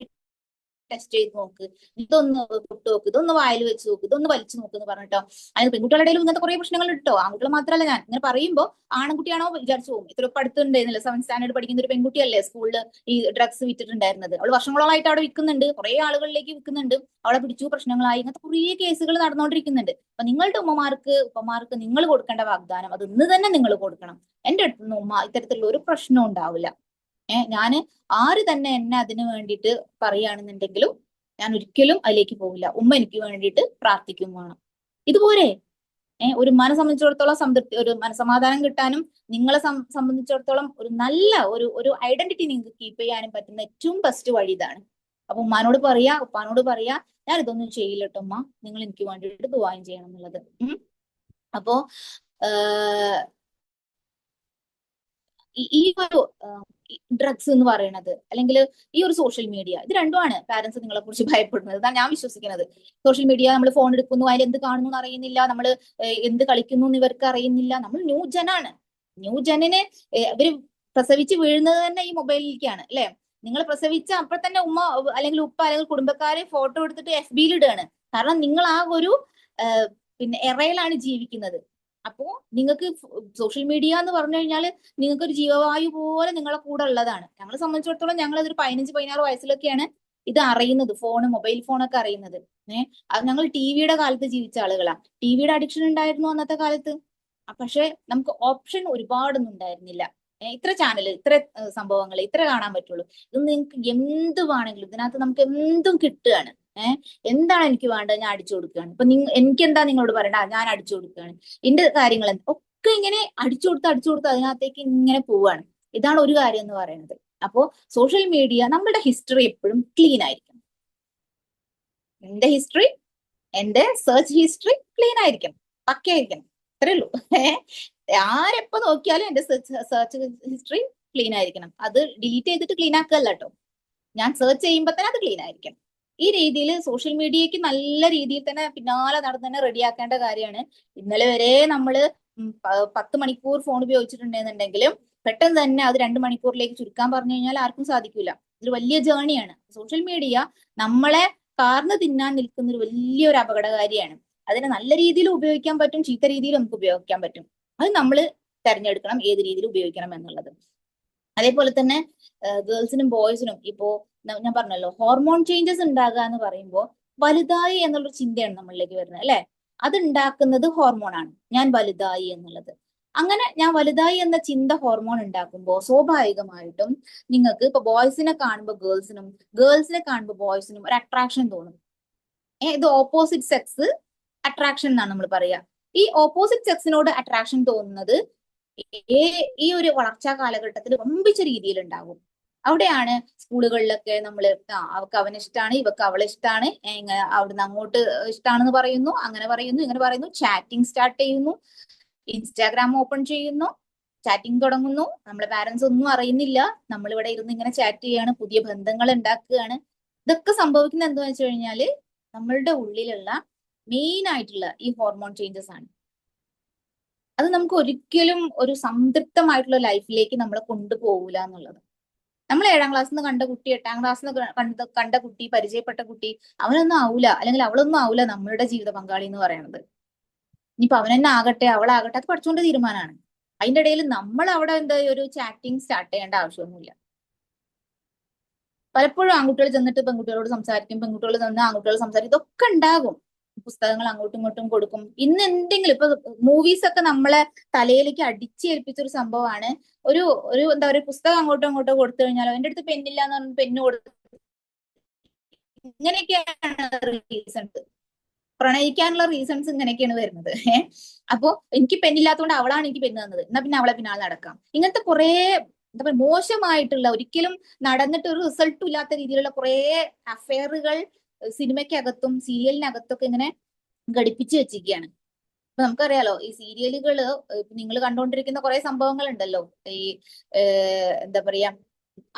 S4: ടെസ്റ്റ് ചെയ്ത് നോക്ക്, ഇതൊന്ന് തൊട്ട് നോക്ക്, ഇതൊന്ന് വായിൽ വെച്ച് നോക്ക്, ഇതൊന്ന് വലിച്ചു നോക്ക് എന്ന് പറഞ്ഞിട്ടോ. അതിന് പെൺകുട്ടികളുടെ ഇടയിൽ ഇങ്ങനത്തെ കുറെ പ്രശ്നങ്ങൾ ഇട്ടോ. ആൺകുട്ടികൾ മാത്രമല്ല, ഞാൻ ഇങ്ങനെ പറയുമ്പോൾ ആൺകുട്ടിയാണോ വിചാരിച്ചു പോകും. ഇത്ര അടുത്തുണ്ടായിരുന്നില്ല, 7th സ്റ്റാൻഡേർഡ് പഠിക്കുന്ന ഒരു പെൺകുട്ടിയല്ലേ സ്കൂളിൽ ഈ ഡ്രഗ്സ് വിറ്റിട്ടുണ്ടായിരുന്നത്. അവൾ വർഷങ്ങളായിട്ട് അവിടെ വിൽക്കുന്നുണ്ട്, കുറെ ആളുകളിലേക്ക് വിൽക്കുന്നുണ്ട്, അവളെ പിടിച്ചു, പ്രശ്നങ്ങളായി, ഇങ്ങനത്തെ കുറേ കേസുകൾ നടന്നുകൊണ്ടിരിക്കുന്നുണ്ട്. അപ്പൊ നിങ്ങളുടെ ഉപ്പമാർക്ക് നിങ്ങൾ കൊടുക്കേണ്ട വാഗ്ദാനം അത് ഇന്ന് തന്നെ നിങ്ങൾ കൊടുക്കണം. എന്റെ അടുത്ത് നിന്ന് ഉമ്മ ഇത്തരത്തിലുള്ള ഒരു പ്രശ്നവും ഉണ്ടാവില്ല. ഞാന് ആര് തന്നെ എന്നെ അതിന് വേണ്ടിയിട്ട് പറയുകയാണെന്നുണ്ടെങ്കിലും ഞാൻ ഒരിക്കലും അതിലേക്ക് പോവില്ല. ഉമ്മ എനിക്ക് വേണ്ടിയിട്ട് പ്രാർത്ഥിക്കും വേണം. ഇതുപോലെ ഒരു സംബന്ധിച്ചിടത്തോളം സംതൃപ്തി, ഒരു മനസമാധാനം കിട്ടാനും നിങ്ങളെ സംബന്ധിച്ചിടത്തോളം ഒരു നല്ല ഒരു ഐഡന്റിറ്റി നിങ്ങൾക്ക് കീപ്പ് ചെയ്യാനും പറ്റുന്ന ഏറ്റവും ബെസ്റ്റ് വഴി ഇതാണ്. അപ്പൊ ഉമ്മാനോട് പറയാ, ഉപ്പാനോട് പറയാ, ഞാൻ ഇതൊന്നും ചെയ്യില്ല കേട്ടോ ഉമ്മ, നിങ്ങൾ എനിക്ക് വേണ്ടിയിട്ട് ദുആ ചെയ്യണം എന്നുള്ളത്. അപ്പോ ഈ ഒരു ഡ്രഗ്സ് എന്ന് പറയുന്നത് അല്ലെങ്കിൽ ഈ ഒരു സോഷ്യൽ മീഡിയ, ഇത് രണ്ടുമാണ് പാരന്റ്സ് നിങ്ങളെ കുറിച്ച് ഭയപ്പെടുന്നത്. ഇതാണ് ഞാൻ വിശ്വസിക്കുന്നത്. സോഷ്യൽ മീഡിയ നമ്മൾ ഫോൺ എടുക്കുന്നു, അതിൽ എന്ത് കാണുന്നു എന്ന് അറിയുന്നില്ല, നമ്മൾ എന്ത് കളിക്കുന്നു എന്ന് ഇവർക്ക് അറിയുന്നില്ല. നമ്മൾ ന്യൂ ജനാണ്. ന്യൂ ജനിന് ഇവര് പ്രസവിച്ച് വീഴുന്നത് തന്നെ ഈ മൊബൈലിലേക്കാണ് അല്ലെ. നിങ്ങൾ പ്രസവിച്ച അപ്പോൾ തന്നെ ഉമ്മ അല്ലെങ്കിൽ ഉപ്പ അല്ലെങ്കിൽ കുടുംബക്കാരെ ഫോട്ടോ എടുത്തിട്ട് FB-യിൽ ഇടുകയാണ്. കാരണം നിങ്ങൾ ആ ഒരു പിന്നെ എറയിലാണ് ജീവിക്കുന്നത്. അപ്പോ നിങ്ങൾക്ക് സോഷ്യൽ മീഡിയ എന്ന് പറഞ്ഞു കഴിഞ്ഞാൽ നിങ്ങൾക്ക് ഒരു ജീവവായു പോലെ നിങ്ങളെ കൂടെ ഉള്ളതാണ്. ഞങ്ങളെ സംബന്ധിച്ചിടത്തോളം ഞങ്ങൾ അതൊരു 15-16 വയസ്സിലൊക്കെയാണ് ഇത് അറിയുന്നത്, മൊബൈൽ ഫോണൊക്കെ അറിയുന്നത്. ഞങ്ങൾ ടിവിയുടെ കാലത്ത് ജീവിച്ച ആളുകളാണ്. ടിവിയുടെ അഡിക്ഷൻ ഉണ്ടായിരുന്നു അന്നത്തെ കാലത്ത്. പക്ഷെ നമുക്ക് ഓപ്ഷൻ ഒരുപാടൊന്നും ഉണ്ടായിരുന്നില്ല. ഇത്ര ചാനൽ, ഇത്ര സംഭവങ്ങൾ, ഇത്ര കാണാൻ പറ്റുള്ളൂ. ഇത് നിങ്ങൾക്ക് എന്ത് വേണമെങ്കിലും ഇതിനകത്ത് നമുക്ക് എന്തും കിട്ടുകയാണ്. എന്താണ് എനിക്ക് വേണ്ടത് ഞാൻ അടിച്ചു കൊടുക്കുകയാണ്. ഇപ്പൊ എനിക്ക് എന്താ നിങ്ങളോട് പറയണ്ട, ഞാൻ അടിച്ചു കൊടുക്കുകയാണ്. എന്റെ കാര്യങ്ങൾ ഒക്കെ ഇങ്ങനെ അടിച്ചു കൊടുത്ത് അതിനകത്തേക്ക് ഇങ്ങനെ പോവാണ്. ഇതാണ് ഒരു കാര്യം എന്ന് പറയുന്നത്. അപ്പോ സോഷ്യൽ മീഡിയ, നമ്മുടെ ഹിസ്റ്ററി എപ്പോഴും ക്ലീൻ ആയിരിക്കണം. എന്റെ ഹിസ്റ്ററി, എന്റെ സെർച്ച് ഹിസ്റ്ററി ക്ലീൻ ആയിരിക്കണം, പക്കയായിരിക്കണം. അത്രേ ഉള്ളൂ. ആരെപ്പോ നോക്കിയാലും എന്റെ സെർച്ച് ഹിസ്റ്ററി ക്ലീൻ ആയിരിക്കണം. അത് ഡിലീറ്റ് ചെയ്തിട്ട് ക്ലീൻ ആക്കല്ല കേട്ടോ, ഞാൻ സെർച്ച് ചെയ്യുമ്പോ തന്നെ അത് ക്ലീൻ ആയിരിക്കണം. ഈ രീതിയിൽ സോഷ്യൽ മീഡിയക്ക് നല്ല രീതിയിൽ തന്നെ പിന്നാലെ നടന്ന് തന്നെ റെഡിയാക്കേണ്ട കാര്യമാണ്. ഇന്നലെ വരെ നമ്മള് 10 മണിക്കൂർ ഫോൺ ഉപയോഗിച്ചിട്ടുണ്ടെന്നുണ്ടെങ്കിലും പെട്ടെന്ന് തന്നെ അത് 2 മണിക്കൂറിലേക്ക് ചുരുക്കാൻ പറഞ്ഞു കഴിഞ്ഞാൽ ആർക്കും സാധിക്കില്ല. ഇതൊരു വലിയ ജേണിയാണ്. സോഷ്യൽ മീഡിയ നമ്മളെ കാർന്ന് തിന്നാൻ നിൽക്കുന്ന ഒരു വലിയൊരു അപകടകാരിയാണ്. അതിനെ നല്ല രീതിയിൽ ഉപയോഗിക്കാൻ പറ്റും, ചീത്ത രീതിയിൽ നമുക്ക് ഉപയോഗിക്കാൻ പറ്റും. അത് നമ്മൾ തെരഞ്ഞെടുക്കണം ഏത് രീതിയിൽ ഉപയോഗിക്കണം എന്നുള്ളത്. അതേപോലെ തന്നെ ഗേൾസിനും ബോയ്സിനും ഇപ്പോ ഞാൻ പറഞ്ഞല്ലോ, ഹോർമോൺ ചേഞ്ചസ് ഉണ്ടാകുക എന്ന് പറയുമ്പോൾ വലുതായി എന്നുള്ളൊരു ചിന്തയാണ് നമ്മളിലേക്ക് വരുന്നത് അല്ലെ. അത് ഉണ്ടാക്കുന്നത് ഹോർമോണാണ്, ഞാൻ വലുതായി എന്നുള്ളത്. അങ്ങനെ ഞാൻ വലുതായി എന്ന ചിന്ത ഹോർമോൺ ഉണ്ടാക്കുമ്പോൾ സ്വാഭാവികമായിട്ടും നിങ്ങൾക്ക് ഇപ്പൊ ബോയ്സിനെ കാണുമ്പോൾ ഗേൾസിനും, ഗേൾസിനെ കാണുമ്പോൾ ബോയ്സിനും ഒരു അട്രാക്ഷൻ തോന്നും. ഇത് ഓപ്പോസിറ്റ് സെക്സ് അട്രാക്ഷൻ എന്നാണ് നമ്മൾ പറയുക. ഈ ഓപ്പോസിറ്റ് സെക്സിനോട് അട്രാക്ഷൻ തോന്നുന്നത് ഈ ഒരു വളർച്ചാ കാലഘട്ടത്തിൽ വമ്പിച്ച രീതിയിൽ ഉണ്ടാകും. അവിടെയാണ് സ്കൂളുകളിലൊക്കെ നമ്മൾ അവർക്ക് അവനെ ഇഷ്ടമാണ്, ഇവക്ക് അവളെ ഇഷ്ടമാണ്, അവിടുന്ന് അങ്ങോട്ട് ഇഷ്ടമാണെന്ന് പറയുന്നു, അങ്ങനെ പറയുന്നു, ഇങ്ങനെ പറയുന്നു, ചാറ്റിംഗ് സ്റ്റാർട്ട് ചെയ്യുന്നു, ഇൻസ്റ്റാഗ്രാം ഓപ്പൺ ചെയ്യുന്നു, ചാറ്റിംഗ് തുടങ്ങുന്നു. നമ്മളെ പാരന്റ്സ് ഒന്നും അറിയുന്നില്ല, നമ്മളിവിടെ ഇരുന്ന് ഇങ്ങനെ ചാറ്റ് ചെയ്യാണ്, പുതിയ ബന്ധങ്ങൾ ഉണ്ടാക്കുകയാണ്. ഇതൊക്കെ സംഭവിക്കുന്നത് എന്താണെന്ന് വെച്ച് കഴിഞ്ഞാല് നമ്മളുടെ ഉള്ളിലുള്ള മെയിൻ ആയിട്ടുള്ള ഈ ഹോർമോൺ ചേഞ്ചസ് ആണ്. അത് നമുക്ക് ഒരിക്കലും ഒരു സംതൃപ്തമായിട്ടുള്ള ലൈഫിലേക്ക് നമ്മളെ കൊണ്ടുപോകൂല എന്നുള്ളത്. നമ്മൾ 7ാം ക്ലാസ്സിൽ നിന്ന് കണ്ട കുട്ടി, 8ാം ക്ലാസ്സിൽ നിന്ന് കണ്ട കുട്ടി, പരിചയപ്പെട്ട കുട്ടി, അവനൊന്നും ആവൂല, അല്ലെങ്കിൽ അവളൊന്നും ആവൂല നമ്മളുടെ ജീവിത പങ്കാളി എന്ന് പറയുന്നത്. ഇനിയിപ്പോ അവൻ തന്നെ ആകട്ടെ, അവളാകട്ടെ, അത് പഠിച്ചുകൊണ്ട് തീരുമാനമാണ്. അതിന്റെ ഇടയിൽ നമ്മൾ അവിടെ എന്താ ഒരു ചാറ്റിംഗ് സ്റ്റാർട്ട് ചെയ്യേണ്ട ആവശ്യമൊന്നുമില്ല. പലപ്പോഴും ആൺകുട്ടികൾ ചെന്നിട്ട് പെൺകുട്ടികളോട് സംസാരിക്കും, പെൺകുട്ടികൾ ചെന്ന് ആൺകുട്ടികൾ സംസാരിക്കും, ഇതൊക്കെ ഉണ്ടാകും. പുസ്തകങ്ങൾ അങ്ങോട്ടും ഇങ്ങോട്ടും കൊടുക്കും. ഇന്ന് എന്തെങ്കിലും ഇപ്പൊ മൂവീസ് ഒക്കെ നമ്മളെ തലയിലേക്ക് അടിച്ചേൽപ്പിച്ച ഒരു സംഭവമാണ്. ഒരു എന്താ പറയുക, പുസ്തകം അങ്ങോട്ടും ഇങ്ങോട്ടോ കൊടുത്തു കഴിഞ്ഞാൽ എന്റെ അടുത്ത് പെന്നില്ല എന്ന് പറഞ്ഞ് പെണ്ണ് കൊടുത്തു. ഇങ്ങനെയൊക്കെയാണ് റീസൺസ്, പ്രണയിക്കാനുള്ള റീസൺസ് ഇങ്ങനെയൊക്കെയാണ് വരുന്നത്. അപ്പോ എനിക്ക് പെന്നില്ലാത്തതുകൊണ്ട് അവളാണ് എനിക്ക് പെണ്ണ് തന്നത്, എന്നാ പിന്നെ അവളെ പിന്നാലെ നടക്കാം. ഇങ്ങനത്തെ കുറെ എന്താ പറയുക മോശമായിട്ടുള്ള, ഒരിക്കലും നടന്നിട്ട് ഒരു റിസൾട്ടും ഇല്ലാത്ത രീതിയിലുള്ള കുറെ അഫെയറുകൾ സിനിമയ്ക്കകത്തും സീരിയലിനകത്തൊക്കെ ഇങ്ങനെ ഘടിപ്പിച്ചു വെച്ചിരിക്കുകയാണ്. ഇപ്പൊ നമുക്കറിയാലോ, ഈ സീരിയലുകള് നിങ്ങൾ കണ്ടുകൊണ്ടിരിക്കുന്ന കുറെ സംഭവങ്ങൾ ഉണ്ടല്ലോ. ഈ എന്താ പറയാ,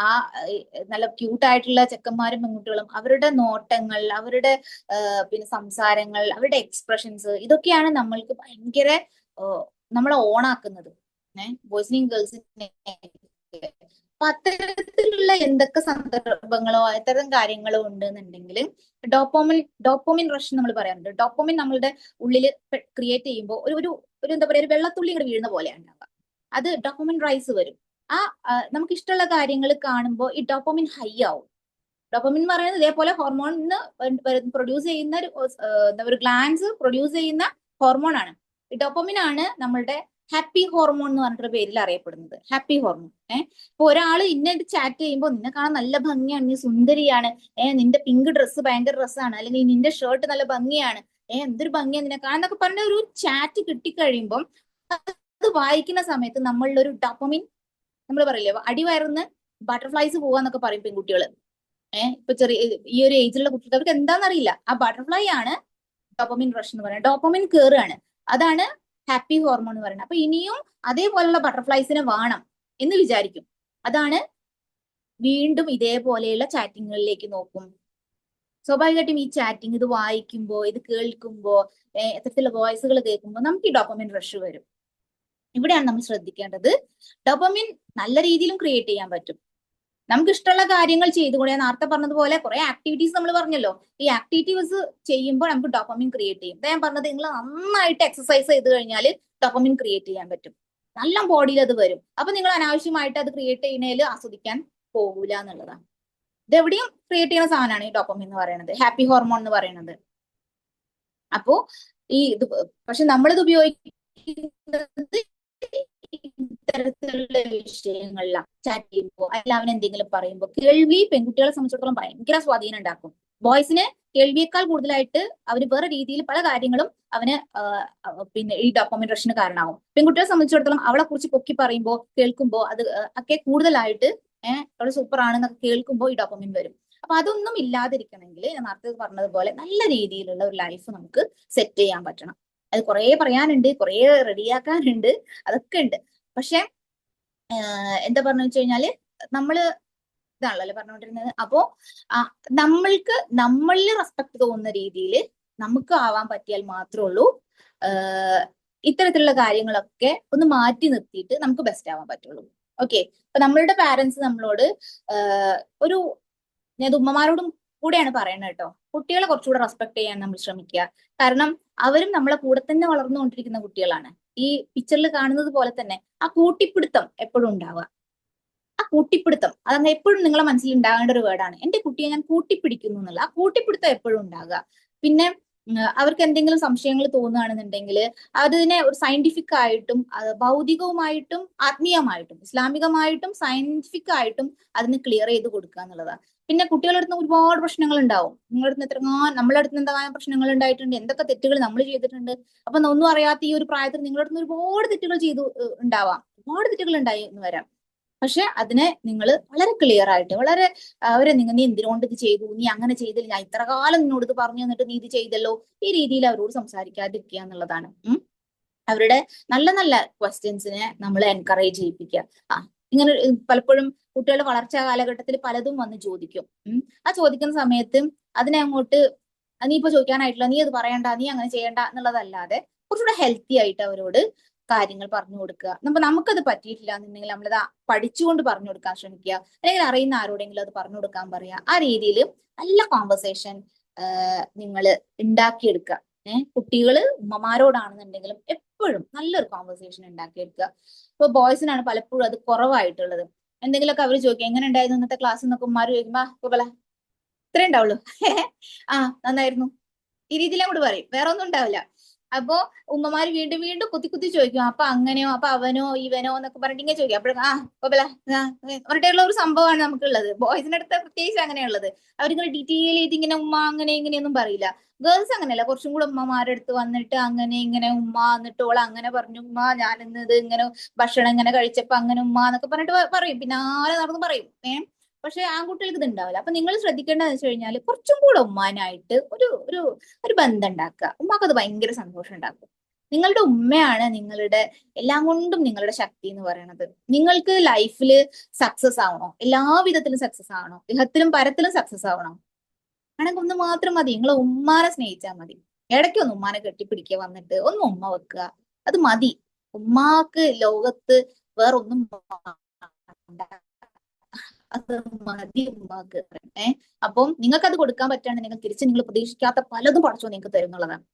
S4: ആ നല്ല ക്യൂട്ടായിട്ടുള്ള ചെക്കന്മാരും പെൺകുട്ടികളും, അവരുടെ നോട്ടങ്ങൾ, അവരുടെ പിന്നെ സംസാരങ്ങൾ, അവരുടെ എക്സ്പ്രഷൻസ്, ഇതൊക്കെയാണ് നമ്മൾക്ക് ഭയങ്കര നമ്മളെ ഓണാക്കുന്നത്, ബോയ്സിനെയും ഗേൾസിനെയും. അപ്പൊ അത്തരത്തിലുള്ള എന്തൊക്കെ സന്ദർഭങ്ങളോ അത്തരം കാര്യങ്ങളോ ഉണ്ടെന്നുണ്ടെങ്കിൽ ഡോപ്പോമിൻ റഷ് നമ്മൾ പറയാറുണ്ട്. ഡോപ്പോമിൻ നമ്മളുടെ ഉള്ളിൽ ക്രിയേറ്റ് ചെയ്യുമ്പോൾ ഒരു എന്താ പറയുക, ഒരു വെള്ളത്തുള്ളി ഇങ്ങോട്ട് വീഴുന്ന പോലെയാണ് ഉണ്ടാവുക. അത് ഡോപ്പോമിൻ റൈസ് വരും. നമുക്ക് ഇഷ്ടമുള്ള കാര്യങ്ങൾ കാണുമ്പോൾ ഈ ഡോപ്പോമിൻ ഹൈ ആവും. ഡോപ്പോമിൻ എന്ന് പറയുന്നത് ഇതേപോലെ ഹോർമോണിന് പ്രൊഡ്യൂസ് ചെയ്യുന്ന ഒരു ഗ്ലാൻസ് പ്രൊഡ്യൂസ് ചെയ്യുന്ന ഹോർമോൺ ആണ്. ഈ ഡോപ്പോമിൻ ആണ് നമ്മളുടെ ഹാപ്പി ഹോർമോൺ എന്ന് പറഞ്ഞിട്ടൊരു പേരിൽ അറിയപ്പെടുന്നത്. Happy hormone. ഇപ്പൊ ഒരാൾ ഇന്നായിട്ട് ചാറ്റ് ചെയ്യുമ്പോൾ നിന്നെ കാണാൻ നല്ല ഭംഗിയാണ്, നീ സുന്ദരിയാണ്, നിന്റെ പിങ്ക് ഡ്രസ്സ് ഭയങ്കര ഡ്രസ്സാണ്, അല്ലെങ്കിൽ നിന്റെ ഷർട്ട് നല്ല ഭംഗിയാണ്, എന്തൊരു ഭംഗിയാണ് നിന്നെ കാണാൻ എന്നൊക്കെ പറഞ്ഞ ഒരു ചാറ്റ് കിട്ടിക്കഴിയുമ്പം അത് വായിക്കുന്ന സമയത്ത് നമ്മളിലൊരു ഡോപ്പമിൻ, നമ്മൾ പറയില്ലേ അടിവയറുന്ന് ബട്ടർഫ്ലൈസ് പോവാന്നൊക്കെ പറയും പെൺകുട്ടികള്. ഇപ്പൊ ചെറിയ ഈ ഒരു ഏജിലുള്ള കുട്ടികൾക്ക് അവർക്ക് എന്താണെന്നറിയില്ല. ആ ബട്ടർഫ്ലൈ ആണ് ഡോപ്പമിൻ റഷ് എന്ന് പറയുന്നത്. ഡോപ്പമിൻ കയറുകയാണ്, അതാണ് ഹാപ്പി ഹോർമോൺ എന്ന് പറയുന്നത്. അപ്പൊ ഇനിയും അതേപോലുള്ള ബട്ടർഫ്ലൈസിനെ വേണം എന്ന് വിചാരിക്കും. അതാണ് വീണ്ടും ഇതേപോലെയുള്ള ചാറ്റിങ്ങുകളിലേക്ക് നോക്കും. സ്വാഭാവികമായിട്ടും ഈ ചാറ്റിംഗ് ഇത് വായിക്കുമ്പോ, ഇത് കേൾക്കുമ്പോ, എത്തരത്തിലുള്ള വോയിസുകൾ കേൾക്കുമ്പോൾ നമുക്ക് ഈ ഡോപ്പമിൻ റഷ് വരും. ഇവിടെയാണ് നമ്മൾ ശ്രദ്ധിക്കേണ്ടത്. ഡോപ്പമിൻ നല്ല രീതിയിലും ക്രിയേറ്റ് ചെയ്യാൻ പറ്റും. നമുക്ക് ഇഷ്ടമുള്ള കാര്യങ്ങൾ ചെയ്തുകൊണ്ട്, ഞാൻ നേരത്തെ പറഞ്ഞതുപോലെ കുറെ ആക്ടിവിറ്റീസ് നമ്മൾ പറഞ്ഞല്ലോ, ഈ ആക്ടിവിറ്റീസ് ചെയ്യുമ്പോൾ നമുക്ക് ഡോപ്പമിൻ ക്രിയേറ്റ് ചെയ്യും. ഞാൻ പറഞ്ഞത്, നിങ്ങൾ നന്നായിട്ട് എക്സസൈസ് ചെയ്ത് കഴിഞ്ഞാൽ ഡോപ്പമിൻ ക്രിയേറ്റ് ചെയ്യാൻ പറ്റും, നല്ല ബോഡിയിൽ അത് വരും. അപ്പൊ നിങ്ങൾ അനാവശ്യമായിട്ട് അത് ക്രിയേറ്റ് ചെയ്യുന്നതിൽ ആസ്വദിക്കാൻ പോകൂല എന്നുള്ളതാണ്. ഇതെവിടെയും ക്രിയേറ്റ് ചെയ്യുന്ന സാധനമാണ് ഈ ഡോപ്പമിൻ എന്ന് പറയുന്നത്, ഹാപ്പി ഹോർമോൺ എന്ന് പറയുന്നത്. അപ്പോ ഇത് പക്ഷെ നമ്മളിത് ഉപയോഗിക്കുന്നത് ഇത്തരത്തിലുള്ള വിഷയങ്ങളിലാണ്. ചാറ്റ് ചെയ്യുമ്പോൾ അല്ല അവൻ എന്തെങ്കിലും പറയുമ്പോൾ കേൾവി പെൺകുട്ടികളെ സംബന്ധിച്ചിടത്തോളം ഭയങ്കര സ്വാധീനം ഉണ്ടാക്കും. ബോയ്സിന് കേൾവിയേക്കാൾ കൂടുതലായിട്ട് അവര് വേറെ രീതിയിൽ പല കാര്യങ്ങളും അവന് പിന്നെ ഈ ഡോപ്പമിൻ റഷിന് കാരണമാകും. പെൺകുട്ടികളെ സംബന്ധിച്ചിടത്തോളം അവളെ കുറിച്ച് പൊക്കി പറയുമ്പോൾ കേൾക്കുമ്പോൾ അത് ഒക്കെ കൂടുതലായിട്ട് അവള് സൂപ്പർ ആണെന്നൊക്കെ കേൾക്കുമ്പോൾ ഈ ഡോപ്പമിൻ വരും. അപ്പൊ അതൊന്നും ഇല്ലാതിരിക്കണമെങ്കിൽ ഞാൻ നേരത്തെ പറഞ്ഞതുപോലെ നല്ല രീതിയിലുള്ള ഒരു ലൈഫ് നമുക്ക് സെറ്റ് ചെയ്യാൻ പറ്റണം. അത് കുറെ പറയാനുണ്ട്, കുറെ റെഡിയാക്കാനുണ്ട്, അതൊക്കെ ഉണ്ട്. പക്ഷെ എന്താ പറഞ്ഞു വെച്ച് കഴിഞ്ഞാല് നമ്മള് ഇതാണല്ലോ പറഞ്ഞുകൊണ്ടിരുന്നത്. അപ്പോ നമ്മൾക്ക് നമ്മളിൽ റെസ്പെക്ട് തോന്നുന്ന രീതിയിൽ നമുക്ക് ആവാൻ പറ്റിയാൽ മാത്രമേ ഉള്ളൂ ഇത്തരത്തിലുള്ള കാര്യങ്ങളൊക്കെ ഒന്ന് മാറ്റി നിർത്തിയിട്ട് നമുക്ക് ബെസ്റ്റ് ആവാൻ പറ്റുള്ളൂ. ഓക്കെ, അപ്പൊ നമ്മളുടെ പാരന്റ്സ് നമ്മളോട് ഞാൻ ഉമ്മമാരോടും കൂടെയാണ് പറയുന്നത് കേട്ടോ, കുട്ടികളെ കുറച്ചുകൂടെ റെസ്പെക്ട് ചെയ്യാൻ നമ്മൾ ശ്രമിക്കുക. കാരണം അവരും നമ്മളെ കൂടെ തന്നെ വളർന്നുകൊണ്ടിരിക്കുന്ന കുട്ടികളാണ്. ഈ പിക്ചറിൽ കാണുന്നത് പോലെ തന്നെ ആ കൂട്ടിപ്പിടുത്തം എപ്പോഴും ഉണ്ടാവുക. ആ കൂട്ടിപ്പിടുത്തം അതങ്ങനെ എപ്പോഴും നിങ്ങളെ മനസ്സിൽ ഉണ്ടാകേണ്ട ഒരു വേർഡാണ്. എന്റെ കുട്ടിയെ ഞാൻ കൂട്ടിപ്പിടിക്കുന്നു എന്നുള്ള ആ കൂട്ടിപ്പിടുത്തം എപ്പോഴും ഉണ്ടാകുക. പിന്നെ അവർക്ക് എന്തെങ്കിലും സംശയങ്ങൾ തോന്നുകയാണെന്നുണ്ടെങ്കിൽ അതിനെ ഒരു സയന്റിഫിക് ആയിട്ടും ഭൗതികവുമായിട്ടും ആത്മീയമായിട്ടും ഇസ്ലാമികമായിട്ടും സയന്റിഫിക് ആയിട്ടും അതിന് ക്ലിയർ ചെയ്ത് കൊടുക്കുക എന്നുള്ളതാണ്. പിന്നെ കുട്ടികളുടെ അടുത്ത് ഒരുപാട് പ്രശ്നങ്ങൾ ഉണ്ടാവും. നിങ്ങളുടെ അടുത്ത് നമ്മളെ അടുത്ത് എന്തെങ്കിലും പ്രശ്നങ്ങൾ ഉണ്ടായിട്ടുണ്ട്, എന്തൊക്കെ തെറ്റുകൾ നമ്മൾ ചെയ്തിട്ടുണ്ട്. അപ്പൊ ഒന്നും അറിയാത്ത ഈ ഒരു പ്രായത്തിൽ നിങ്ങളുടെ അടുത്ത് ഒരുപാട് തെറ്റുകൾ ചെയ്തു ഉണ്ടാവാം, ഒരുപാട് തെറ്റുകൾ ഉണ്ടായി എന്ന് വരാം. പക്ഷെ അതിനെ നിങ്ങൾ വളരെ ക്ലിയർ ആയിട്ട് വളരെ അവരെ നീ എന്തിനുകൊണ്ട് ഇത് ചെയ്തു, നീ അങ്ങനെ ചെയ്തില്ല, ഞാൻ ഇത്ര കാലം നിന്നോട് ഇത് പറഞ്ഞു തന്നിട്ട് നീ ഇത് ചെയ്തല്ലോ, ഈ രീതിയിൽ അവരോട് സംസാരിക്കാതിരിക്കുക എന്നുള്ളതാണ്. അവരുടെ നല്ല നല്ല ക്വസ്റ്റ്യൻസിനെ നമ്മൾ എൻകറേജ് ചെയ്യിപ്പിക്കുക. ഇങ്ങനെ പലപ്പോഴും കുട്ടികളുടെ വളർച്ചാ കാലഘട്ടത്തിൽ പലതും വന്ന് ചോദിക്കും. ആ ചോദിക്കുന്ന സമയത്ത് അതിനെ അങ്ങോട്ട് നീ ഇപ്പൊ ചോദിക്കാനായിട്ടില്ല, നീ അത് പറയണ്ട, നീ അങ്ങനെ ചെയ്യണ്ട എന്നുള്ളതല്ലാതെ കുറച്ചുകൂടെ ഹെൽത്തി ആയിട്ട് അവരോട് കാര്യങ്ങൾ പറഞ്ഞു കൊടുക്കുക. നമുക്കത് പറ്റിയിട്ടില്ല എന്നുണ്ടെങ്കിൽ നമ്മളത് പഠിച്ചുകൊണ്ട് പറഞ്ഞു കൊടുക്കാൻ ശ്രമിക്കുക, അല്ലെങ്കിൽ അറിയുന്ന ആരോടെങ്കിലും അത് പറഞ്ഞു കൊടുക്കാൻ പറയുക. ആ രീതിയിൽ നല്ല കോൺവെർസേഷൻ നിങ്ങൾ ഉണ്ടാക്കിയെടുക്കുക. കുട്ടികള് ഉമ്മമാരോടാണെന്നുണ്ടെങ്കിലും എപ്പോഴും നല്ലൊരു കോൺവെർസേഷൻ ഉണ്ടാക്കിയെടുക്കുക. ഇപ്പൊ ബോയ്സിനാണ് പലപ്പോഴും അത് കുറവായിട്ടുള്ളത്. എന്തെങ്കിലുമൊക്കെ അവർ ചോദിക്കുക എങ്ങനെ ഉണ്ടായിരുന്നു ഇന്നത്തെ ക്ലാസ് എന്നൊക്കെ ഉമ്മാര് ചോദിക്കുമ്പോ ഇത്രേ ഉണ്ടാവുള്ളൂ. നന്നായിരുന്നു, ഈ രീതിയിൽ അങ്ങോട്ട് പറയും, വേറെ ഒന്നും ഉണ്ടാവില്ല. അപ്പോ ഉമ്മമാര് വീണ്ടും വീണ്ടും കുത്തി കുത്തി ചോദിക്കും, അപ്പൊ അങ്ങനെയോ, അപ്പൊ അവനോ ഇവനോ എന്നൊക്കെ പറഞ്ഞിട്ട് ഇങ്ങനെ ചോദിക്കും. അപ്പോഴും അവരുടെ ഒരു സംഭവമാണ് നമുക്കുള്ളത്. ബോയ്സിന്റെ അടുത്ത് പ്രത്യേകിച്ച് അങ്ങനെയുള്ളത്. അവരിങ്ങനെ ഡീറ്റെയിൽ ചെയ്ത് ഇങ്ങനെ ഉമ്മ അങ്ങനെ ഇങ്ങനെയൊന്നും പറയില്ല. ഗേൾസ് അങ്ങനെയല്ല, കുറച്ചും കൂടെ ഉമ്മമാരുടെ അടുത്ത് വന്നിട്ട് അങ്ങനെ ഇങ്ങനെ ഉമ്മ എന്നിട്ട് ഓള് അങ്ങനെ പറഞ്ഞു, ഉമ്മ ഞാൻ ഇന്നത് ഇങ്ങനെ ഭക്ഷണം ഇങ്ങനെ കഴിച്ചപ്പോ അങ്ങനെ ഉമ്മ എന്നൊക്കെ പറഞ്ഞിട്ട് പറയും, പിന്നാലെ നടന്ന് പറയും. പക്ഷെ ആൺകുട്ടികൾക്ക് ഇത് ഉണ്ടാവില്ല. അപ്പൊ നിങ്ങൾ ശ്രദ്ധിക്കേണ്ടതെന്ന് വെച്ച് കഴിഞ്ഞാൽ കുറച്ചും കൂടെ ഉമ്മാനായിട്ട് ഒരു ഒരു ഒരു ബന്ധം ഉണ്ടാക്കുക. ഉമ്മാക്ക് അത് ഭയങ്കര സന്തോഷം ഉണ്ടാക്കും. നിങ്ങളുടെ ഉമ്മയാണ് നിങ്ങളുടെ എല്ലാം കൊണ്ടും നിങ്ങളുടെ ശക്തി എന്ന് പറയുന്നത്. നിങ്ങൾക്ക് ലൈഫിൽ സക്സസ് ആവണോ, എല്ലാവിധത്തിലും സക്സസ് ആവണോ, ഇഹത്തിലും പരത്തിലും സക്സസ് ആവണോ, ആണെങ്കിൽ ഒന്ന് മാത്രം മതി, നിങ്ങളെ ഉമ്മാനെ സ്നേഹിച്ചാൽ മതി. ഇടയ്ക്ക് ഒന്ന് ഉമ്മാനെ കെട്ടിപ്പിടിക്കുക, വന്നിട്ട് ഒന്ന് ഉമ്മ വെക്കുക, അത് മതി. ഉമ്മാക്ക് ലോകത്ത് വേറൊന്നും അത് മതി ഉമ്മാക്ക്. അപ്പം നിങ്ങൾക്ക് അത് കൊടുക്കാൻ പറ്റുകയാണെങ്കിൽ തിരിച്ച് നിങ്ങൾ പ്രതീക്ഷിക്കാത്ത പലതും പഠിച്ചോ നിങ്ങൾക്ക് തരുന്നുള്ളതാണ്.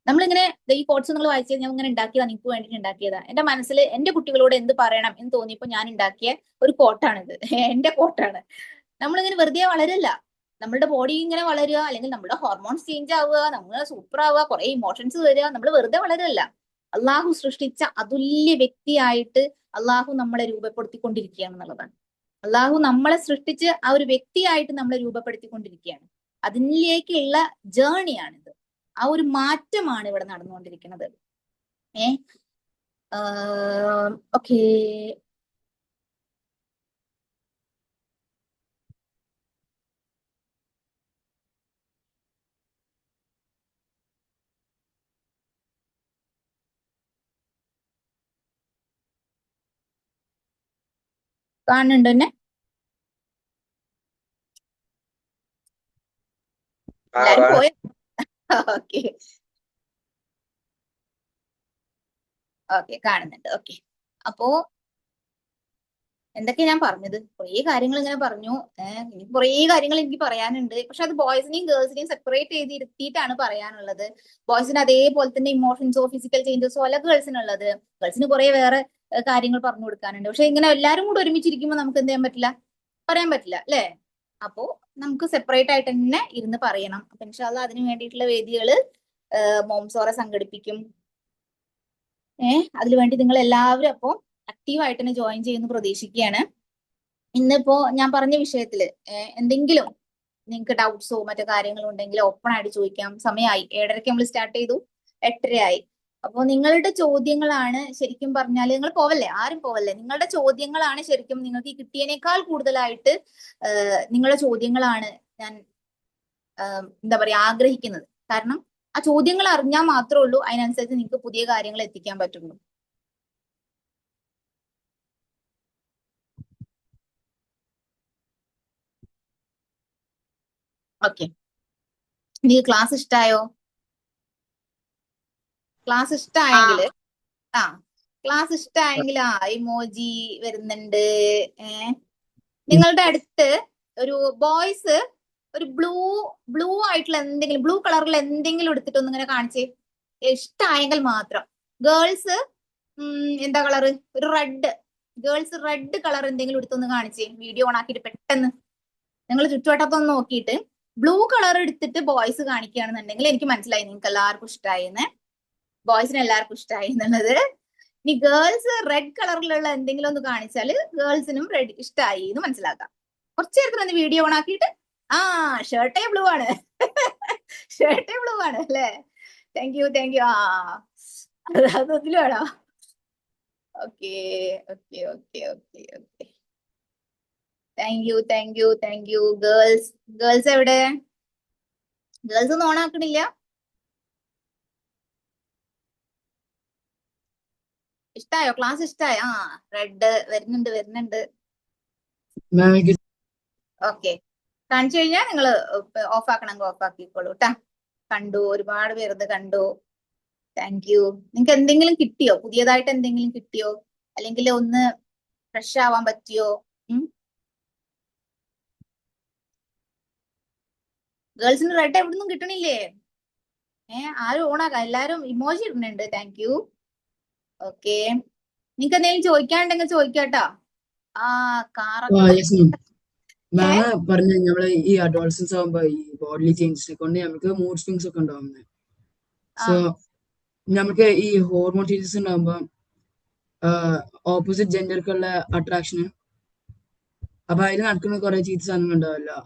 S4: നമ്മളിങ്ങനെ ഈ കോട്സ് നിങ്ങൾ വായിച്ചത് ഞാൻ ഇങ്ങനെ ഉണ്ടാക്കിയതാ, നിങ്ങൾക്ക് വേണ്ടിയിട്ട് ഉണ്ടാക്കിയതാ. എന്റെ മനസ്സിൽ എന്റെ കുട്ടികളോട് എന്ത് പറയണം എന്ന് തോന്നിയപ്പോ ഞാൻ ഉണ്ടാക്കിയ ഒരു കോട്ടാണിത്. എന്റെ കോട്ടാണ്. നമ്മളിങ്ങനെ വെറുതെ വളരല്ല, നമ്മളുടെ ബോഡി ഇങ്ങനെ വളരുക, അല്ലെങ്കിൽ നമ്മുടെ ഹോർമോൺസ് ചേഞ്ച് ആവുക, നമ്മൾ സൂപ്പർ ആവുക, കുറെ ഇമോഷൻസ് വരിക, നമ്മൾ വെറുതെ വളരല്ല. അള്ളാഹു സൃഷ്ടിച്ച അതുല്യ വ്യക്തിയായിട്ട് അള്ളാഹു നമ്മളെ രൂപപ്പെടുത്തിക്കൊണ്ടിരിക്കുകയാണെന്നുള്ളതാണ്. അള്ളാഹു നമ്മളെ സൃഷ്ടിച്ച് ആ ഒരു വ്യക്തിയായിട്ട് നമ്മളെ രൂപപ്പെടുത്തിക്കൊണ്ടിരിക്കുകയാണ്. അതിലേക്കുള്ള ജേണിയാണിത്. ആ ഒരു മാറ്റമാണ് ഇവിടെ നടന്നുകൊണ്ടിരിക്കുന്നത്. ഓക്കെ, കാണുന്നുണ്ടോ എന്നെ? എല്ലാരും പോയോ? ഓക്കെ ഓക്കെ, കാണുന്നുണ്ട്. ഓക്കെ, അപ്പോ എന്തൊക്കെയാ ഞാൻ പറഞ്ഞത്? കുറേ കാര്യങ്ങൾ ഇങ്ങനെ പറഞ്ഞു. ഇനി കുറേ കാര്യങ്ങൾ എനിക്ക് പറയാനുണ്ട്. പക്ഷെ അത് ബോയ്സിനെയും ഗേൾസിനെയും സെപ്പറേറ്റ് ചെയ്ത് ഇരുത്തിയിട്ടാണ് പറയാനുള്ളത്. ബോയ്സിന് അതേപോലെ തന്നെ ഇമോഷൻസോ ഫിസിക്കൽ ചേഞ്ചസോ അല്ല ഗേൾസിനുള്ളത്. ഗേൾസിന് കുറെ വേറെ കാര്യങ്ങൾ പറഞ്ഞു കൊടുക്കാനുണ്ട്. പക്ഷെ ഇങ്ങനെ എല്ലാവരും കൂടെ ഒരുമിച്ചിരിക്കുമ്പോൾ നമുക്ക് എന്ത് ചെയ്യാൻ പറ്റില്ല, പറയാൻ പറ്റില്ല അല്ലേ? അപ്പോ നമുക്ക് സെപ്പറേറ്റ് ആയിട്ട് തന്നെ ഇരുന്ന് പറയണം. അപ്പൊ ഇൻഷാല്ലാ അതിന് വേണ്ടിയിട്ടുള്ള വേദികൾ മോംസോറ സംഘടിപ്പിക്കും. അതിനുവേണ്ടി നിങ്ങൾ എല്ലാവരും അപ്പോൾ ആക്റ്റീവായിട്ട് തന്നെ ജോയിൻ ചെയ്യുന്നു പ്രതീക്ഷിക്കുകയാണ്. ഇന്നിപ്പോ ഞാൻ പറഞ്ഞ വിഷയത്തില് എന്തെങ്കിലും നിങ്ങൾക്ക് ഡൗട്ട്സോ മറ്റു കാര്യങ്ങളോ ഉണ്ടെങ്കിൽ ഓപ്പൺ ആയിട്ട് ചോദിക്കാം. സമയമായി, 7:30 നമ്മൾ സ്റ്റാർട്ട് ചെയ്തു, 8:30 അപ്പോൾ നിങ്ങളുടെ ചോദ്യങ്ങളാണ് ശരിക്കും പറഞ്ഞാൽ, നിങ്ങൾ പോവല്ലേ, ആരും പോവല്ലേ, നിങ്ങളുടെ ചോദ്യങ്ങളാണ് ശരിക്കും നിങ്ങൾക്ക് ഈ കിട്ടിയതിനേക്കാൾ കൂടുതലായിട്ട് നിങ്ങളുടെ ചോദ്യങ്ങളാണ് ഞാൻ എന്താ പറയാ ആഗ്രഹിക്കുന്നത്. കാരണം ആ ചോദ്യങ്ങൾ അറിഞ്ഞാൽ മാത്രമേ ഉള്ളൂ അതിനനുസരിച്ച് നിങ്ങൾക്ക് പുതിയ കാര്യങ്ങൾ എത്തിക്കാൻ പറ്റുള്ളൂ. ഓക്കെ, നിങ്ങൾക്ക് ക്ലാസ് ഇഷ്ടായോ? ക്ലാസ് ഇഷ്ടമായെങ്കിൽ ക്ലാസ് ഇഷ്ടമായെങ്കിൽ ഇമോജി വരുന്നുണ്ട്. നിങ്ങളുടെ അടുത്ത് ഒരു ബോയ്സ് ഒരു ബ്ലൂ ആയിട്ടുള്ള എന്തെങ്കിലും, ബ്ലൂ കളറിൽ എന്തെങ്കിലും എടുത്തിട്ട് ഒന്ന് ഇങ്ങനെ കാണിച്ചേ, ഇഷ്ടമായെങ്കിൽ മാത്രം. ഗേൾസ് എന്താ കളറ്? ഒരു റെഡ്. ഗേൾസ് റെഡ് കളർ എന്തെങ്കിലും എടുത്തൊന്ന് കാണിച്ചേ, വീഡിയോ ഓൺ ആക്കിയിട്ട് പെട്ടെന്ന്. നിങ്ങൾ ചുറ്റുവട്ടത്തൊന്ന് നോക്കിയിട്ട് ബ്ലൂ കളർ എടുത്തിട്ട് ബോയ്സ് കാണിക്കുകയാണെന്നുണ്ടെങ്കിൽ എനിക്ക് മനസ്സിലായി നിങ്ങൾക്ക് എല്ലാവർക്കും ഇഷ്ടമായി എന്ന്, ബോയ്സിന് എല്ലാവർക്കും ഇഷ്ടമായി എന്നുള്ളത്. ഇനി ഗേൾസ് റെഡ് കളറിലുള്ള എന്തെങ്കിലും ഒന്ന് കാണിച്ചാൽ ഗേൾസിനും റെഡ് ഇഷ്ടമായി എന്ന് മനസ്സിലാക്കാം. കുറച്ചു നേരത്തിന് ഒന്ന് വീഡിയോ ഓൺ ആക്കിയിട്ട് ഷർട്ടേ ബ്ലൂ ആണ്. ഷർട്ടേ ബ്ലൂ ആണ് അല്ലേ? Thank you. അതൊന്നിലും വേണോ? Okay okay okay okay okay thank you. Girls എവിടെ? ഗേൾസ് ഒന്നും ഓണാക്കണില്ല. ഇഷ്ടായോ? ക്ലാസ് ഇഷ്ടായോ? ആ, റെഡ് വരുന്നുണ്ട്.
S1: മാം എനിക്ക്
S4: ഓക്കെ, കാണിച്ചു കഴിഞ്ഞാൽ നിങ്ങൾ ഓഫ് ആക്കണമെങ്കിൽ ഓഫ് ആക്കിക്കോളൂ കേട്ടാ. കണ്ടു, ഒരുപാട് പേര് ഇത് കണ്ടു. Thank you. നിങ്ങൾക്ക് എന്തെങ്കിലും കിട്ടിയോ? പുതിയതായിട്ട് എന്തെങ്കിലും കിട്ടിയോ? അല്ലെങ്കിൽ ഒന്ന് ഫ്രഷ് ആവാൻ പറ്റിയോ? ഗേൾസിന് റെഡ് എവിടുന്നും കിട്ടണില്ലേ? ആരും ഓണാക്കാം. എല്ലാരും ഇമോജി ഇടുന്നുണ്ട്. Thank you. ഓക്കെ, നിങ്ങക്ക് എന്തെങ്കിലും ചോദിക്കാനുണ്ടെങ്കിൽ ചോദിക്കാട്ടോ. ആ, കാറൊക്കെ
S1: യെസ് മാം പറഞ്ഞ നമ്മള് ഈ അഡോൾസൻസ് ആകുമ്പോ ഈ ബോഡി ചേഞ്ചസിനെ കൊണ്ട് നമുക്ക് മൂഡ് സ്വിങ്സ് ഒക്കെ ഉണ്ടാവുന്നത്. സോ നമുക്ക് ഈ ഹോർമോൺ ചേഞ്ചസ് ഉണ്ടാകുമ്പോ ഓപ്പോസിറ്റ് ജെൻഡർക്കുള്ള അട്രാക്ഷന്, അപ്പൊ അതിൽ നടക്കുന്ന കുറെ ചീത്ത സാധനങ്ങൾ ഉണ്ടാവല്ലോ,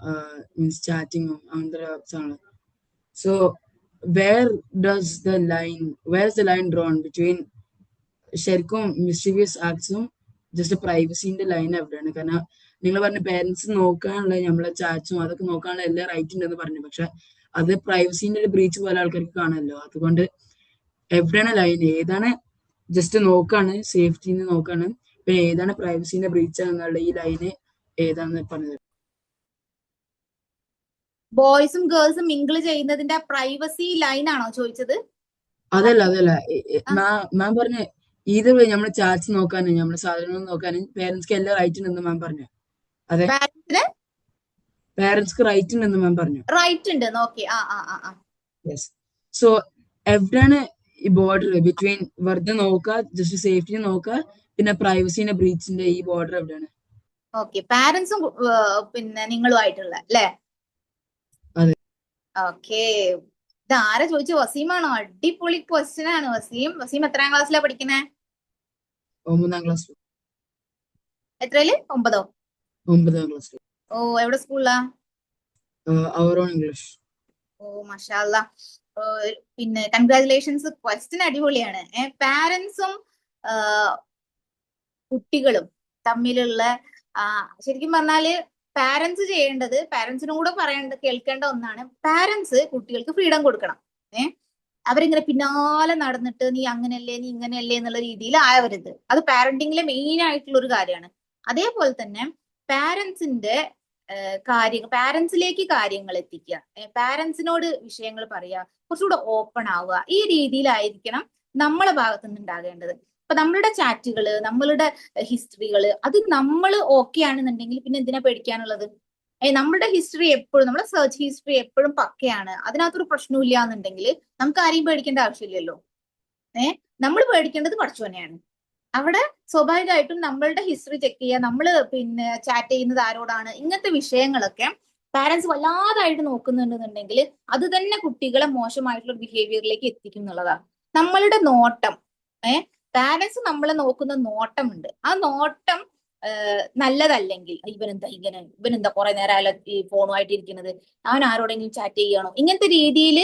S1: മീൻസ് ചാറ്റിങ്ങും അങ്ങനത്തെ സാധനങ്ങൾ. So where is the line drawn between ശരിക്കും മിസ്റ്റീരിയസ് ആക്ട്സും ജസ്റ്റ് പ്രൈവസീന്റെ ലൈൻ എവിടെയാണ്? കാരണം നിങ്ങൾ പറഞ്ഞ പേരൻസ് നോക്കാനുള്ള നമ്മളെ ചാറ്റ്സും അതൊക്കെ നോക്കാനുള്ള എല്ലാ റൈറ്റ് ഉണ്ടെന്ന് പറഞ്ഞു, പക്ഷെ അത് പ്രൈവസീന്റെ ഒരു ബ്രീച്ച് പോലെ ആൾക്കാർക്ക് കാണുമല്ലോ. അതുകൊണ്ട് എവിടെയാണ് ലൈൻ? ഏതാണ് ജസ്റ്റ് നോക്കാണ് സേഫ്റ്റിന്ന് നോക്കാണ്, പിന്നെ ഏതാണ് പ്രൈവസീന്റെ ബ്രീച്ച് എന്നുള്ള ഈ ലൈന് ഏതാണെന്ന് പറഞ്ഞത്.
S4: ബോയ്സും ഗേൾസും മിങ്കിൾ ചെയ്യുന്നതിന്റെ പ്രൈവസി ലൈൻ ആണോ ചോദിച്ചത്?
S1: അതല്ല മാം പറഞ്ഞ ഇത് നമ്മള് ചാറ്റ്സ് നോക്കാനും നമ്മളെ സാധനങ്ങൾ നോക്കാനും പേരൻസ്ക്ക് എല്ലാ റൈറ്റ് ഉണ്ടെന്ന് മാം പറഞ്ഞു. അതെ, പേരൻസ്ക്ക് റൈറ്റ് ഉണ്ടെന്ന് മാം പറഞ്ഞു.
S4: റൈറ്റ് ഉണ്ട്. Okay,
S1: yes. സോ എവിടെയാണ് ഈ ബോർഡർ ബിറ്റ്വീൻ വെറുതെ നോക്കുക, ജസ്റ്റ് സേഫ്റ്റി നോക്കുക, പിന്നെ പ്രൈവസീന്റെ ബ്രീച്ചിന്റെ ഈ ബോർഡർ എവിടെയാണ്?
S4: ഓക്കെ, പാരന്റ്സും പിന്നെ നിങ്ങളുമായിട്ടുള്ള അല്ലേ?
S1: അതെ.
S4: ഓക്കെ, ഇത് ആരാ ചോദിച്ചു? വസീമാണോ? അടിപൊളി ക്വസ്റ്റ്യൻ ആണ്. വസീം എത്രാം ക്ലാസ്സിലാ പഠിക്കണേ?
S1: 9ാം ക്ലാസ്.
S4: എത്രയില്? 9ഓ?
S1: 9ാം ക്ലാസ്.
S4: ഓ, എവിടെ സ്കൂളിലാ?
S1: അവർ ഓൺ ഇംഗ്ലീഷ്.
S4: ഓ, മാഷാ അല്ലാ. പിന്നെ കൺഗ്രാറ്റുലേഷൻസ്, ക്വസ്റ്റ്യൻ അടിപൊളിയാണ്. പാരന്റ്സും കുട്ടികളും തമ്മിലുള്ള ശരിക്കും പറഞ്ഞാല് പാരന്റ്സ് ചെയ്യേണ്ടത്, പാരന്റ്സിനും കൂടെ കേൾക്കേണ്ട ഒന്നാണ്. പാരന്റ്സ് കുട്ടികൾക്ക് ഫ്രീഡം കൊടുക്കണം. അവരിങ്ങനെ പിന്നാലെ നടന്നിട്ട് നീ അങ്ങനെയല്ലേ നീ ഇങ്ങനെയല്ലേ എന്നുള്ള രീതിയിൽ ആവരുത്. അത് പാരന്റിങ്ങിലെ മെയിൻ ആയിട്ടുള്ള ഒരു കാര്യമാണ്. അതേപോലെ തന്നെ പാരന്റ്സിന്റെ പാരന്റ്സിലേക്ക് കാര്യങ്ങൾ എത്തിക്കുക, പാരന്റ്സിനോട് വിഷയങ്ങൾ പറയുക, കുറച്ചുകൂടെ ഓപ്പൺ ആവുക. ഈ രീതിയിലായിരിക്കണം നമ്മളെ ഭാഗത്തു നിന്ന് ഉണ്ടാകേണ്ടത്. അപ്പൊ നമ്മളുടെ ചാറ്റുകള്, നമ്മളുടെ ഹിസ്റ്ററികള്, അത് നമ്മൾ ഓക്കെ ആണെന്നുണ്ടെങ്കിൽ പിന്നെ എന്തിനാ പേടിക്കാനുള്ളത്? നമ്മുടെ ഹിസ്റ്ററി എപ്പോഴും, നമ്മുടെ സെർച്ച് ഹിസ്റ്ററി എപ്പോഴും പക്കയാണ്, അതിനകത്തൊരു പ്രശ്നമില്ല എന്നുണ്ടെങ്കിൽ നമുക്ക് ആരെയും പേടിക്കേണ്ട ആവശ്യമില്ലല്ലോ. നമ്മൾ പേടിക്കേണ്ടത് പടച്ചോനെയാണ്. അവിടെ സ്വാഭാവികമായിട്ടും നമ്മളുടെ ഹിസ്റ്ററി ചെക്ക് ചെയ്യുക, നമ്മൾ പിന്നെ ചാറ്റ് ചെയ്യുന്നത് ആരോടാണ്, ഇങ്ങനത്തെ വിഷയങ്ങളൊക്കെ പാരന്റ്സ് വല്ലാതായിട്ട് നോക്കുന്നുണ്ടെന്നുണ്ടെങ്കിൽ അത് തന്നെ കുട്ടികളെ മോശമായിട്ടുള്ള ബിഹേവിയറിലേക്ക് എത്തിക്കും എന്നുള്ളതാണ്. നമ്മളുടെ നോട്ടം, പാരന്റ്സ് നമ്മളെ നോക്കുന്ന നോട്ടമുണ്ട്. ആ നോട്ടം നല്ലതല്ലെങ്കിൽ ഇവനെന്താ കുറെ നേരം ഈ ഫോണുമായിട്ട് ഇരിക്കുന്നത്, അവൻ ആരോടെങ്കിലും ചാറ്റ് ചെയ്യണോ, ഇങ്ങനത്തെ രീതിയിൽ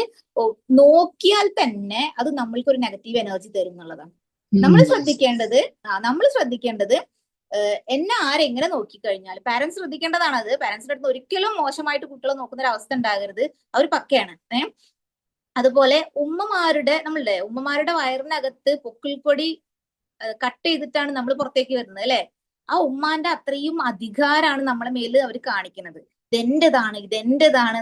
S4: നോക്കിയാൽ തന്നെ അത് നമ്മൾക്കൊരു നെഗറ്റീവ് എനർജി തരും എന്നുള്ളതാണ്. നമ്മൾ ശ്രദ്ധിക്കേണ്ടത് എന്നെ ആരെങ്ങനെ നോക്കിക്കഴിഞ്ഞാൽ പാരന്റ്സ് ശ്രദ്ധിക്കേണ്ടതാണ്. അത് പാരന്റ്സിന്റെ അടുത്ത് ഒരിക്കലും മോശമായിട്ട് കുട്ടികളെ നോക്കുന്ന ഒരു അവസ്ഥ ഉണ്ടാകരുത്. അവർ പക്കയാണ്. അതുപോലെ ഉമ്മമാരുടെ വയറിനകത്ത് പൊക്കിൾക്കൊടി കട്ട് ചെയ്തിട്ടാണ് നമ്മൾ പുറത്തേക്ക് വരുന്നത് അല്ലെ? ആ ഉമ്മാന്റെ അത്രയും അധികാരമാണ് നമ്മളെ മേല് അവർ കാണിക്കുന്നത്. ഇതെന്റേതാണ്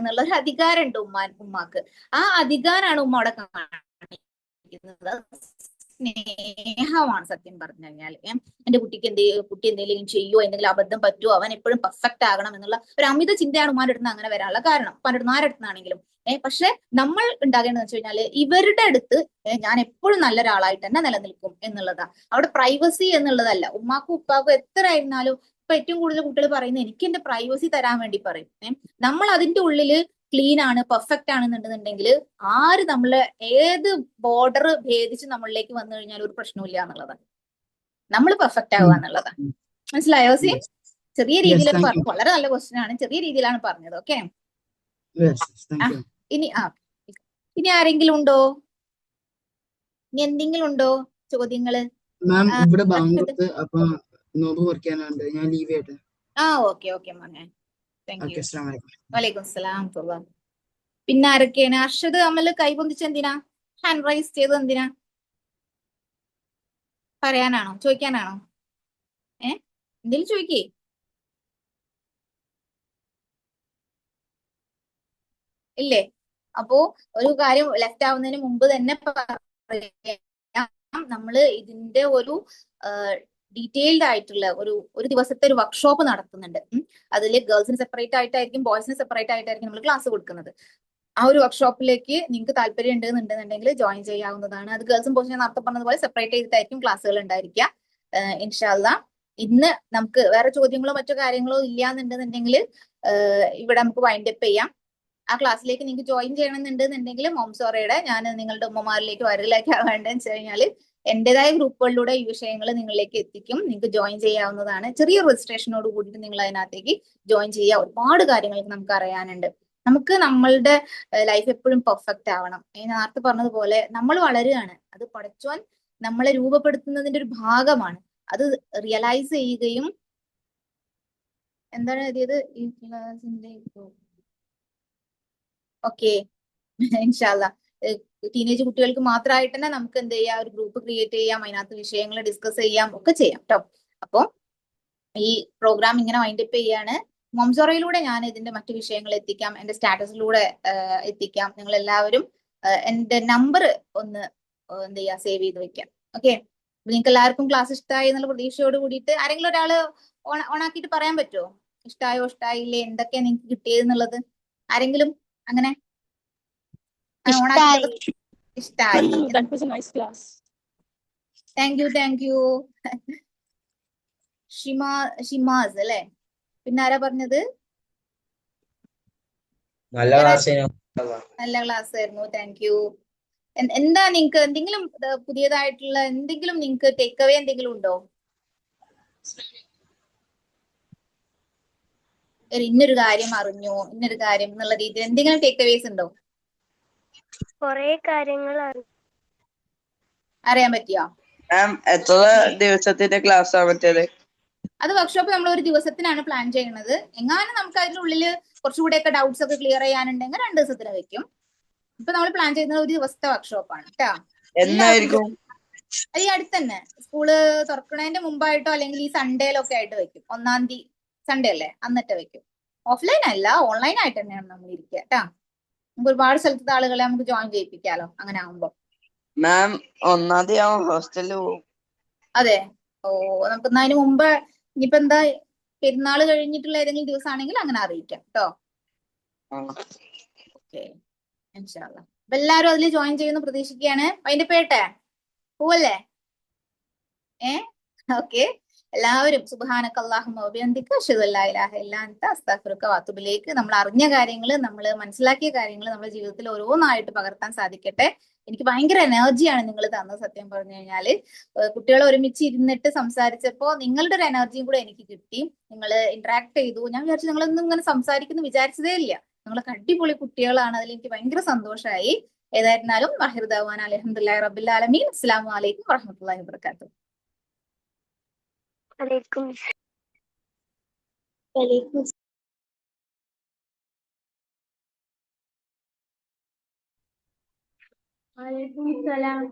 S4: എന്നുള്ള ഒരു അധികാരമുണ്ട് ഉമ്മാക്ക്. ആ അധികാരമാണ് ഉമ്മ അവിടെ കാണിക്കുന്നത്. സ്നേഹമാണ് സത്യം പറഞ്ഞു കഴിഞ്ഞാൽ. എന്റെ കുട്ടി എന്തെങ്കിലും ചെയ്യോ, എന്തെങ്കിലും അബദ്ധം പറ്റുമോ, അവൻ എപ്പോഴും പെർഫെക്റ്റ് ആകണം എന്നുള്ള ഒരു അമിത ചിന്തയാണ് ഉമ്മാന്റെ അടുത്ത് അങ്ങനെ വരാനുള്ള കാരണം. ഉമ്മാന്റെ ആരടുത്താണെങ്കിലും. പക്ഷെ നമ്മൾ ഉണ്ടാകേണ്ടതെന്ന് വെച്ച് കഴിഞ്ഞാൽ ഇവരുടെ അടുത്ത് ഞാൻ എപ്പോഴും നല്ലൊരാളായിട്ട് തന്നെ നിലനിൽക്കും എന്നുള്ളതാ. അവിടെ പ്രൈവസി എന്നുള്ളതല്ല. ഉമ്മാക്കും ഉപ്പാക്കും എത്ര ആയിരുന്നാലും ഇപ്പൊ ഏറ്റവും കൂടുതൽ കുട്ടികൾ പറയുന്നത് എനിക്ക് എന്റെ പ്രൈവസി തരാൻ വേണ്ടി പറയും. നമ്മൾ അതിന്റെ ഉള്ളില് ക്ലീൻ ആണ്, പെർഫെക്റ്റ് ആണെന്നുണ്ടെന്നുണ്ടെങ്കിൽ ആര് നമ്മളെ ഏത് ബോർഡർ ഭേദിച്ച് നമ്മളിലേക്ക് വന്നു കഴിഞ്ഞാൽ ഒരു പ്രശ്നമില്ല എന്നുള്ളതാണ്. നമ്മൾ പെർഫെക്റ്റ് ആവുക എന്നുള്ളതാണ്. മനസ്സിലായോ സി? ചെറിയ രീതിയിൽ പറഞ്ഞു. വളരെ നല്ല ക്വസ്റ്റ്യൻ ആണ്. ചെറിയ രീതിയിലാണ് പറഞ്ഞത്. ഓക്കെ, ഇനി ആരെങ്കിലും ഉണ്ടോ? ഇനി എന്തെങ്കിലും ഉണ്ടോ ചോദ്യങ്ങള്?
S1: മാം ഇവിടെ ബാങ്ക് അപ്പൊ നോമ്പ് മുറിക്കാനുണ്ട്, ഞാൻ ലീവ് ചെയ്യട്ടെ?
S4: ഓക്കെ ഓക്കെ മോനെ, താങ്ക്
S1: ഓക്കെ,
S4: യു.
S1: അസ്സലാമു അലൈക്കും.
S4: വലൈക്കും സ്സലാം. പിന്നെ ആരൊക്കെയാണ്? അർഷദ് അമൽ കൈ പൊന്തിച്ച് എന്തിനാ? ഹാൻഡ് റൈസ് ചെയ്തത് എന്തിനാ? പറയാനാണോ, ചോദിക്കാനാണോ? എന്തെങ്കിലും ചോദിക്കേ. ഇല്ലേ? അപ്പോ ഒരു കാര്യം ലെഫ്റ്റ് ആവുന്നതിന് മുമ്പ് തന്നെ പറയാം, നമ്മള് ഇതിന്റെ ഒരു ഡീറ്റെയിൽഡ് ആയിട്ടുള്ള ഒരു ദിവസത്തെ ഒരു വർക്ക്ഷോപ്പ് നടത്തുന്നുണ്ട്. അതിൽ ഗേൾസിന് സെപ്പറേറ്റ് ആയിട്ടായിരിക്കും, ബോയ്സിന് സെപ്പറേറ്റ് ആയിട്ടായിരിക്കും നമ്മൾ ക്ലാസ് കൊടുക്കുന്നത്. ആ ഒരു വർക്ക്ഷോപ്പിലേക്ക് നിങ്ങൾക്ക് താല്പര്യം ഉണ്ടെന്നുണ്ടെന്നുണ്ടെങ്കിൽ ജോയിൻ ചെയ്യാവുന്നതാണ്. അത് ഗേൾസും ബോയ്സും ഞാൻ നേരത്തെ പറഞ്ഞതുപോലെ സെപ്പറേറ്റ് ചെയ്തിട്ടായിരിക്കും ക്ലാസ്സുകൾ ഉണ്ടായിരിക്കുക. ഇൻഷാല്ല ഇന്ന് നമുക്ക് വേറെ ചോദ്യങ്ങളോ മറ്റോ കാര്യങ്ങളോ ഇല്ല എന്നുണ്ടെന്നുണ്ടെങ്കിൽ ഇവിടെ നമുക്ക് വൈൻഡ് അപ്പ് ചെയ്യാം. ആ ക്ലാസ്സിലേക്ക് നിങ്ങൾക്ക് ജോയിൻ ചെയ്യണമെന്നുണ്ടെന്നുണ്ടെങ്കിൽ മോംസോറയുടെ ഞാൻ നിങ്ങളുടെ ഉമ്മമാരിലേക്ക് വരലേക്ക് വേണ്ടതെന്ന് വെച്ച് കഴിഞ്ഞാൽ എന്റേതായ ഗ്രൂപ്പുകളിലൂടെ ഈ വിഷയങ്ങൾ നിങ്ങളിലേക്ക് എത്തിക്കും. നിങ്ങൾക്ക് ജോയിൻ ചെയ്യാവുന്നതാണ്. ചെറിയ രജിസ്ട്രേഷനോട് കൂടിയിട്ട് നിങ്ങൾ അതിനകത്തേക്ക് ജോയിൻ ചെയ്യുക. ഒരുപാട് കാര്യങ്ങൾ നമുക്ക് അറിയാനുണ്ട്. നമുക്ക് നമ്മളുടെ ലൈഫ് എപ്പോഴും പെർഫെക്റ്റ് ആവണം. ഞാൻ നേരത്തെ പറഞ്ഞതുപോലെ നമ്മൾ വളരുകയാണ്, അത് പടച്ചോൻ നമ്മളെ രൂപപ്പെടുത്തുന്നതിന്റെ ഒരു ഭാഗമാണ്. അത് റിയലൈസ് ചെയ്യുകയും എന്താണ് എഴുതിയത് ഈ ക്ലാസിന്റെ ഓക്കെ ഇൻഷാല്ല ടീനേജ് കുട്ടികൾക്ക് മാത്രമായിട്ട് തന്നെ നമുക്ക് എന്ത് ചെയ്യാം, ഒരു ഗ്രൂപ്പ് ക്രിയേറ്റ് ചെയ്യാം, അതിനകത്ത് വിഷയങ്ങൾ ഡിസ്കസ് ചെയ്യാം, ഒക്കെ ചെയ്യാം കേട്ടോ. അപ്പൊ ഈ പ്രോഗ്രാം ഇങ്ങനെ വൈൻഡപ്പ് ചെയ്യാണ്. മൊംസോറയിലൂടെ ഞാൻ ഇതിന്റെ മറ്റു വിഷയങ്ങൾ എത്തിക്കാം, എന്റെ സ്റ്റാറ്റസിലൂടെ എത്തിക്കാം. നിങ്ങൾ എല്ലാവരും എന്റെ നമ്പർ ഒന്ന് എന്ത് ചെയ്യാ, സേവ് ചെയ്ത് വെക്കാം. ഓക്കെ, നിങ്ങൾക്ക് എല്ലാവർക്കും ക്ലാസ് ഇഷ്ടമായി എന്നുള്ള പ്രതീക്ഷയോട് കൂടിയിട്ട് ആരെങ്കിലും ഒരാള് ഓണാക്കിയിട്ട് പറയാൻ പറ്റുമോ ഇഷ്ടമായോ ഇഷ്ടമായില്ലേ, എന്തൊക്കെയാ നിങ്ങൾക്ക് കിട്ടിയതെന്നുള്ളത്? ആരെങ്കിലും അങ്ങനെ
S3: ഇഷ്ടായി.
S4: ഇഷ്ടായി.
S2: That was a nice class.
S4: Thank you. Shimas അല്ലെ? പിന്നെ ആരാ പറഞ്ഞത്?
S5: നല്ല
S4: ക്ലാസ് ആയിരുന്നു. Thank you. എന്താ നിങ്ങക്ക് എന്തെങ്കിലും പുതിയതായിട്ടുള്ള എന്തെങ്കിലും നിങ്ങക്ക് ടേക്ക് അവേ എന്തെങ്കിലും ഉണ്ടോ? ഇന്നൊരു കാര്യം അറിഞ്ഞു, ഇന്നൊരു കാര്യം എന്നുള്ള രീതിയിൽ എന്തെങ്കിലും ടേക്ക് അവേസ് ഉണ്ടോ?
S3: കൊറേ കാര്യങ്ങൾ
S4: അറിയാൻ പറ്റിയോ?
S6: എത്ര ദിവസത്തിന്റെ ക്ലാസ് ആണ് മറ്റേത്?
S4: അത് വർക്ക്ഷോപ്പ് നമ്മൾ ഒരു ദിവസത്തിനാണ് പ്ലാൻ ചെയ്യുന്നത്. എങ്ങാനും നമുക്ക് അതിന്റെ ഉള്ളില് കുറച്ചുകൂടെയൊക്കെ ഡൗട്ട്സ് ഒക്കെ ക്ലിയർ ചെയ്യാനുണ്ടെങ്കിൽ 2 ദിവസത്തിന് വെക്കും. ഇപ്പൊ നമ്മൾ പ്ലാൻ ചെയ്യുന്നത് ഒരു ദിവസത്തെ വർക്ക്ഷോപ്പാണ് കേട്ടോ.
S6: എന്നായിരിക്കും?
S4: ഈ അടുത്ത് തന്നെ സ്കൂള് തുറക്കുന്നതിന്റെ മുമ്പായിട്ടോ അല്ലെങ്കിൽ ഈ സൺഡേയിലൊക്കെ ആയിട്ട് വെക്കും. 1-ാം തീയതി സൺഡേ അല്ലേ, അന്നിട്ട് വെക്കും. ഓഫ്ലൈൻ അല്ല, ഓൺലൈൻ ആയിട്ട് തന്നെയാണ് നമ്മൾ ഇരിക്കുക കേട്ടാ. നമുക്ക് ഒരുപാട് സ്ഥലത്തെ ആളുകളെ നമുക്ക് ജോയിൻ ചെയ്യിപ്പിക്കാലോ അങ്ങനെ ആവുമ്പോ.
S6: മാം 1-ാം തീയതി ഹോസ്റ്റലിൽ പോകും.
S4: അതെ, നമുക്ക് അതിന് മുമ്പ് ഇനിയിപ്പോ എന്താ പെരുന്നാൾ കഴിഞ്ഞിട്ടുള്ള ഏതെങ്കിലും ദിവസം ആണെങ്കിൽ അങ്ങനെ അറിയിക്കാം കേട്ടോ. ഓക്കെ, ഇൻഷാല്ലാ. അപ്പൊ എല്ലാരും അതിൽ ജോയിൻ ചെയ്യുന്ന പ്രതീക്ഷിക്കുകയാണ്. അതിന്റെ പേട്ടെ പോവല്ലേ? ഓക്കെ, എല്ലാവരും സുബ്ഹാനക അല്ലാഹുമ്മ വബിഹംദിക അശ്ഹദു അല്ലാ ഇലാഹ ഇല്ലാ അൻത അസ്തഗ്ഫിറുക വഅതുബു ഇലൈക്. നമ്മൾ അറിഞ്ഞ കാര്യങ്ങൾ, നമ്മൾ മനസ്സിലാക്കിയ കാര്യങ്ങൾ നമ്മുടെ ജീവിതത്തിൽ ഓരോന്നായിട്ട് പകർത്താൻ സാധിക്കട്ടെ. എനിക്ക് ഭയങ്കര എനർജിയാണ് നിങ്ങൾ തന്നത്. സത്യം പറഞ്ഞു കഴിഞ്ഞാല് കുട്ടികൾ ഒരുമിച്ച് ഇരുന്നിട്ട് സംസാരിച്ചപ്പോ നിങ്ങളുടെ ഒരു എനർജിയും കൂടെ എനിക്ക് കിട്ടി. നിങ്ങൾ ഇന്ററാക്ട് ചെയ്തു. ഞാൻ വിചാരിച്ചു നിങ്ങളൊന്നും ഇങ്ങനെ സംസാരിക്കുന്നു വിചാരിച്ചതേ ഇല്ല. നിങ്ങളൊക്കെ അടിപൊളി കുട്ടികളാണ്. അതിൽ എനിക്ക് ഭയങ്കര സന്തോഷമായി. ഏതായിരുന്നാലും വാഹിർ ദഅ്വാന അൽഹംദുലില്ലാഹി റബ്ബിൽ ആലമീൻ. അസ്സലാമു അലൈക്കും വറഹ്മത്തുള്ളാഹി വബറകാതുഹു.
S3: വലൈക്കും സലാം.